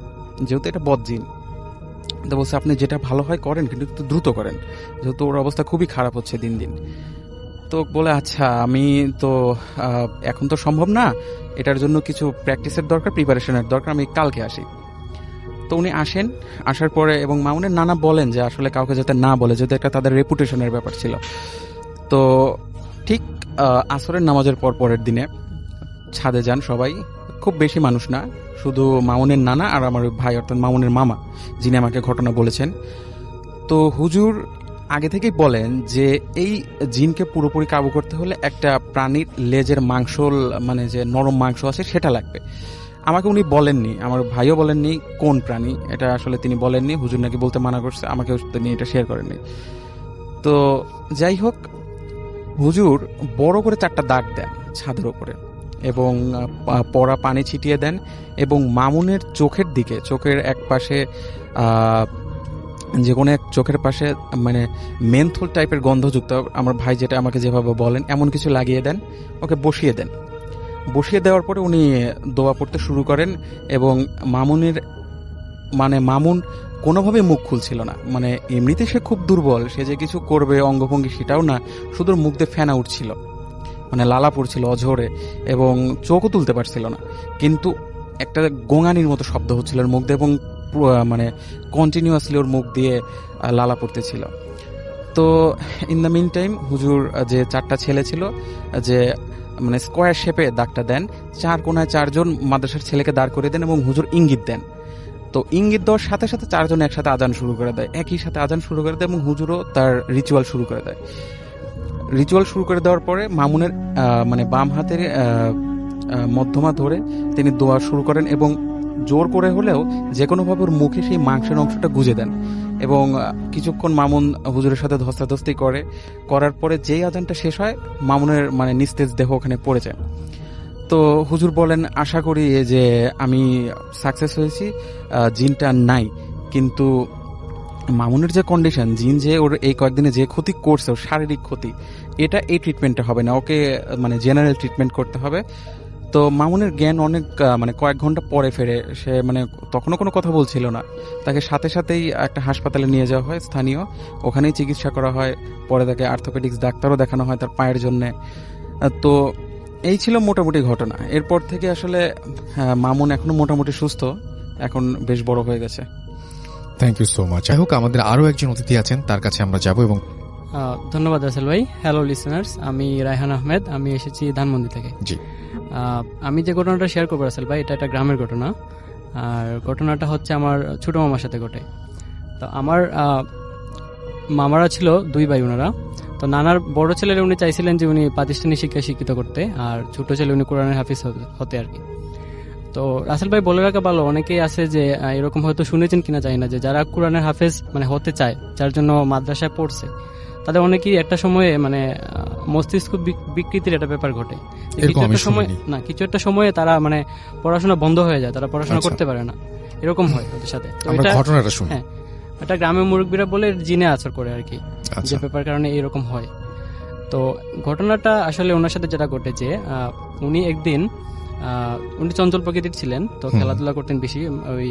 যেহেতু এটা বদ জিন। তো বলছে আপনি যেটা ভালো হয় করেন, কিন্তু একটু দ্রুত করেন, যেহেতু ওর অবস্থা খুবই খারাপ হচ্ছে দিন দিন। তো বলে আচ্ছা আমি তো এখন তো সম্ভব না, এটার জন্য কিছু প্র্যাকটিসের দরকার, প্রিপারেশনের দরকার, আমি কালকে আসি। তো উনি আসেন, আসার পরে এবং মামুনের নানা বলেন যে আসলে কাউকে যাতে না বলে, যেহেতু একটা তাদের রেপুটেশনের ব্যাপার ছিল। তো ঠিক আসরের নামাজের পরের দিনে ছাদে যান সবাই, খুব বেশি মানুষ না, শুধু মামুনের নানা আর আমার ভাই অর্থাৎ মামুনের মামা, যিনি আমাকে ঘটনা বলেছেন। তো হুজুর আগে থেকেই বলেন যে এই জিনকে পুরোপুরি কাবু করতে হলে একটা প্রাণীর লেজের মাংস, মানে যে নরম মাংস আছে সেটা লাগবে। আমাকে উনি বলেননি, আমার ভাইও বলেননি কোন প্রাণী, এটা আসলে তিনি বলেননি, হুজুর নাকি বলতে মানা করছে, আমাকে তিনি এটা শেয়ার করেননি। তো যাই হোক, হুজুর বড় করে 4টা দাগ দেন ছাদের ওপরে, এবং পড়া পানি ছিটিয়ে দেন, এবং মামুনের চোখের দিকে, চোখের এক পাশে যে কোনো এক চোখের পাশে মানে মেন্থল টাইপের গন্ধযুক্ত, আমার ভাই যেটা আমাকে যেভাবে বলেন এমন কিছু লাগিয়ে দেন, ওকে বসিয়ে দেন। বসিয়ে দেওয়ার পরে উনি দোয়া পড়তে শুরু করেন, এবং মামুন কোনোভাবে মুখ খুলছিল না, মানে এমনিতে সে খুব দুর্বল, সে যে কিছু করবে অঙ্গভঙ্গি সেটাও না, শুধু মুখ দিয়ে ফেনা উঠছিল, মানে লালা পড়ছিল অঝরে, এবং চোখও তুলতে পারছিল না। কিন্তু একটা গোঙানির মতো শব্দ হচ্ছিল ওর মুখ দিয়ে, এবং মানে কন্টিনিউয়াসলি ওর মুখ দিয়ে লালা পড়তেছিল। তো ইন দ্য মিন টাইম হুজুর যে 4টা ছেলে ছিল, যে মানে স্কোয়ার শেপে দাগটা দেন, 4 কোণায় 4 জন মাদ্রাসার ছেলেকে দাঁড় করে দেন এবং হুজুর ইঙ্গিত দেন। তো ইঙ্গিত দেওয়ার সাথে সাথে 4 জন একসাথে আজান শুরু করে দেয়, একই সাথে আজান শুরু করে দেয়, এবং হুজুরও তার রিচুয়াল শুরু করে দেয়। রিচুয়াল শুরু করে দেওয়ার পরে মামুনের মানে বাম হাতের মধ্যমা ধরে তিনি দোয়া শুরু করেন, এবং জোর করে হলেও যে কোনোভাবে ওর মুখে সেই মাংসের অংশটা গুজে দেন, এবং কিছুক্ষণ মামুন হুজুরের সাথে ধস্তাধস্তি করার পরে যেই আজানটা শেষ হয়, মামুনের মানে নিস্তেজ দেহ ওখানে পড়ে যায়। তো হুজুর বলেন, আশা করি যে আমি সাকসেস হয়েছি, জিনটা নাই। কিন্তু মামুনের যে কন্ডিশন, জিন যে ওর এই কয়েকদিনে যে ক্ষতি করছে, ওর শারীরিক ক্ষতি, এটা এই ট্রিটমেন্টে হবে না, ওকে মানে জেনারেল ট্রিটমেন্ট করতে হবে। তো মামুনের জ্ঞান অনেক মানে কয়েক ঘন্টা পরে ফেরে, সে মানে তখনও কোনো কথা বলছিল না। তাকে সাথে সাথেই একটা হাসপাতালে নিয়ে যাওয়া হয় স্থানীয়, ওখানেই চিকিৎসা করা হয়। পরে তাকে আর্থোপেডিক্স ডাক্তারও দেখানো হয় তার পায়ের জন্যে। তো এই ছিল মোটামুটি ঘটনা। এরপর থেকে আসলে মামুন এখনো মোটামুটি সুস্থ, এখন বেশ বড় হয়ে গেছে। Thank you so much. যাই হোক, আমাদের আরো একজন অতিথি আছেন, তার কাছে আমরা যাব। এবং ধন্যবাদ রাসেল ভাই। হ্যালো লিসেনার্স, আমি রায়হান আহমেদ, আমি এসেছি ধানমন্ডি থেকে। জি, আমি যে ঘটনাটা শেয়ার করবো রাসেল ভাই, এটা একটা গ্রামের ঘটনা। আর ঘটনাটা হচ্ছে আমার ছোট মামার সাথে ঘটে। তো আমার মামারা ছিল 2 ভাই ওনারা। তো নানার বড় ছেলের উনি চাইছিলেন যে উনি প্রাতিষ্ঠানিক শিক্ষায় শিক্ষিত করতে, আর ছোট ছেলে উনি কোরআনের হাফিজ হতে আর কি। তো রাসেল ভাই বলে রাখা ভালো, অনেকেই আছে যে এরকম হয়তো শুনেছেন কিনা জানি না, যে যারা কোরআনের হাফেজ মানে হতে চায়, যার জন্য মাদ্রাসায় পড়ছে, তাদের অনেকেই একটা সময়ে মানে মস্তিষ্ক বিকৃতির একটা ব্যাপার ঘটে। কিছু একটা সময়ে তারা মানে পড়াশোনা বন্ধ হয়ে যায়, তারা পড়াশোনা করতে পারে না, এরকম হয় তাদের সাথে। ঘটনাটা শুনি। হ্যাঁ, এটা গ্রামের মুরব্বীরা বলে জিনে আছর করে আর কি, যে ব্যাপার কারণে এরকম হয়। তো ঘটনাটা আসলে ওনার সাথে যেটা ঘটেছে, উনি একদিন উনি চঞ্চল প্রকৃতির ছিলেন, তো খেলাধুলা করতেন বেশি, ওই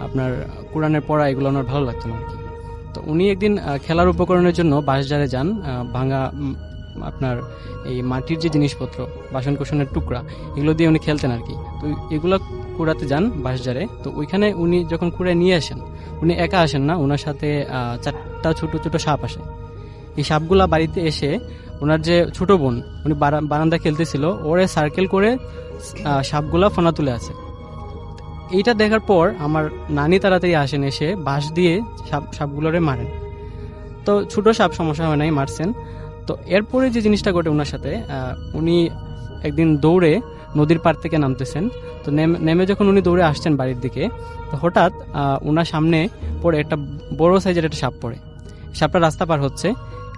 আপনার কোরআনের পড়া এগুলো ওনার ভালো লাগতো না আর কি। তো উনি একদিন খেলার উপকরণের জন্য বাঁশঝাড়ে যান, ভাঙা আপনার এই মাটির যে জিনিসপত্র, বাসন কোসনের টুকরা, এগুলো দিয়ে উনি খেলতেন আর কি। তো এগুলো কুড়াতে যান বাঁশঝাড়ে। তো ওইখানে উনি যখন কুড়ায় নিয়ে আসেন, উনি একা আসেন না, ওনার সাথে 4টা ছোট ছোট সাপ আসে। এই সাপগুলা বাড়িতে এসে ওনার যে ছোট বোন, উনি বারান্দা খেলতেছিল, ওরে সার্কেল করে সাপগুলা ফোনা তুলে আছে। এইটা দেখার পর আমার নানি তাড়াতাড়ি আসেন, এসে বাঁশ দিয়ে সাপগুলোরে মারেন। তো ছোট সাপ, সমস্যা হয় নাই, মারছেন। তো এরপরে যে জিনিসটা ঘটে ওনার সাথে, উনি একদিন দৌড়ে নদীর পাড় থেকে নামতেছেন। তো নেমে যখন উনি দৌড়ে আসছেন বাড়ির দিকে, তো হঠাৎ ওনার সামনে পড়ে একটা বড় সাইজের একটা সাপ পড়ে। সাপটা রাস্তা পার হচ্ছে।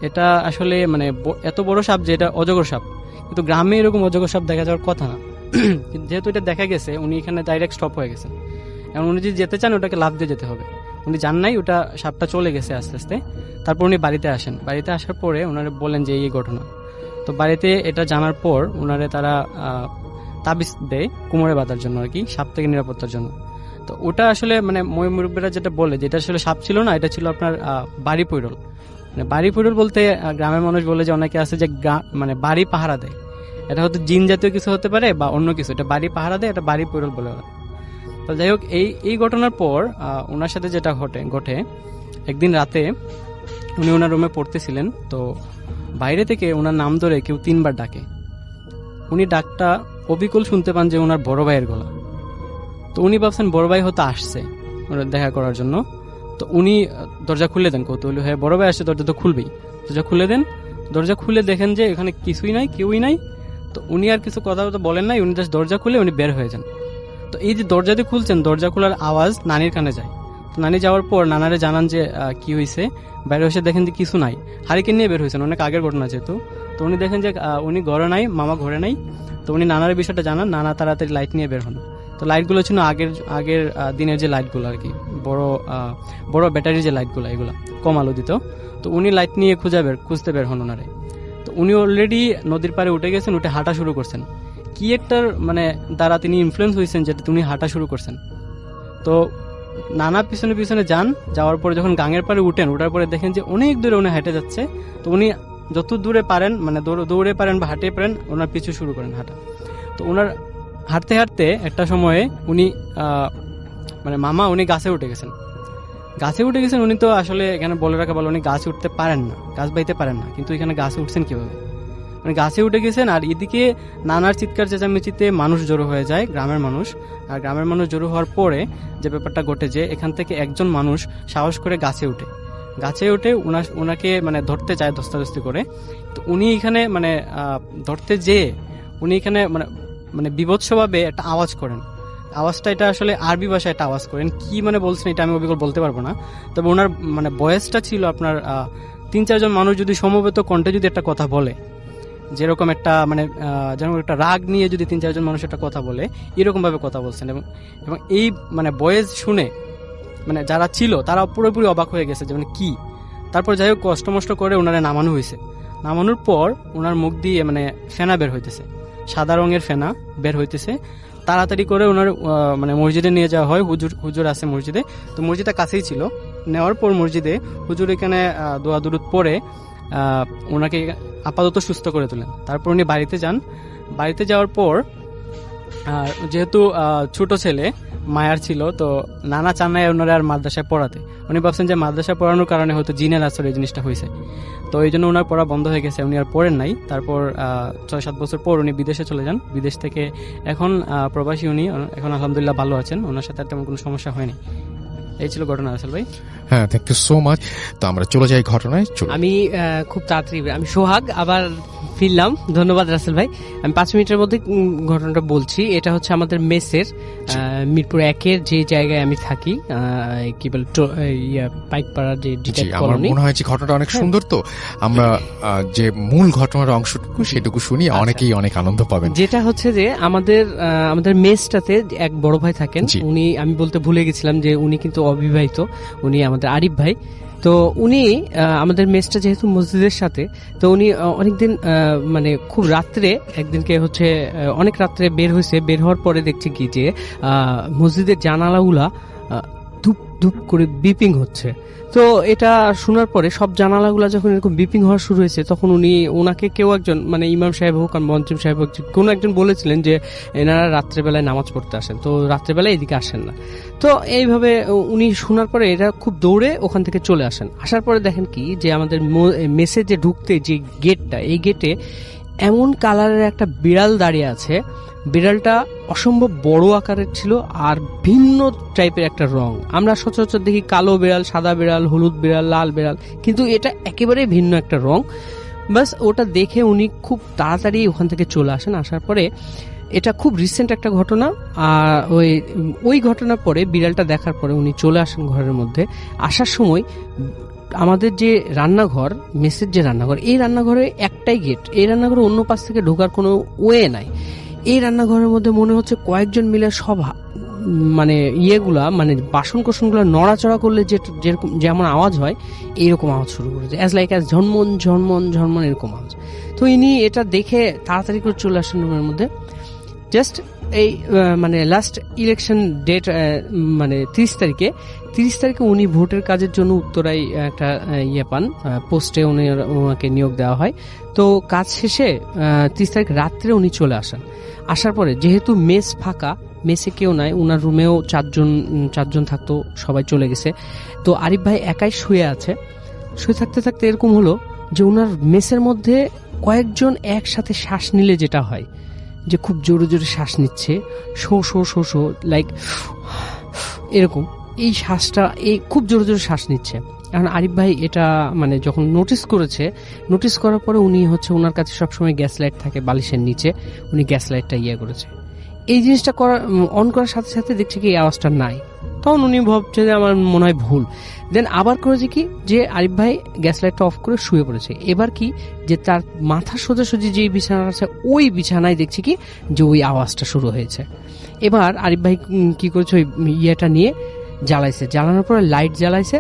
এটা আসলে মানে এত বড় সাপ যে এটা অজগর সাপ, কিন্তু গ্রামে এরকম অজগর সাপ দেখা যাওয়ার কথা না। যেহেতু এটা দেখা গেছে, উনি এখানে ডাইরেক্ট স্টপ হয়ে গেছেন। এখন উনি যদি যেতে চান, ওটাকে লাফ দিয়ে যেতে হবে। উনি যান নাই, ওটা সাপটা চলে গেছে আস্তে আস্তে। তারপর উনি বাড়িতে আসেন। বাড়িতে আসার পরে ওনারে বলেন যে এই ঘটনা। তো বাড়িতে এটা জানার পর ওনারে তারা তাবিজ দেয় কোমরে বাঁধার জন্য আর কি, সাপ থেকে নিরাপত্তার জন্য। তো ওটা আসলে মানে মুরব্বীরা যেটা বলে, যেটা আসলে সাপ ছিল না, এটা ছিল আপনার বাড়ি পৈরল। মানে বাড়ি পৈরল বলতে গ্রামের মানুষ বলে যে অনেকে আছে যে মানে বাড়ি পাহারা দেয়। এটা হয়তো জিন জাতীয় কিছু হতে পারে বা অন্য কিছু, এটা বাড়ি পাহারা দেয়, এটা বাড়ি পৈরল বলে। তো যাই হোক, এই ঘটনার পর ওনার সাথে যেটা ঘটে একদিন রাতে উনি ওনার রুমে পড়তেছিলেন। তো বাইরে থেকে ওনার নাম ধরে কেউ 3 বার ডাকে। উনি ডাকটা অবিকল শুনতে পান যে ওনার বড় ভাইয়ের গলা। তো উনি ভাবছেন বড় ভাই হয়তো আসছে ওনার দেখা করার জন্য। তো উনি দরজা খুলে দেন কৌতূহলী হয়ে, বড় ভাই আসছে, দরজা তো খুলবেই। দরজা খুলে দেন। দরজা খুলে দেখেন যে এখানে কিছুই নাই, কেউই নাই। তো উনি আর কিছু কথা বলেন নাই, উনি জাস্ট দরজা খুলে উনি বের হয়ে যান। তো এই যে দরজা দিয়ে খুলছেন, দরজা খোলার আওয়াজ নানির কানে যায়। তো নানি যাওয়ার পর নানারে জানান যে কি হয়েছে। বাইরে এসে দেখেন যে কিছু নাই, হারিকেন নিয়ে বের হয়েছেন, অনেক আগের ঘটনা যেহেতু। তো উনি দেখেন যে উনি ঘরে নাই, মামা ঘরে নাই। তো উনি নানার বিষয়টা জানান, নানা তাড়াতাড়ি লাইট নিয়ে বের হন। তো লাইটগুলো ছিল আগের দিনের যে লাইটগুলো আর কি, বড় ব্যাটারির যে লাইটগুলো, এগুলো কম আলো দিত। তো উনি লাইট নিয়ে খুঁজতে বের হন ওনারে। তো উনি অলরেডি নদীর পাড়ে উঠে গেছেন, উঠে হাঁটা শুরু করছেন। কি একটার মানে দ্বারা তিনি ইনফ্লুয়েন্স হয়েছেন যেটা উনি হাঁটা শুরু করছেন। তো নানা পিছনে পিছনে যান। যাওয়ার পরে যখন গাঙের পাড়ে উঠার পরে দেখেন যে অনেক দূরে উনি হেঁটে যাচ্ছে। তো উনি যত দূরে পারেন, মানে দৌড়ে পারেন বা হাঁটে পারেন, ওনার পিছু শুরু করেন হাঁটা। তো ওনার হাঁটতে হাঁটতে একটা সময়ে উনি মানে মামা উনি গাছে উঠে গেছেন। উনি তো আসলে এখানে বলে রাখা ভালো, উনি গাছে উঠতে পারেন না, গাছ বাইতে পারেন না, কিন্তু এখানে গাছে উঠছেন কিভাবে? মানে গাছে উঠে গেছেন। আর এদিকে নানার চিৎকার চেঁচামেচিতে মানুষ জড়ো হয়ে যায়, গ্রামের মানুষ। আর গ্রামের মানুষ জড়ো হওয়ার পরে যে ব্যাপারটা ঘটে, যে এখান থেকে একজন মানুষ সাহস করে গাছে উঠে ওনাকে মানে ধরতে চায় ধস্তাধস্তি করে। তো উনি এখানে মানে ধরতে যেয়ে উনি এখানে মানে বিভৎসভাবে একটা আওয়াজ করেন। আওয়াজটা এটা আসলে আরবি ভাষায় একটা আওয়াজ করেন, কি মানে বলছেন এটা আমি অবিকল বলতে পারবো না। তবে ওনার মানে বয়সটা ছিল আপনার 3-4 মানুষ যদি সমবেত কণ্ঠে যদি একটা কথা বলে, যেরকম একটা মানে যেরকম একটা রাগ নিয়ে যদি 3-4 মানুষ একটা কথা বলে, এরকম ভাবে কথা বলছেন। এবং এই মানে বয়েস শুনে মানে যারা ছিল তারা পুরোপুরি অবাক হয়ে গেছে যে মানে কি। তারপর যাই হোক কষ্ট করে ওনারা নামানো হয়েছে। নামানোর পর ওনার মুখ দিয়ে মানে ফেনা বের হইতেছে, সাদা রঙের ফেনা বের হইতেছে। তাড়াতাড়ি করে ওনার মানে মসজিদে নিয়ে যাওয়া হয়। হুজুর আছে মসজিদে, তো মসজিদটা কাছেই ছিল। নেওয়ার পর মসজিদে হুজুর এখানে দোয়া দুরুদ পড়ে ওনাকে আপাতত সুস্থ করে তোলেন। তারপর উনি বাড়িতে যান। বাড়িতে যাওয়ার পর যেহেতু ছোট ছেলে মায়ার ছিল, তো নানা চান নাই ওনারা আর মাদ্রাসায় পড়াতে। উনি ভাবছেন যে মাদ্রাসায় পড়ানোর কারণে হয়তো জিনের আসর এই জিনিসটা হয়েছে, তো এই জন্য ওনার পড়া বন্ধ হয়ে গেছে, উনি আর পড়েন নাই। তারপর 6-7 বছর পর উনি বিদেশে চলে যান। বিদেশ থেকে এখন প্রবাসী উনি, এখন আলহামদুলিল্লাহ ভালো আছেন, ওনার সাথে আর তেমন কোনো সমস্যা হয়নি। এই ছিল ঘটনা রাসেল ভাই। হ্যাঁ, থ্যাংক ইউ সো মাচ। তো আমরা চলে যাই ঘটনায়। আমি খুব তাড়াতাড়ি, আমি সোহাগ আবার ফিরলাম। ধন্যবাদ রাসেল ভাই। আমি 5 মিনিটের মধ্যে ঘটনাটা বলছি। এটা হচ্ছে আমাদের মেসের মিরপুর 1-এর যে জায়গায় আমি থাকি, কি বলে পাইকপাড়া যে ডিটেইল কলোনি। আমার মনে হয় যে ঘটনাটা অনেক সুন্দর, তো আমরা যে মূল ঘটনার অংশটুকু সেটুকু শুনি, অনেকেই অনেক আনন্দ পাবেন। যেটা হচ্ছে যে আমাদের মেসটাতে এক বড় ভাই থাকেন। উনি, আমি বলতে ভুলে গেছিলাম যে উনি কিন্তু অবিবাহিত, উনি আমাদের আরিফ ভাই। তো উনি আমাদের মেসটা যেহেতু মসজিদের সাথে, তো উনি অনেকদিন মানে খুব রাত্রে একদিনকে হচ্ছে অনেক রাত্রে বের হয়েছে। বের হওয়ার পরে দেখছে কি যে মসজিদের জানালাগুলা ধুপ ধুপ করে বিপিং হচ্ছে। তো এটা শোনার পরে সব জানালাগুলা যখন এরকম বিপিং হওয়া শুরু হয়েছে, তখন ওনাকে কেউ একজন, মানে ইমাম সাহেব হোক আর মঞ্চম সাহেব হোক, কোনো একজন বলেছিলেন যে এনারা রাত্রেবেলায় নামাজ পড়তে আসেন, তো রাত্রেবেলায় এদিকে আসেন না। তো এইভাবে উনি শোনার পরে এরা খুব দৌড়ে ওখান থেকে চলে আসেন। আসার পরে দেখেন কি যে আমাদের মেসে যে ঢুকতে যে গেটটা, এই গেটে এমন কালারের একটা বিড়াল দাঁড়িয়ে আছে। বিড়ালটা অসম্ভব বড় আকারের ছিল আর ভিন্ন টাইপের একটা রং। আমরা সচরাচর দেখি কালো বিড়াল, সাদা বিড়াল, হলুদ বিড়াল, লাল বিড়াল, কিন্তু এটা একেবারে ভিন্ন একটা রং। বাস ওটা দেখে উনি খুব তাড়াতাড়ি ওখান থেকে চলে আসেন। আসার পরে, এটা খুব রিসেন্ট একটা ঘটনা, আর ওই ঘটনার পরে বিড়ালটা দেখার পরে উনি চলে আসেন ঘরের মধ্যে। আসার সময় আমাদের যে রান্নাঘর, মেসের যে রান্নাঘর, এই রান্নাঘরে একটাই গেট, এই রান্নাঘরে অন্য পাশ থেকে ঢোকার কোনো ওয়ে নাই। এই রান্নাঘরের মধ্যে মনে হচ্ছে কয়েকজন মিলে সব মানে ইয়েগুলা, মানে বাসন কোসনগুলো নড়াচড়া করলে যেরকম যেমন আওয়াজ হয়, এইরকম আওয়াজ শুরু করেছে, অ্যাজ লাইক অ্যাজ ঝনমন ঝনমন ঝনমন এরকম আওয়াজ। তো ইনি এটা দেখে তাড়াতাড়ি করে চলে আসেন রুমের মধ্যে। জাস্ট এই মানে লাস্ট ইলেকশন ডেট, মানে 30 তারিখে উনি ভোটের কাজের জন্য উত্তরায় একটা ইয়ে পান, পোস্টে ওনাকে নিয়োগ দেওয়া হয়। তো কাজ শেষে 30 তারিখ রাত্রে উনি চলে আসেন। আসার পরে যেহেতু মেস ফাঁকা, মেসে কেউ নাই, ওনার রুমেও চারজন থাকতো, সবাই চলে গেছে। তো আরিফ ভাই একাই শুয়ে আছে। শুয়ে থাকতে থাকতে এরকম হলো যে ওনার মেসের মধ্যে কয়েকজন একসাথে শ্বাস নিলে যেটা হয়, যে খুব জোরে জোরে শ্বাস নিচ্ছে, show show show show like এরকম, এই শ্বাসটা এই খুব জোরে জোরে শ্বাস নিচ্ছে। এখন আরিফ ভাই এটা মানে যখন নোটিস করার পরে উনি হচ্ছে, ওনার কাছে সবসময় গ্যাস লাইট থাকে বালিশের নিচে, উনি গ্যাস লাইটটা করেছে। এই জিনিসটা অন করার সাথে সাথে দেখছে কি এই আওয়াজটা নাই। তখন উনি ভাবছে যে আমার মনে হয় ভুল। দেন আবার করেছে কি যে আরিফ ভাই গ্যাস লাইটটা অফ করে শুয়ে পড়েছে। এবার কি যে তার মাথা সোজাসুজি যে বিছানা আছে, ওই বিছানায় দেখছে কি যে ওই আওয়াজটা শুরু হয়েছে। এবার আরিফ ভাই কি করেছে, ওই ইয়েটা নিয়ে জ্বালাইছে, জ্বালানোর পরে লাইট জ্বালাইছে,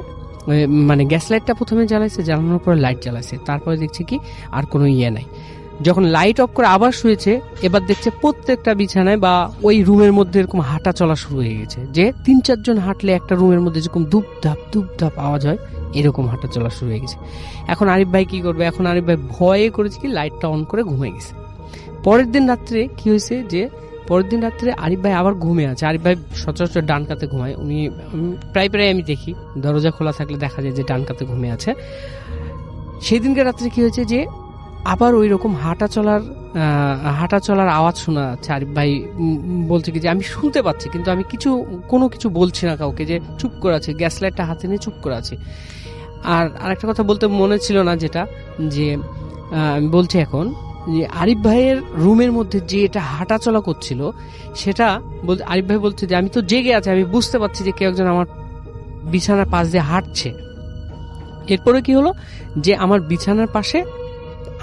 মানে গ্যাস লাইটটা প্রথমে জ্বালাইছে, জ্বালানোর পরে লাইট জ্বালাইছে, তারপরে দেখছে কি আর কোনো ইয়ে নাই। যখন লাইট অফ করে আবার শুয়েছে, এবার দেখছে প্রত্যেকটা বিছানায় বা ওই রুমের মধ্যে এরকম হাঁটা চলা শুরু হয়ে গেছে, যে 3-4 জন হাঁটলে একটা রুমের মধ্যে যেরকম ধুপ ধাপ আওয়াজ হয়, এরকম হাঁটা চলা শুরু হয়ে গেছে। এখন আরিফ ভাই কি করবে? এখন আরিফ ভাই ভয়ে করেছে কি লাইটটা অন করে ঘুমিয়ে গেছে। পরের দিন রাত্রে কি হয়েছে যে পরের দিন রাত্রে আরিফ ভাই আবার ঘুমে আছে। আরিফ ভাই সচরাচর ডান কাতে ঘুমায়, উনি প্রায় আমি দেখি দরজা খোলা থাকলে দেখা যায় যে ডান কাতে ঘুমে আছে। সেই দিনকে রাত্রে কি হয়েছে যে আবার ওই রকম হাঁটা চলার আওয়াজ শোনা যাচ্ছে। আরিফ ভাই বলছে কি যে আমি শুনতে পাচ্ছি কিন্তু আমি কোনো কিছু বলছি না কাউকে, যে চুপ করে আছে, গ্যাস লাইটটা হাতে নিয়ে চুপ করে আছে। আর আরেকটা কথা বলতে মনে ছিল না, যেটা যে আমি বলছি এখন, যে আরিফ ভাইয়ের রুমের মধ্যে যে এটা হাঁটা চলা করছিল সেটা আরিফ ভাই বলছে যে আমি তো জেগে আছি, আমি বুঝতে পারছি যে কেউ একজন আমার বিছানার পাশ দিয়ে হাঁটছে। এরপরে কি হলো যে আমার বিছানার পাশে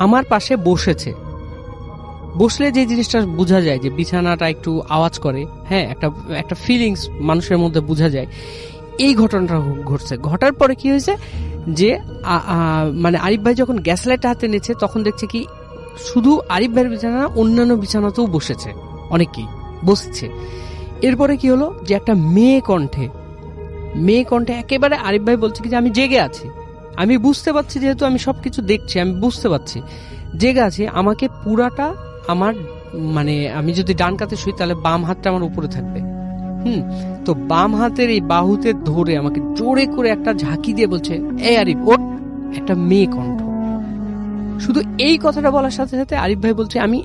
আমার পাশে বসলে যে জিনিসটা বোঝা যায় যে বিছানাটা একটু আওয়াজ করে, হ্যাঁ, একটা ফিলিংস মানুষের মধ্যে বোঝা যায়। এই ঘটনাটা ঘটছে। ঘটার পরে কি হয়েছে যে মানে আরিফ ভাই যখন গ্যাস লাইটটা হাতে নিয়েছে তখন দেখছে কি শুধু আরিফ ভাইয়ের বিছানা না, অন্যান্য বিছানাতেও বসেছে, অনেকেই বসছে। এরপরে কি হলো যে একটা মেয়ে কণ্ঠে একেবারে আরিফ ভাই বলছে কি যে আমি জেগে আছি, আমি বুঝতে পারছি, যেহেতু আমি সবকিছু দেখছি, আমি বুঝতে পারছি জেগে আছি। আমাকে পুরাটা আমার মানে আমি যদি ডান কাতে শুই তাহলে বাম হাতটা আমার উপরে থাকবে, তো বাম হাতের এই বাহুতে ধরে আমাকে জোরে করে একটা ঝাঁকি দিয়ে বলছে এই আরিফ ওঠ। একটা মেয়ে কণ্ঠ। শুধু এই কথাটা বলার সাথে সাথে আরিফ ভাই বলছে আমি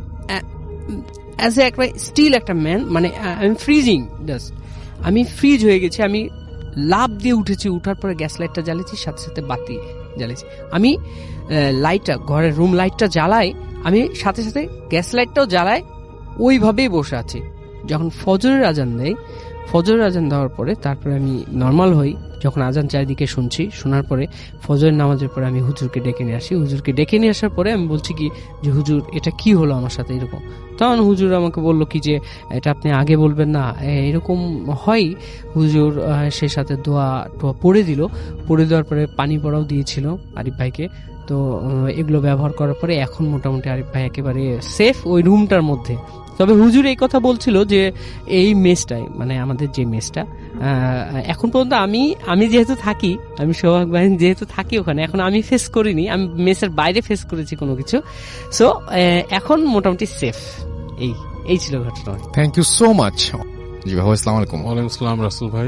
অ্যাজ এ একটা স্টিল একটা ম্যান, মানে আমি ফ্রিজিং, জাস্ট আমি ফ্রিজ হয়ে গেছি। আমি লাফ দিয়ে উঠেছি, উঠার পরে গ্যাস লাইটটা জ্বালিয়েছি, সাথে সাথে বাতি জ্বালিয়েছি। আমি লাইটটা, ঘরের রুম লাইটটা জ্বালাই, আমি সাথে সাথে গ্যাস লাইটটাও জ্বালাই, ওইভাবেই বসে আছি। যখন ফজরের আজান দেয়, ফজরের আজান দেওয়ার পরে তারপরে আমি নর্মাল হই, যখন আজান চারিদিকে শুনছি, শোনার পরে ফজরের নামাজের পরে আমি হুজুরকে ডেকে নিয়ে আসি। হুজুরকে ডেকে নিয়ে আসার পরে আমি বলছি কি যে হুজুর এটা কি হলো আমার সাথে এরকম। তখন হুজুর আমাকে বললো কি যে এটা আপনি আগে বলবেন না, এরকম হয়। হুজুর সে সাথে দোয়া পড়ে দেওয়ার পরে পানি পড়াও দিয়েছিল আরিফ ভাইকে। তো এগুলো ব্যবহার করার পরে এখন মোটামুটি আরিফ ভাই একেবারে সেফ ওই রুমটার মধ্যে। তবে হুজুর এই কথা বলছিল যে এই মেসটাই, মানে আমাদের যে মেসটা এখন পর্যন্ত আমি যেহেতু থাকি, আমি সোহাগ ভাই যেহেতু থাকি ওখানে, এখন আমি ফেস করিনি, আমি মেসের বাইরে ফেস করেছি কোনো কিছু। সো এখন মোটামুটি সেফ। এই ছিল ঘটনা। Thank you so much. জি ভাই, আসসালামু আলাইকুম। ওয়ালাইকুম আসসালাম রাসেল ভাই।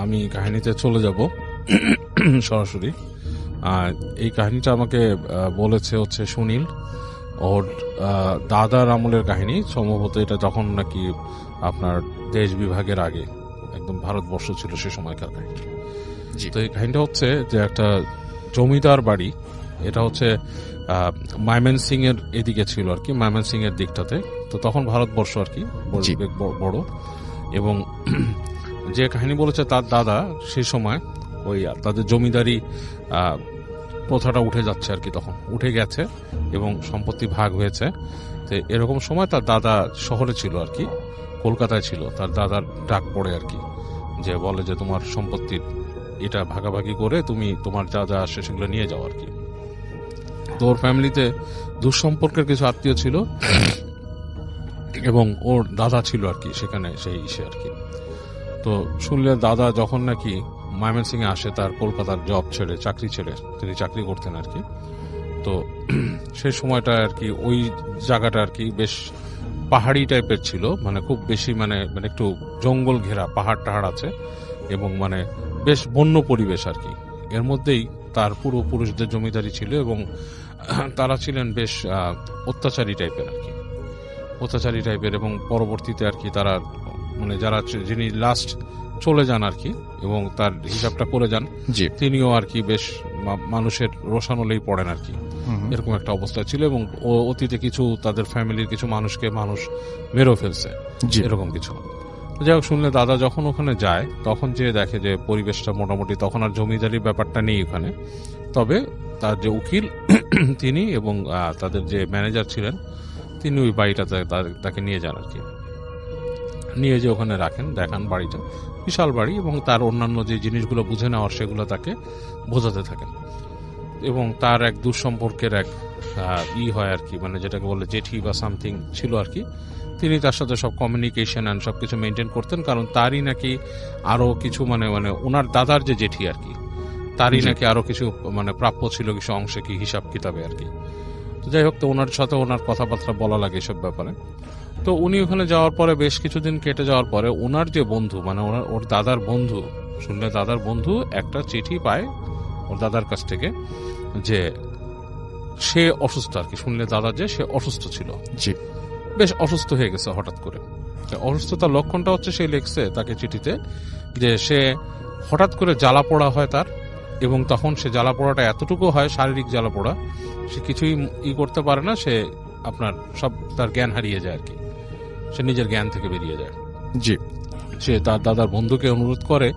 আমি কাহিনীতে চলে যাব সরাসরি। এই কাহিনীটা আমাকে বলেছে হচ্ছে সুনীল, ওর দাদার আমলের কাহিনী। সম্ভবত এটা যখন নাকি আপনার দেশ বিভাগের আগে একদম ভারতবর্ষ ছিল সে সময়কার কাহিনী। তো এই কাহিনীটা হচ্ছে যে একটা জমিদার বাড়ি, এটা হচ্ছে ময়মনসিং এর এদিকে ছিল আর কি, ময়মনসিং এর দিকটাতে। তো তখন ভারতবর্ষ আর কি বড়। এবং যে কাহিনী বলেছে তার দাদা সেই সময় ওই তাদের জমিদারি প্রথাটা উঠে যাচ্ছে আর কি, তখন উঠে গেছে এবং সম্পত্তি ভাগ হয়েছে। তো এরকম সময় তার দাদা শহরে ছিল আর কি, কলকাতায় ছিল। তার দাদার ডাক পড়ে আর কি, যে বলে যে তোমার সম্পত্তির এটা ভাগাভাগি করে তুমি তোমার যা যা আসে সেগুলো নিয়ে যাও আর কি। তো ওর ফ্যামিলিতে দুঃসম্পর্কের কিছু আত্মীয় ছিল এবং ওর দাদা ছিল আর কি সেখানে, সেই ইসে আর কি। তো শুনলে দাদা যখন নাকি ময়মনসিং এ আসে, তার কলকাতার জব ছেড়ে, চাকরি ছেড়ে, তিনি চাকরি করতেন আর কি। তো সেই সময়টা আর কি ওই জায়গাটা আর কি বেশ পাহাড়ি টাইপের ছিল, মানে খুব বেশি মানে একটু জঙ্গল ঘেরা, পাহাড় টাহাড় আছে এবং মানে বেশ বন্য পরিবেশ আর কি। এর মধ্যেই তার পূর্বপুরুষদের জমিদারি ছিল এবং তারা ছিলেন বেশ অত্যাচারী টাইপের আর কি, অত্যাচারী টাইপের। এবং পরবর্তীতে আর কি তারা মানে যিনি লাস্ট চলে যান আর কি এবং তার হিসাবটা করে যান, তিনিও আর কি বেশ মানুষের রোষানলেই পড়েন আর কি, এরকম একটা অবস্থা ছিল। এবং অতীতে কিছু তাদের ফ্যামিলির কিছু মানুষকে মানুষ মেরেও ফেলছে, এরকম কিছু। যাই হোক, শুনলে দাদা যখন ওখানে যায় তখন যে দেখে যে পরিবেশটা মোটামুটি, তখন আর জমিদারির ব্যাপারটা নেই ওখানে। তবে তার যে উকিল তিনি এবং তাদের যে ম্যানেজার ছিলেন তিনি ওই বাড়িটাতে তাকে নিয়ে যান আর কি, নিয়ে যে ওখানে রাখেন, দেখান বাড়িটা, বিশাল বাড়ি। এবং তার অন্যান্য যে জিনিসগুলো বুঝে নেওয়ার সেগুলো তাকে বোঝাতে থাকেন। এবং তার এক দুঃসম্পর্কের এক হয় আর কি, মানে যেটাকে বলে জেঠি বা সামথিং ছিল আর কি। তিনি তার সাথে সব কমিউনিকেশন অ্যান্ড সব কিছু মেনটেন করতেন, কারণ তারই নাকি আরও কিছু মানে ওনার দাদার যে জেঠি আর কি, তারই নাকি আরও কিছু মানে প্রাপ্য ছিল কিছু অংশে কি হিসাব কিতাবে আর কি। যাই হোক, তো ওনার সাথে ওনার কথাবার্তা বলা লাগে এসব ব্যাপারে। তো উনি ওখানে যাওয়ার পরে বেশ কিছুদিন কেটে যাওয়ার পরে ওনার যে বন্ধু, মানে ওর দাদার বন্ধু, শুনলে দাদার বন্ধু একটা চিঠি পায় ওর দাদার কাছ থেকে যে সে অসুস্থ আর কি। শুনলে দাদা যে সে অসুস্থ ছিল, জি, বেশ অসুস্থ হয়ে গেছে হঠাৎ করে। অসুস্থতার লক্ষণটা হচ্ছে সে লিখছে তাকে চিঠিতে যে সে হঠাৎ করে জ্বালা পোড়া হয় তার, এবং তখন সে জ্বালা পোড়াটা এতটুকু হয়, শারীরিক জ্বালা পোড়া, সে কিছুই করতে পারে না, সে আপনার সব তার জ্ঞান হারিয়ে যায় আর কি, সে নিজের জ্ঞান থেকে বেরিয়ে যায়। জি, সে তার দাদার বন্ধুকে অনুরোধ করে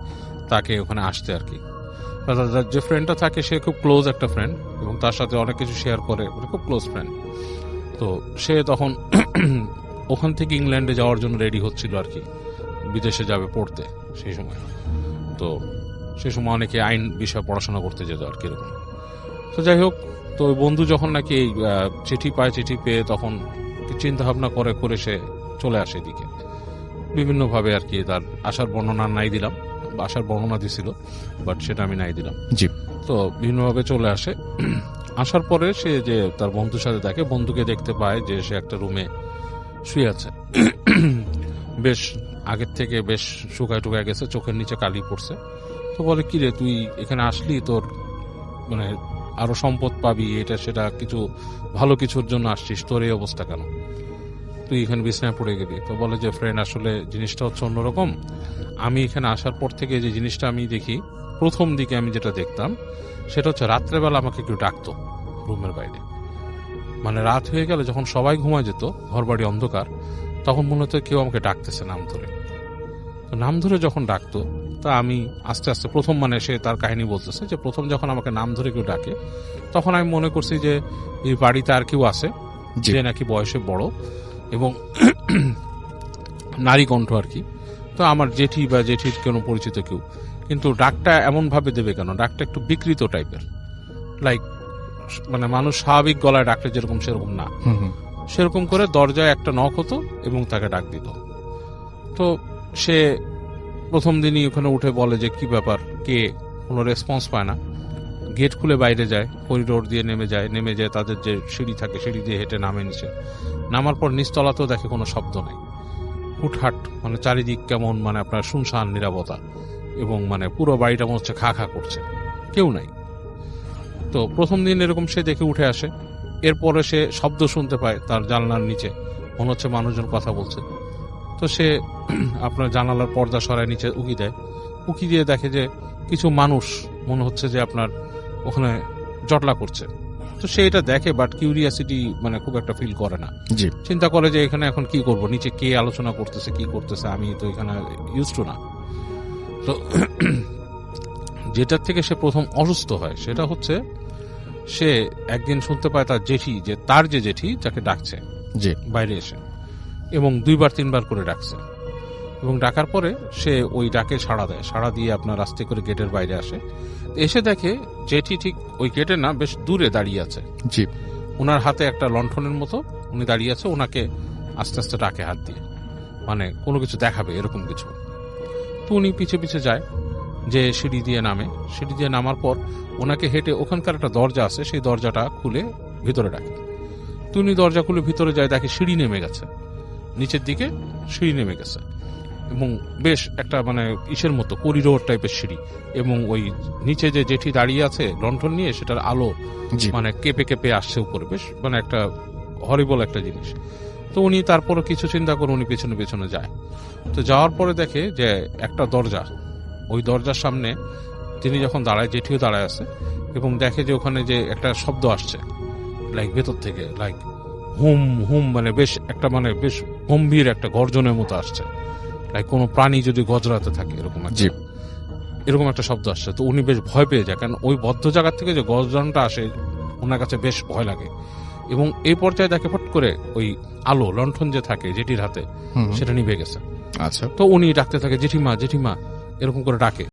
তাকে ওখানে আসতে আর কি। দাদার যে ফ্রেন্ডটা থাকে সে খুব ক্লোজ একটা ফ্রেন্ড, এবং তার সাথে অনেক কিছু শেয়ার করে, খুব ক্লোজ ফ্রেন্ড। তো সে তখন ওখান থেকে ইংল্যান্ডে যাওয়ার জন্য রেডি হচ্ছিল আর কি, বিদেশে যাবে পড়তে সেই সময়। তো সেই সময় অনেকে আইন বিষয়ে পড়াশোনা করতে যেত আর কি এরকম। তো যাই হোক, তো ওই বন্ধু যখন নাকি এই চিঠি পায়, চিঠি পেয়ে তখন চিন্তা ভাবনা করে করে সে চলে আসে এদিকে বিভিন্নভাবে আর কি। তার আসার বর্ণনা নাই দিলাম, আসার বর্ণনা দিছিল, বাট সেটা আমি নাই দিলাম। জি। তো বিভিন্নভাবে চলে আসে। আসার পরে সে যে তার বন্ধুর সাথে দেখে, বন্ধুকে দেখতে পায় যে সে একটা রুমে শুয়ে আছে, বেশ আগের থেকে বেশ শুকায় টুকায় গেছে, চোখের নিচে কালি পড়ছে। তো বলে, কি রে তুই এখানে আসলি, তোর মানে আরো সম্পদ পাবি, এটা সেটা কিছু ভালো কিছুর জন্য আসছিস, তোর এই অবস্থা কেন, তুই এখানে বিছনায় পড়ে গেলি? তো বলে যে ফ্রেন্ড, আসলে জিনিসটা হচ্ছে অন্যরকম। আমি এখানে আসার পর থেকে যে জিনিসটা আমি দেখি, প্রথম দিকে আমি যেটা দেখতাম সেটা হচ্ছে রাত্রেবেলা আমাকে কেউ ডাকতো রুমের বাইরে, মানে রাত হয়ে গেলে যখন সবাই ঘুমায় যেত, ঘর বাড়ি অন্ধকার, তখন মনে হতো কেউ আমাকে ডাকতেছে নাম ধরে। তো নাম ধরে যখন ডাকতো, তা আমি আস্তে আস্তে প্রথম, মানে সে তার কাহিনী বলতেছে যে প্রথম যখন আমাকে নাম ধরে কেউ ডাকে, তখন আমি মনে করছি যে এই বাড়িতে আর কেউ আছে যে নাকি বয়সে বড় এবং নারী কণ্ঠ আর কি। তো আমার জেঠি বা জেঠির কোনো পরিচিত কেউ, কিন্তু ডাকটা এমন ভাবে দেবে কেন, ডাকটা একটু বিকৃত টাইপের, লাইক মানে মানুষ স্বাভাবিক গলায় ডাকলে যেরকম সেরকম না, সেরকম করে দরজায় একটা নক হতো এবং তাকে ডাক দিত। তো সে প্রথম দিনই ওখানে উঠে বলে যে কি ব্যাপার, কে, কোনো রেসপন্স পায় না। গেট খুলে বাইরে যায়, করিডোর দিয়ে নেমে যায় তাদের যে সিঁড়ি থাকে, সিঁড়ি দিয়ে হেঁটে নামে নিচে। নামার পর নিচতলাতেও দেখে কোনো শব্দ নাই, হুটহাট, মানে চারিদিক কেমন, মানে আপনার শুনশান নীরবতা, এবং মানে পুরো বাড়িটা মনে হচ্ছে খা খা করছে, কেউ নাই। তো প্রথম দিন এরকম সে দেখে উঠে আসে। এরপরে সে শব্দ শুনতে পায় তার জানলার নিচে, মনে হচ্ছে মানুষজন কথা বলছে। তো সে আপনার জানালার পর্দা সরায় নিচে উকি দেয়, উকি দিয়ে দেখে যে কিছু মানুষ মনে হচ্ছে যে আপনার ওখানে জটলা করছে। তো সে এটা দেখে, বাট কিউরিয়াসিটি মানে খুব একটা ফিল করে না। চিন্তা করে যে এখানে এখন কি করব, নিচে কে আলোচনা করতেছে, কি করতেছে, আমি তো এখানে ইউজ টু না। তো যেটার থেকে সে প্রথম অসুস্থ হয় সেটা হচ্ছে সে একদিন শুনতে পায় তার জেঠি, যে তার যে জেঠি যাকে ডাকছে বাইরে এসে, এবং 2-3 করে ডাকছে, এবং ডাকার পরে সে ওই ডাকে সাড়া দেয়, সাড়া দিয়ে আপনার আস্তে করে গেটের বাইরে আসে। এসে দেখে জেঠি ঠিক ওই গেটে না, বেশ দূরে দাঁড়িয়ে আছে। ওনার হাতে একটা লণ্ঠনের মতো উনি দাঁড়িয়ে আছে, ওনাকে আস্তে আস্তে ডাকে হাত দিয়ে, মানে কোনো কিছু দেখাবে এরকম কিছু। তো উনি পিছে পিছে যায়, যে সিঁড়ি দিয়ে নামে, সিঁড়ি দিয়ে নামার পর ওনাকে হেঁটে ওখানকার একটা দরজা আছে, সেই দরজাটা খুলে ভিতরে ডাকে। তো উনি দরজা খুলে ভিতরে যায়, দেখে সিঁড়ি নেমে গেছে, নিচের দিকে সিঁড়ি নেমে গেছে, এবং বেশ একটা মানে ইসের মতো করিডোর টাইপের সিঁড়ি, এবং ওই নিচে যে জেঠি দাঁড়িয়ে আছে লণ্ঠন নিয়ে, সেটার আলো মানে কেঁপে কেঁপে আসছে উপরে, বেশ মানে একটা হরিবল একটা জিনিস। তো উনি তারপরে কিছু চিন্তা করে উনি পেছনে পেছনে যায়। তো যাওয়ার পরে দেখে যে একটা দরজা, ওই দরজার সামনে তিনি যখন দাঁড়ায়, জেঠিও দাঁড়ায় আছে, এবং দেখে যে ওখানে যে একটা শব্দ আসছে লাইক ভেতর থেকে, লাইক হুম হুম, মানে বেশ একটা মানে বেশ গম্ভীর একটা গর্জনের মতো আসছে, লাইক কোনো প্রাণী যদি গজরাতে থাকে এরকম একটা শব্দ আসছে। তো উনি বেশ ভয় পেয়ে যায়, কারণ ওই বদ্ধ জায়গা থেকে যে গর্জনটা আসে ওনার কাছে বেশ ভয় লাগে। এবং এই পর্যায়ে দেখে ফট করে ওই আলো লণ্ঠন যে থাকে জেঠির হাতে, সেটা নিভে গেছে। আচ্ছা। তো উনি ডাকতে থাকে, জেঠিমা জেঠিমা, এরকম করে ডাকে।